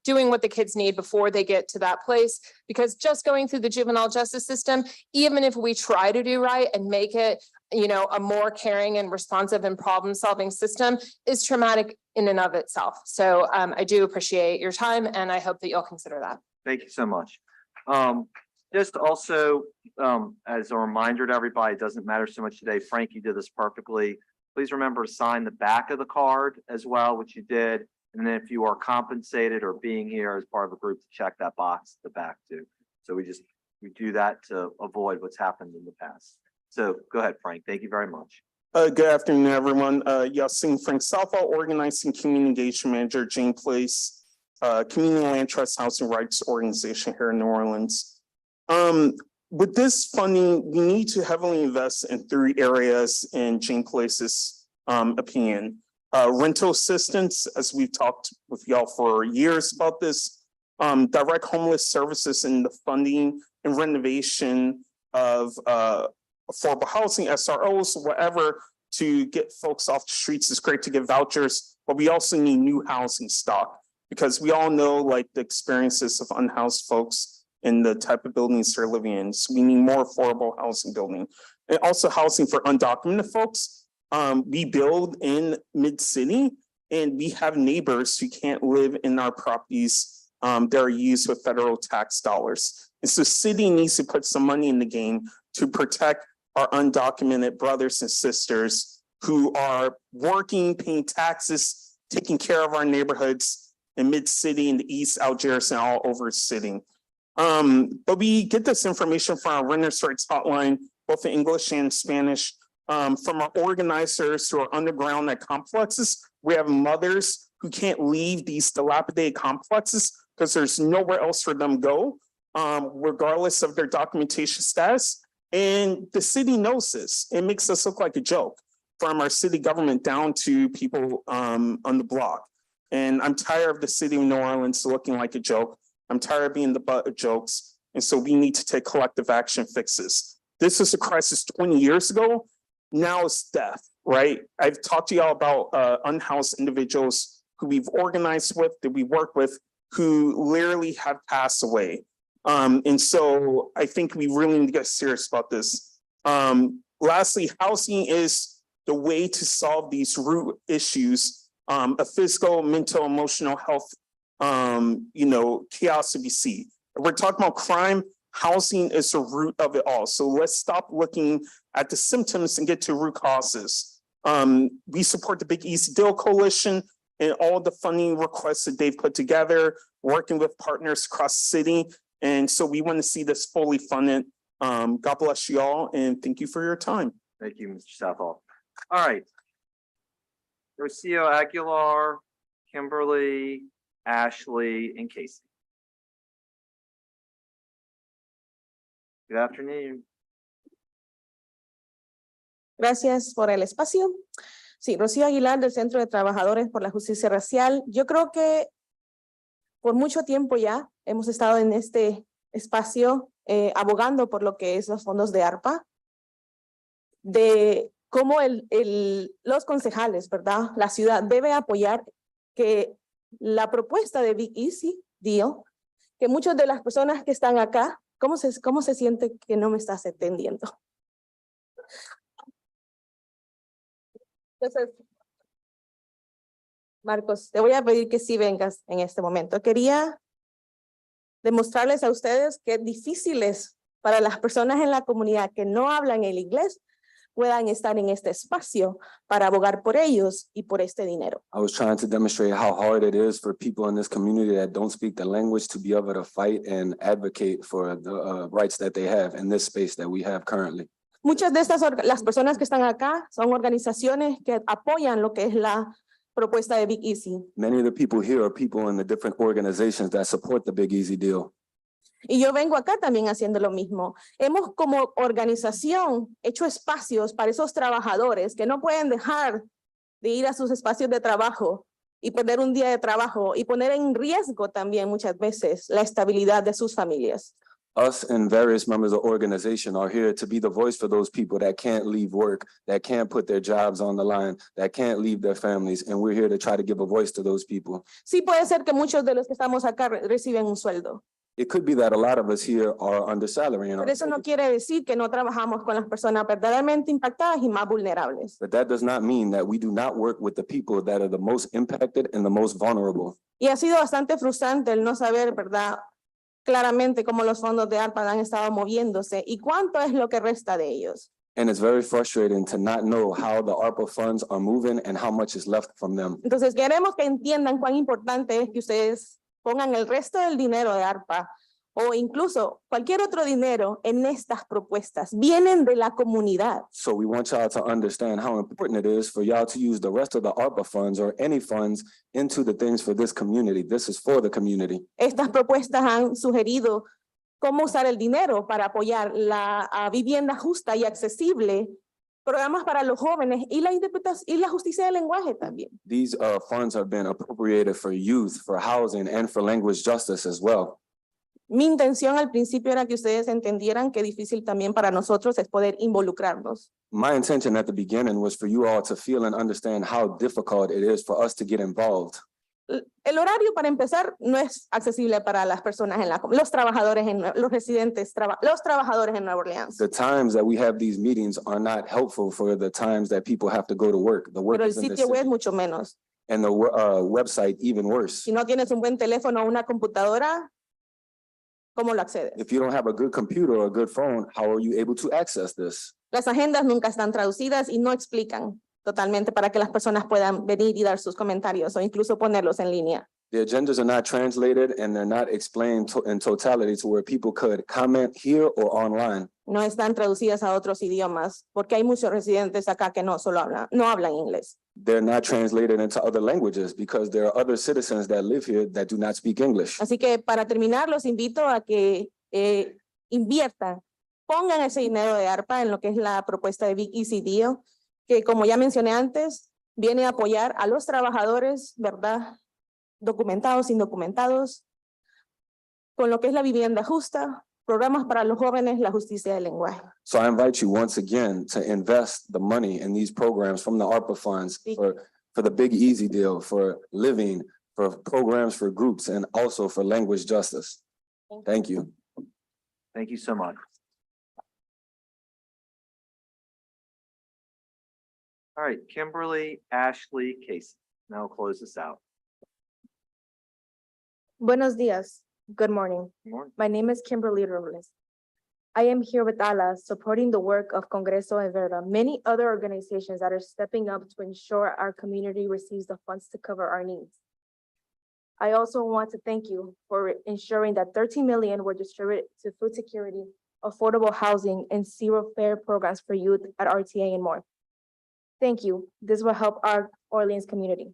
doing what the kids need before they get to that place, because just going through the juvenile justice system, even if we try to do right and make it a more caring and responsive and problem-solving system, is traumatic in and of itself. So I do appreciate your time, and I hope that you'll consider that. Thank you so much. Just also, as a reminder to everybody, it doesn't matter so much today. Frank, you did this perfectly. Please remember to sign the back of the card as well, which you did. And then if you are compensated or being here as part of a group, to check that box at the back too. So we just we do that to avoid what's happened in the past. So go ahead, Frank. Thank you very much. Good afternoon, everyone. Yasin Frank Southall, Organizing Community Engagement Manager, Jane Place, Community Land Trust Housing Rights Organization here in New Orleans. With this funding, we need to heavily invest in 3 areas in Jane Place's opinion. Rental assistance, as we've talked with y'all for years about this, direct homeless services and the funding and renovation of affordable housing, SROs, whatever, to get folks off the streets. It's great to get vouchers, but we also need new housing stock because we all know like the experiences of unhoused folks and the type of buildings they're living in. So we need more affordable housing building and also housing for undocumented folks. We build in mid-city and we have neighbors who can't live in our properties that are used with federal tax dollars. And so city needs to put some money in the game to protect our undocumented brothers and sisters who are working, paying taxes, taking care of our neighborhoods in mid-city, in the East, Algiers, and all over the city. But we get this information from our renters' rights hotline, both in English and Spanish, from our organizers who are underground at complexes. We have mothers who can't leave these dilapidated complexes because there's nowhere else for them to go, regardless of their documentation status. And the city knows this. It makes us look like a joke, from our city government down to people on the block. And I'm tired of the city of New Orleans looking like a joke. I'm tired of being the butt of jokes. And so we need to take collective action fixes. This was a crisis 20 years ago. Now it's death, right? I've talked to y'all about unhoused individuals who we've organized with, that we work with, who literally have passed away. And so I think we really need to get serious about this. Lastly, housing is the way to solve these root issues of physical, mental, emotional health, chaos that we see. If we're talking about crime, housing is the root of it all. So let's stop looking at the symptoms and get to root causes. We support the Big Easy Deal Coalition and all the funding requests that they've put together, working with partners across the city. And so we want to see this fully funded. God bless you all and thank you for your time. Thank you, Mr. Southall. All right. Rocio Aguilar, Kimberly, Ashley, and Casey. Good afternoon. Gracias por el espacio. Sí, Rocío Aguilar del Centro de Trabajadores por la Justicia Racial. Yo creo que por mucho tiempo ya hemos estado en este espacio abogando por lo que es los fondos de ARPA, de cómo los concejales, ¿verdad? La ciudad debe apoyar que la propuesta de Big Easy Deal, que muchas de las personas que están acá, ¿cómo se siente que no me estás entendiendo? Entonces, Marcos, te voy a pedir que sí vengas en este momento. Quería demostrarles a ustedes que es difícil es para las personas en la comunidad que no hablan el inglés puedan estar en este espacio para abogar por ellos y por este dinero. I was trying to demonstrate how hard it is for people in this community that don't speak the language to be able to fight and advocate for the rights that they have in this space that we have currently. Muchas de las personas que están acá son organizaciones que apoyan lo que es la propuesta de Big Easy. Many of the people here are people in the different organizations that support the Big Easy Deal. Y yo vengo acá también haciendo lo mismo. Hemos como organización hecho espacios para esos trabajadores que no pueden dejar de ir a sus espacios de trabajo y perder un día de trabajo y poner en riesgo también muchas veces la estabilidad de sus familias. Us and various members of the organization are here to be the voice for those people that can't leave work, that can't put their jobs on the line, that can't leave their families. And we're here to try to give a voice to those people. Sí puede ser que muchos de los que estamos acá reciben un sueldo. It could be that a lot of us here are under salary. Pero eso no quiere decir que no trabajamos con las personas verdaderamente impactadas y más vulnerables. But that does not mean that we do not work with the people that are the most impacted and the most vulnerable. Y ha sido bastante frustrante el no saber, ¿verdad? Claramente cómo los fondos de ARPA han estado moviéndose y cuánto es lo que resta de ellos. And it's very frustrating to not know how the ARPA funds are moving and how much is left from them. Entonces queremos que entiendan cuán importante es que ustedes pongan el resto del dinero de ARPA o incluso cualquier otro dinero en estas propuestas vienen de la comunidad. So we want y'all to understand how important it is for y'all to use the rest of the ARPA funds or any funds into the things for this community. This is for the community. Estas propuestas han sugerido cómo usar el dinero para apoyar la vivienda justa y accesible, programas para los jóvenes y la justicia del lenguaje también. These funds have been appropriated for youth, for housing, and for language justice as well. Mi intención al principio era que ustedes entendieran que difícil también para nosotros es poder involucrarnos. My intention at the beginning was for you all to feel and understand how difficult it is for us to get involved. El horario para empezar no es accesible para las personas los trabajadores los residentes, los trabajadores en Nueva Orleans. The times that we have these meetings are not helpful for the times that people have to go to work. The work Pero el is in the sitio web city. mucho menos. And the website even worse. Si no tienes un buen teléfono o una computadora, ¿cómo lo accedes? If you don't have a good computer or a good phone, how are you able to access this? Las agendas nunca están traducidas y no explican totalmente para que las personas puedan venir y dar sus comentarios o incluso ponerlos en línea. The agendas are not translated and they're not explained in totality to where people could comment here or online. No están traducidas a otros idiomas porque hay muchos residentes acá que no hablan inglés. They're not translated into other languages because there are other citizens that live here that do not speak English. Así que para terminar, los invito a que inviertan, pongan ese dinero de ARPA en lo que es la propuesta de Big Easy Deal, que como ya mencioné antes, viene a apoyar a los trabajadores, ¿verdad? Documentados, indocumentados, con lo que es la vivienda justa, programas para los jóvenes, la justicia del lenguaje. So I invite you once again to invest the money in these programs from the ARPA funds for the Big Easy Deal, for living, for programs for groups, and also for language justice. Thank you. Thank you so much. All right, Kimberly, Ashley, Casey. Now we'll close this out. Buenos dias. Good morning. My name is Kimberly Robles. I am here with ALA supporting the work of Congreso en Verda, many other organizations that are stepping up to ensure our community receives the funds to cover our needs. I also want to thank you for ensuring that 13 million were distributed to food security, affordable housing, and zero fare programs for youth at RTA and more. Thank you. This will help our Orleans community.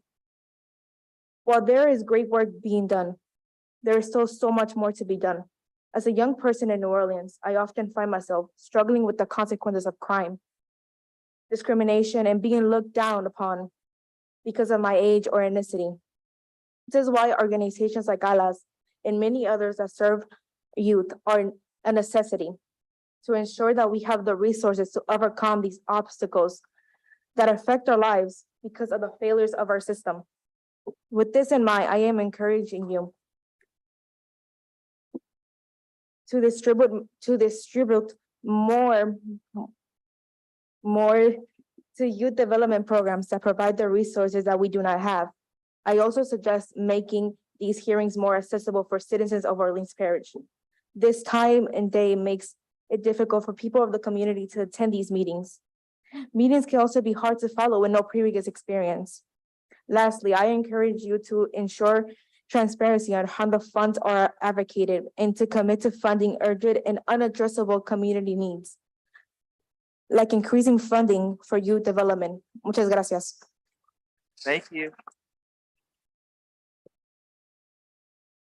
While there is great work being done, there is still so much more to be done. As a young person in New Orleans, I often find myself struggling with the consequences of crime, discrimination, and being looked down upon because of my age or ethnicity. This is why organizations like ALAS and many others that serve youth are a necessity to ensure that we have the resources to overcome these obstacles that affect our lives because of the failures of our system. With this in mind, I am encouraging you to distribute more to youth development programs that provide the resources that we do not have. I also suggest making these hearings more accessible for citizens of Orleans Parish. This time and day makes it difficult for people of the community to attend these meetings. Meetings can also be hard to follow with no previous experience. Lastly, I encourage you to ensure transparency on how the funds are advocated and to commit to funding urgent and unaddressable community needs, like increasing funding for youth development. Muchas gracias. Thank you.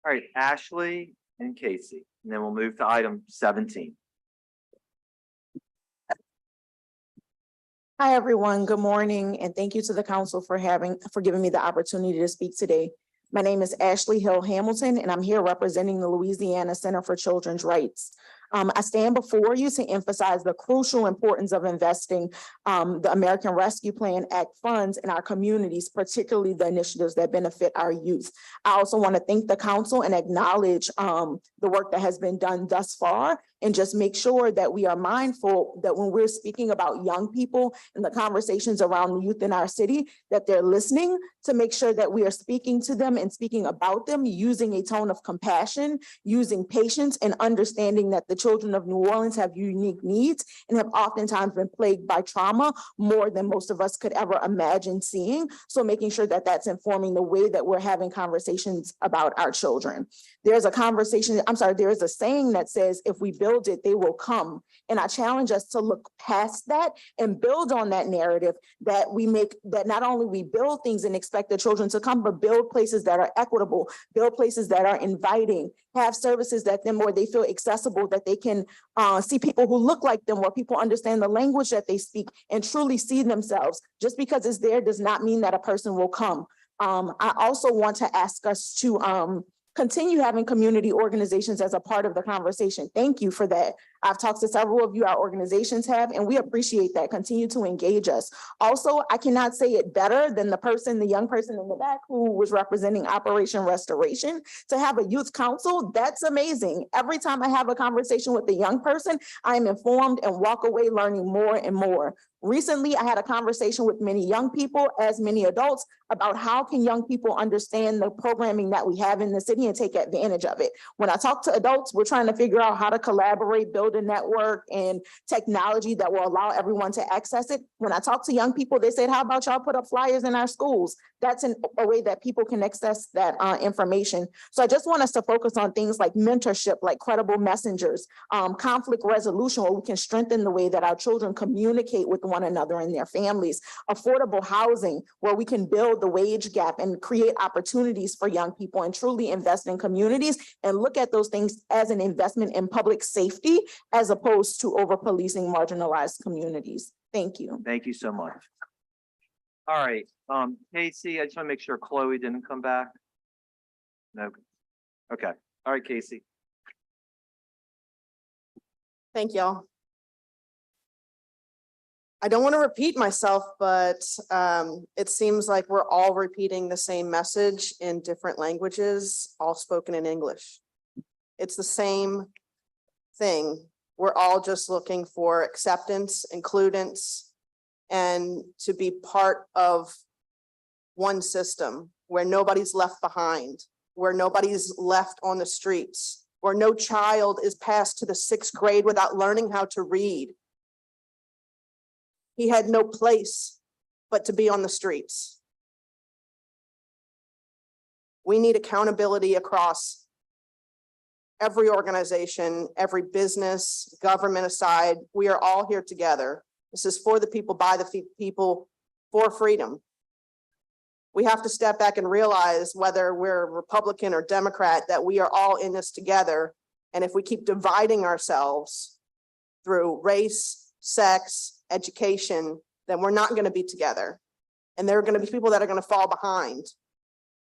All right, Ashley and Casey, and then we'll move to item 17. Hi, everyone. Good morning, and thank you to the council for giving me the opportunity to speak today. My name is Ashley Hill Hamilton, and I'm here representing the Louisiana Center for Children's Rights. I stand before you to emphasize the crucial importance of investing the American Rescue Plan Act funds in our communities, particularly the initiatives that benefit our youth. I also want to thank the council and acknowledge the work that has been done thus far, and just make sure that we are mindful that when we're speaking about young people and the conversations around youth in our city, that they're listening, to make sure that we are speaking to them and speaking about them using a tone of compassion, using patience, and understanding that the children of New Orleans have unique needs and have oftentimes been plagued by trauma more than most of us could ever imagine seeing. So making sure that that's informing the way that we're having conversations about our children. There's a saying that says, if we build it, they will come. And I challenge us to look past that and build on that narrative that not only we build things and expect the children to come, but build places that are equitable, build places that are inviting, have services where they feel accessible, that they can see people who look like them, where people understand the language that they speak and truly see themselves. Just because it's there does not mean that a person will come. I also want to ask us to continue having community organizations as a part of the conversation. Thank you for that. I've talked to several of you, our organizations have, and we appreciate that. Continue to engage us. Also, I cannot say it better than the young person in the back who was representing Operation Restoration. To have a youth council, that's amazing. Every time I have a conversation with a young person, I am informed and walk away learning more and more. Recently, I had a conversation with many young people, as many adults, about how can young people understand the programming that we have in the city and take advantage of it. When I talk to adults, we're trying to figure out how to collaborate, build a network and technology that will allow everyone to access it. When I talk to young people, they said, how about y'all put up flyers in our schools? That's a way that people can access that information. So I just want us to focus on things like mentorship, like credible messengers, conflict resolution, where we can strengthen the way that our children communicate with one another and their families, affordable housing, where we can build the wage gap and create opportunities for young people and truly invest in communities and look at those things as an investment in public safety as opposed to over-policing marginalized communities. Thank you. Thank you so much. All right, Casey, I just want to make sure Chloe didn't come back. No. Okay. All right, Casey. Thank y'all. I don't want to repeat myself, but it seems like we're all repeating the same message in different languages, all spoken in English. It's the same thing. We're all just looking for acceptance, includence, and to be part of one system where nobody's left behind, where nobody's left on the streets, where no child is passed to the 6th grade without learning how to read. He had no place but to be on the streets. We need accountability across every organization, every business, government aside. We are all here together. This is for the people, by the people, for freedom. We have to step back and realize, whether we're Republican or Democrat, that we are all in this together. And if we keep dividing ourselves through race, sex, education, then we're not going to be together. And there are going to be people that are going to fall behind.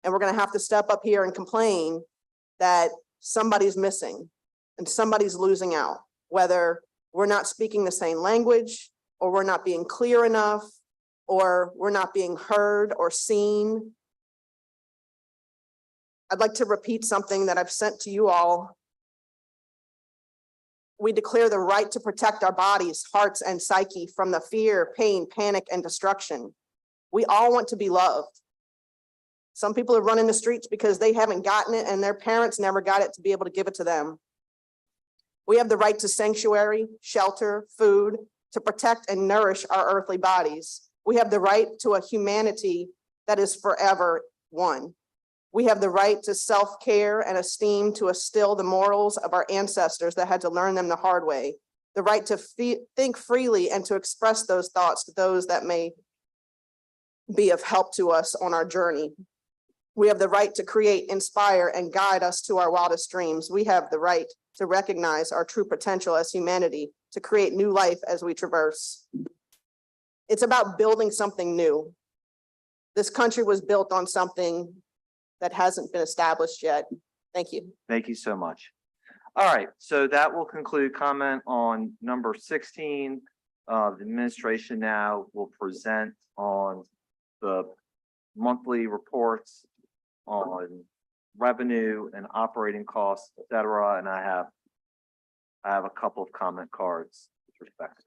And we're going to have to step up here and complain that somebody's missing and somebody's losing out, whether we're not speaking the same language, or we're not being clear enough, or we're not being heard or seen. I'd like to repeat something that I've sent to you all. We declare the right to protect our bodies, hearts, and psyche from the fear, pain, panic, and destruction. We all want to be loved. Some people are running the streets because they haven't gotten it and their parents never got it to be able to give it to them. We have the right to sanctuary, shelter, food, to protect and nourish our earthly bodies. We have the right to a humanity that is forever one. We have the right to self-care and esteem, to instill the morals of our ancestors that had to learn them the hard way. The right to think freely and to express those thoughts to those that may be of help to us on our journey. We have the right to create, inspire, and guide us to our wildest dreams. We have the right to recognize our true potential as humanity, to create new life as we traverse. It's about building something new. This country was built on something that hasn't been established yet. Thank you. Thank you so much. All right, so that will conclude comment on number 16. The administration now will present on the monthly reports on revenue and operating costs, et cetera. And I have a couple of comment cards with respect to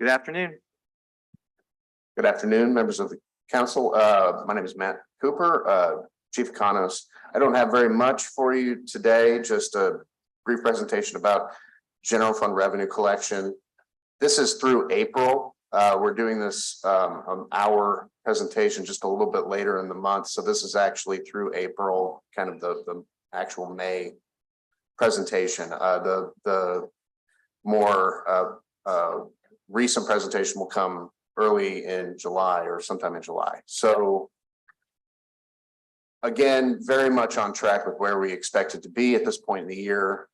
Good afternoon. Good afternoon, members of the council. My name is Matt Cooper, Chief Economist. I don't have very much for you today, just a brief presentation about general fund revenue collection. This is through April. We're doing this our presentation just a little bit later in the month. So this is actually through April, kind of the actual May presentation. The more recent presentation will come early in July or sometime in July. So again, very much on track with where we expected to be at this point in the year.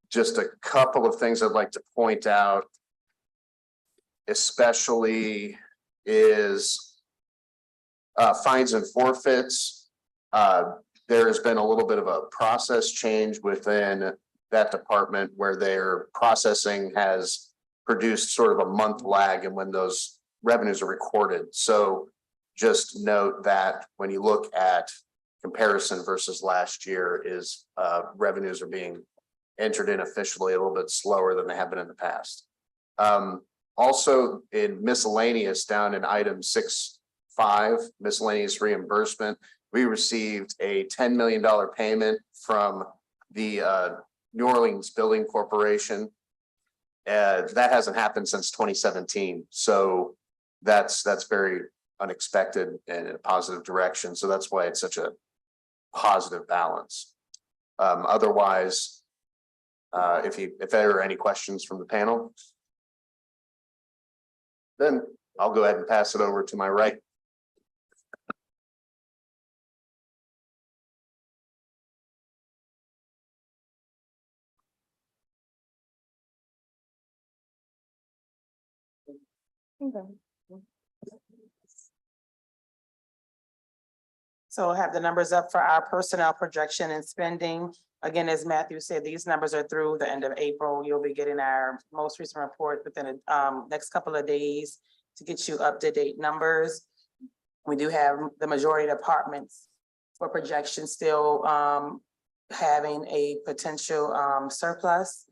Just a couple of things I'd like to point out, especially is fines and forfeits. There has been a little bit of a process change within that department where their processing has produced sort of a month lag in when those revenues are recorded. So just note that when you look at comparison versus last year is revenues are being entered in officially a little bit slower than they have been in the past. Also in miscellaneous down in item 6.5, miscellaneous reimbursement, we received a $10 million payment from the New Orleans Building Corporation. That hasn't happened since 2017. So that's very unexpected and in a positive direction. So that's why it's such a positive balance. Otherwise, if there are any questions from the panel, then I'll go ahead and pass it over to my right. So I'll have the numbers up for our personnel projection and spending. Again, as Matthew said, these numbers are through the end of April. You'll be getting our most recent report within the next couple of days to get you up-to-date numbers. We do have the majority of departments for projection still having a potential surplus,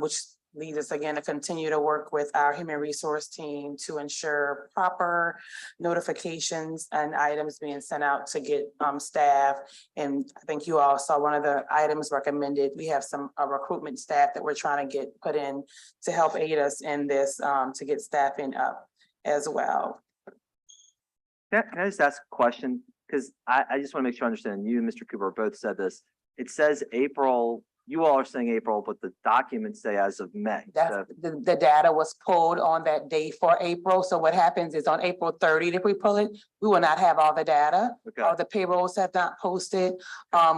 which leads us again to continue to work with our human resource team to ensure proper notifications and items being sent out to get staff. And I think you all saw one of the items recommended. We have some recruitment staff that we're trying to get put in to help aid us in this to get staffing up as well. Can I just ask a question? Because I just want to make sure I understand. You and Mr. Cooper both said this. It says April. You all are saying April, but the documents say as of May. That's the data was pulled on that day for April. So what happens is on April 30th, if we pull it, we will not have all the data. Okay. All the payrolls have not posted.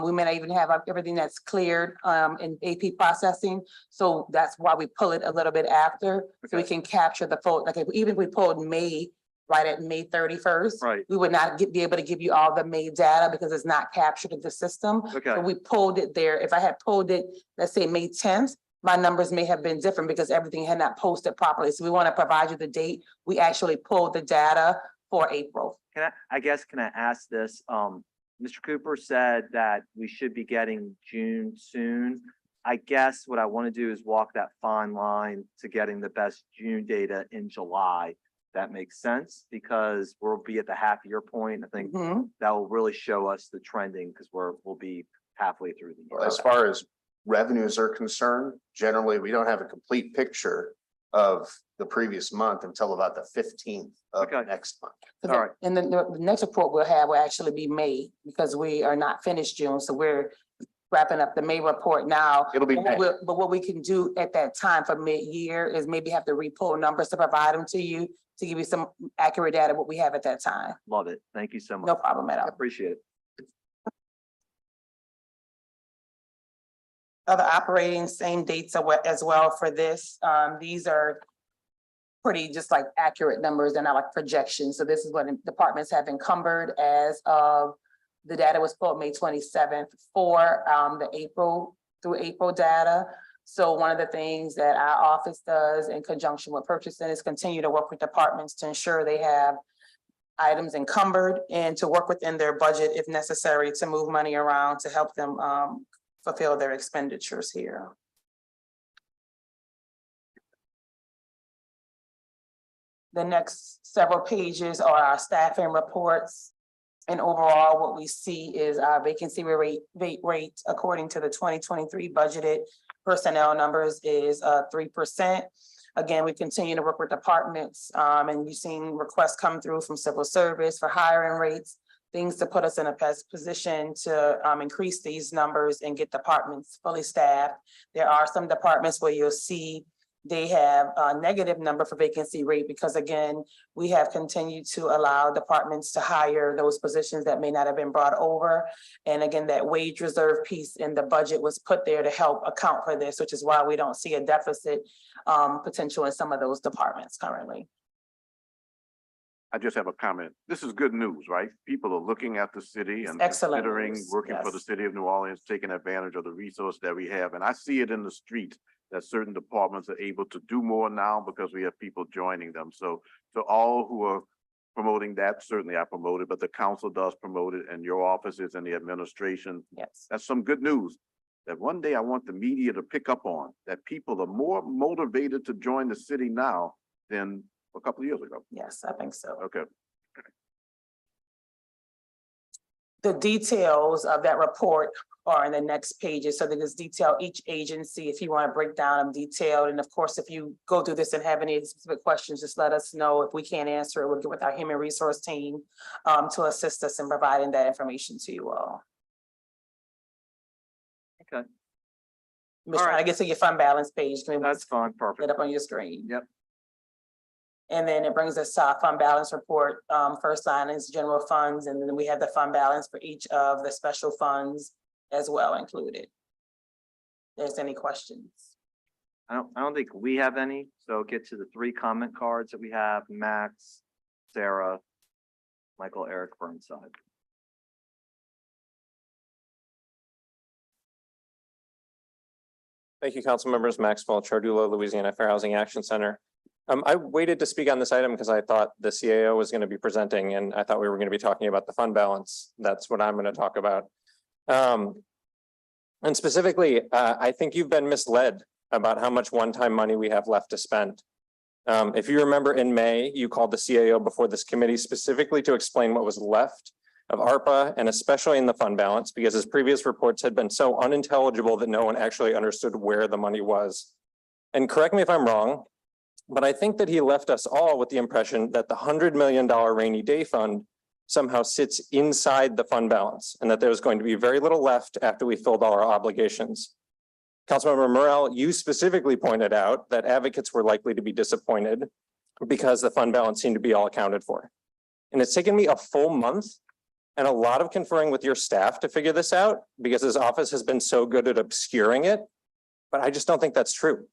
We may not even have everything that's cleared in AP processing. So that's why we pull it a little bit after, so we can capture the full, like even if we pulled May, right at May 31st. Right. We would not be able to give you all the May data because it's not captured in the system. Okay. So we pulled it there. If I had pulled it, let's say May 10th, my numbers may have been different because everything had not posted properly. So we want to provide you the date. We actually pulled the data for April. Can I ask this? Mr. Cooper said that we should be getting June soon. I guess what I want to do is walk that fine line to getting the best June data in July. That makes sense because we'll be at the half year point. I think that will really show us the trending because we'll be halfway through the year. As far as revenues are concerned, generally, we don't have a complete picture of the previous month until about the 15th of next month. All right. And then the next report we'll have will actually be May because we are not finished June. So we're wrapping up the May report now. It'll be May. But what we can do at that time for mid-year is maybe have to re-pull numbers to provide them to you to give you some accurate data, what we have at that time. Love it. Thank you so much. No problem at all. I appreciate it. Other operating, same dates as well for this. These are pretty just like accurate numbers. They're not like projections. So this is what departments have encumbered as of the data was pulled May 27th for the April through April data. So one of the things that our office does in conjunction with purchasing is continue to work with departments to ensure they have items encumbered and to work within their budget if necessary to move money around to help them fulfill their expenditures here. The next several pages are our staffing reports. And overall, what we see is our vacancy rate according to the 2023 budgeted personnel numbers is 3%. Again, we continue to work with departments, and you've seen requests come through from civil service for hiring rates, things to put us in a best position to increase these numbers and get departments fully staffed. There are some departments where you'll see they have a negative number for vacancy rate because again, we have continued to allow departments to hire those positions that may not have been brought over. And again, that wage reserve piece in the budget was put there to help account for this, which is why we don't see a deficit potential in some of those departments currently. I just have a comment. This is good news, right? People are looking at the city and Excellent considering news, working for the yes. city of New Orleans, taking advantage of the resource that we have. And I see it in the street that certain departments are able to do more now because we have people joining them. So to all who are promoting that, certainly I promote it, but the council does promote it and your offices and the administration. Yes. That's some good news that one day I want the media to pick up on, that people are more motivated to join the city now than a couple of years ago. Yes, I think so. Okay. The details of that report are in the next pages. So there's detail each agency, if you want to break down them detailed. And of course, if you go through this and have any specific questions, just let us know. If we can't answer it, we'll get with our human resource team to assist us in providing that information to you all. Okay. I'm just trying to get to your fund balance page. Can we That's fine, get perfect. up on your screen? Yep. And then it brings us to our fund balance report. First line is general funds, and then we have the fund balance for each of the special funds as well included. If there's any questions? I don't think we have any, so get to the 3 comment cards that we have, Max, Sarah, Michael, Eric, Burnside. Thank you, council members. Maxwell Chardula, Louisiana Fair Housing Action Center. I waited to speak on this item because I thought the CAO was going to be presenting and I thought we were going to be talking about the fund balance. That's what I'm going to talk about. And specifically, I think you've been misled about how much one-time money we have left to spend. If you remember in May, you called the CAO before this committee specifically to explain what was left of ARPA and especially in the fund balance because his previous reports had been so unintelligible that no one actually understood where the money was. And correct me if I'm wrong, but I think that he left us all with the impression that the $100 million rainy day fund somehow sits inside the fund balance and that there's going to be very little left after we filled all our obligations. Councilmember Morrell, you specifically pointed out that advocates were likely to be disappointed because the fund balance seemed to be all accounted for. And it's taken me a full month and a lot of conferring with your staff to figure this out because his office has been so good at obscuring it, but I just don't think that's true.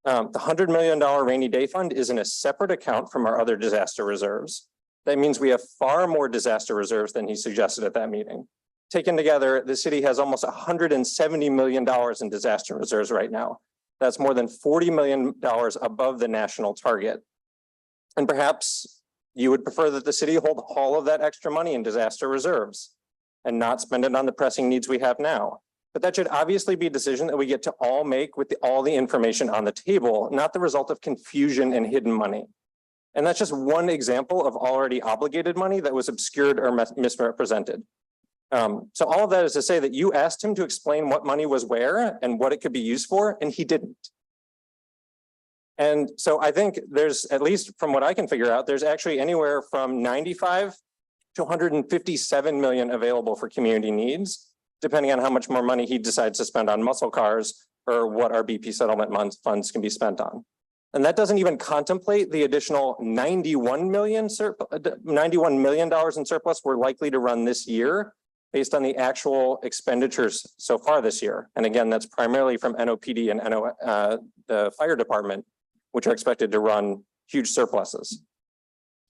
The $100 million rainy day fund is in a separate account from our other disaster reserves. That means we have far more disaster reserves than he suggested at that meeting. Taken together, the city has almost $170 million in disaster reserves right now. That's more than $40 million above the national target. And perhaps you would prefer that the city hold all of that extra money in disaster reserves and not spend it on the pressing needs we have now. But that should obviously be a decision that we get to all make with all the information on the table, not the result of confusion and hidden money. And that's just one example of already obligated money that was obscured or misrepresented. So all of that is to say that you asked him to explain what money was where and what it could be used for, and he didn't. And so I think there's, at least from what I can figure out, there's actually anywhere from 95 to 157 million available for community needs, depending on how much more money he decides to spend on muscle cars or what our BP settlement funds can be spent on. And that doesn't even contemplate the additional $91 million in surplus we're likely to run this year based on the actual expenditures so far this year. And again, that's primarily from NOPD and the fire department, which are expected to run huge surpluses.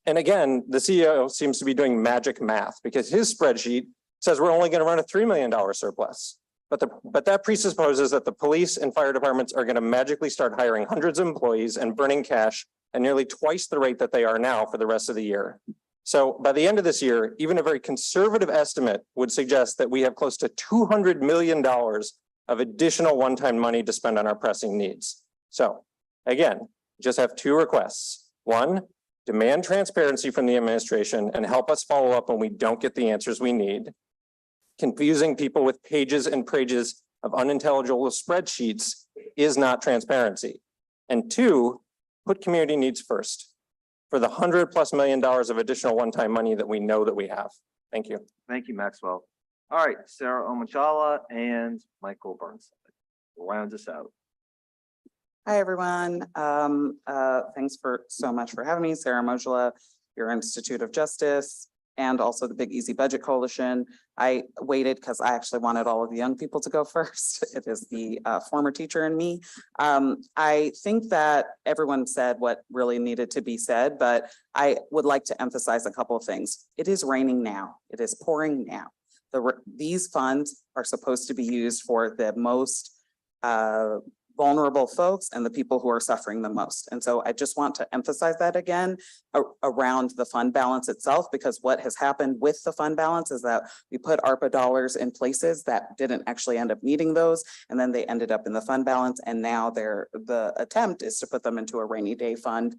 And again, the CEO seems to be doing magic math because his spreadsheet says we're only going to run a $3 million surplus. But that presupposes that the police and fire departments are going to magically start hiring hundreds of employees and burning cash at nearly twice the rate that they are now for the rest of the year. So by the end of this year, even a very conservative estimate would suggest that we have close to $200 million of additional one-time money to spend on our pressing needs. So again, just have 2 requests. One, demand transparency from the administration and help us follow up when we don't get the answers we need. Confusing people with pages and pages of unintelligible spreadsheets is not transparency. And two, put community needs first for the $100+ million of additional one-time money that we know that we have. Thank you. Thank you, Maxwell. All right, Sarah Omachala and Michael Burnside. Round us out. Hi, everyone. Thanks so much for having me. Sarah Mojala, your Institute of Justice, and also the Big Easy Budget Coalition. I waited because I actually wanted all of the young people to go first. It is the former teacher in me. I think that everyone said what really needed to be said, but I would like to emphasize a couple of things. It is raining now. It is pouring now. These funds are supposed to be used for the most vulnerable folks and the people who are suffering the most. And so I just want to emphasize that again around the fund balance itself, because what has happened with the fund balance is that we put ARPA dollars in places that didn't actually end up needing those. And then they ended up in the fund balance. And now the attempt is to put them into a rainy day fund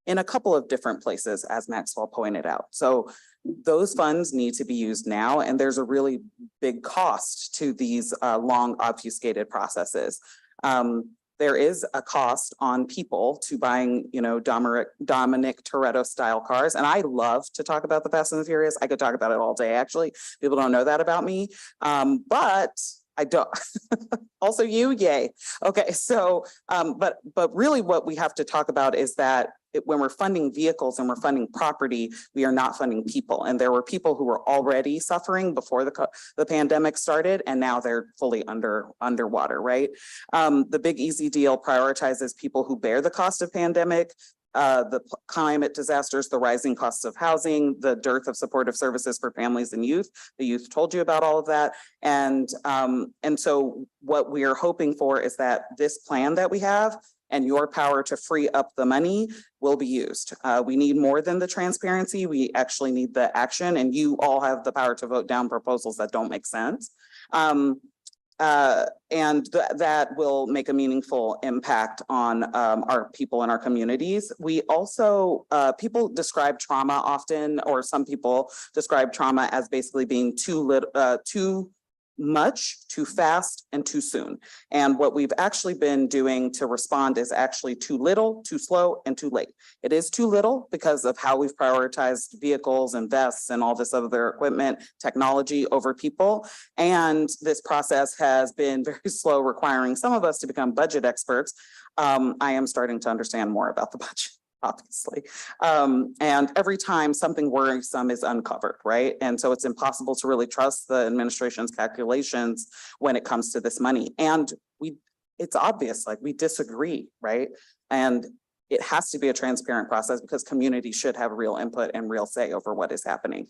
in a couple of different places, as Maxwell pointed out. So those funds need to be used now. And there's a really big cost to these long obfuscated processes. There is a cost on people to buying, Dominic Toretto style cars. And I love to talk about the Fast and the Furious. I could talk about it all day, actually. People don't know that about me. But I don't. Also you, yay. Okay, so, but really what we have to talk about is that when we're funding vehicles and we're funding property, we are not funding people. And there were people who were already suffering before the pandemic started, and now they're fully underwater, right? The Big Easy deal prioritizes people who bear the cost of pandemic, the climate disasters, the rising costs of housing, the dearth of supportive services for families and youth. The youth told you about all of that. And so what we are hoping for is that this plan that we have and your power to free up the money will be used. We need more than the transparency. We actually need the action, and you all have the power to vote down proposals that don't make sense. That will make a meaningful impact on our people in our communities. We also, people describe trauma often, or some people describe trauma as basically being too much, too fast, and too soon. And what we've actually been doing to respond is actually too little, too slow, and too late. It is too little because of how we've prioritized vehicles and vests and all this other equipment, technology over people. And this process has been very slow, requiring some of us to become budget experts. I am starting to understand more about the budget, obviously. And every time something worrisome is uncovered, right? And so it's impossible to really trust the administration's calculations when it comes to this money. And it's obvious, like we disagree, right? And it has to be a transparent process because communities should have real input and real say over what is happening.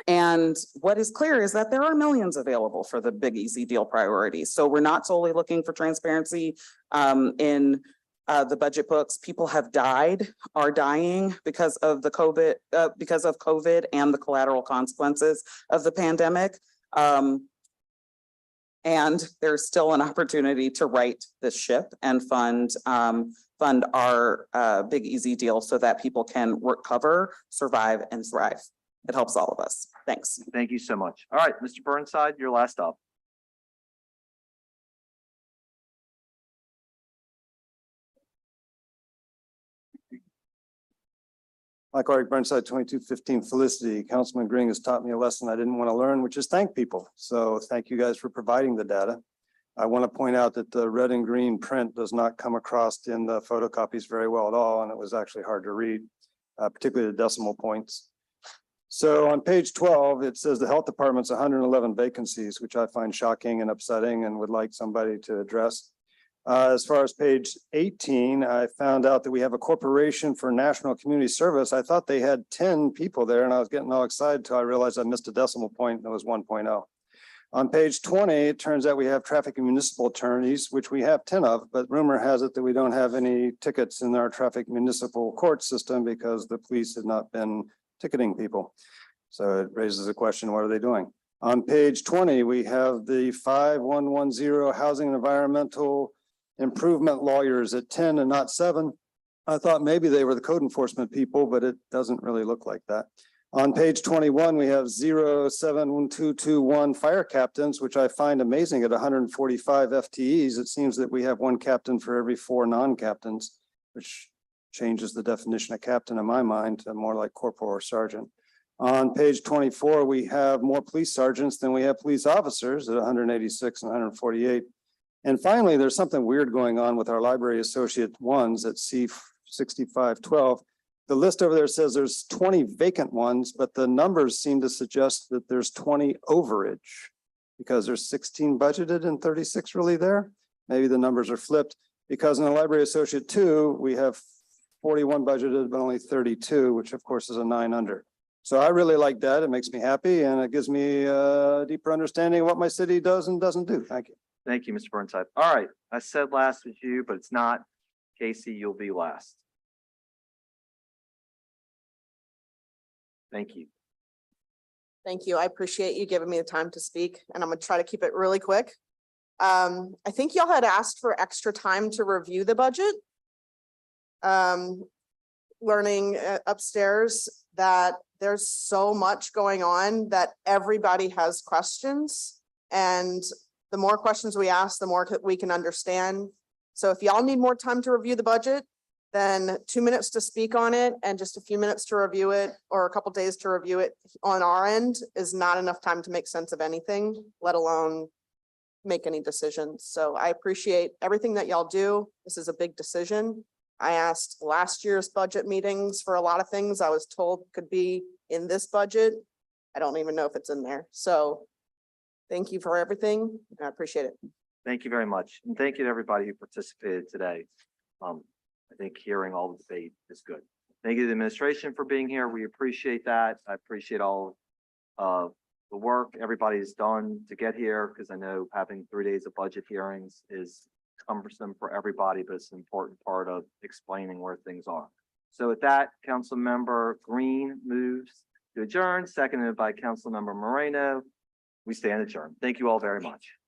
And what is clear is that there are millions available for the Big Easy deal priorities. So we're not solely looking for transparency in the budget books. People have died, are dying because of the COVID and the collateral consequences of the pandemic. And there's still an opportunity to right this ship and fund our Big Easy deal so that people can recover, survive, and thrive. It helps all of us. Thanks. Thank you so much. All right, Mr. Burnside, you're last up. Michael Eric Burnside, 2215 Felicity. Councilman Green has taught me a lesson I didn't want to learn, which is thank people. So thank you guys for providing the data. I want to point out that the red and green print does not come across in the photocopies very well at all, and it was actually hard to read, particularly the decimal points. So on page 12, it says the health department's 111 vacancies, which I find shocking and upsetting and would like somebody to address. As far as page 18, I found out that we have a corporation for national community service. I thought they had 10 people there and I was getting all excited until I realized I missed a decimal point and it was 1.0. On page 20, it turns out we have traffic and municipal attorneys, which we have 10 of, but rumor has it that we don't have any tickets in our traffic municipal court system because the police had not been ticketing people. So it raises a question, what are they doing? On page 20, we have the 5110 housing and environmental improvement lawyers at 10 and not 7. I thought maybe they were the code enforcement people, but it doesn't really look like that. On page 21, we have 07221 fire captains, which I find amazing at 145 FTEs. It seems that we have one captain for every 4 non-captains, which changes the definition of captain in my mind to more like corporal or sergeant. On page 24, we have more police sergeants than we have police officers at 186 and 148. And finally, there's something weird going on with our library associate ones at C6512. The list over there says there's 20 vacant ones, but the numbers seem to suggest that there's 20 overage because there's 16 budgeted and 36 really there. Maybe the numbers are flipped because in the library associate 2, we have 41 budgeted, but only 32, which of course is a 9 under. So I really like that. It makes me happy and it gives me a deeper understanding of what my city does and doesn't do. Thank you. Thank you, Mr. Burnside. All right, I said last was you, but it's not. Casey, you'll be last. Thank you. Thank you. I appreciate you giving me the time to speak, and I'm gonna try to keep it really quick. I think y'all had asked for extra time to review the budget. Learning upstairs that there's so much going on that everybody has questions. And the more questions we ask, the more we can understand. So if y'all need more time to review the budget, then 2 minutes to speak on it and just a few minutes to review it or a couple days to review it on our end is not enough time to make sense of anything, let alone make any decisions. So I appreciate everything that y'all do. This is a big decision. I asked last year's budget meetings for a lot of things I was told could be in this budget. I don't even know if it's in there. So thank you for everything. I appreciate it. Thank you very much. And thank you to everybody who participated today. I think hearing all the debate is good. Thank you to the administration for being here. We appreciate that. I appreciate all of the work everybody's done to get here, because I know having 3 days of budget hearings is cumbersome for everybody, but it's an important part of explaining where things are. So with that, Councilmember Green moves to adjourn, seconded by Councilmember Moreno. We stand adjourned. Thank you all very much.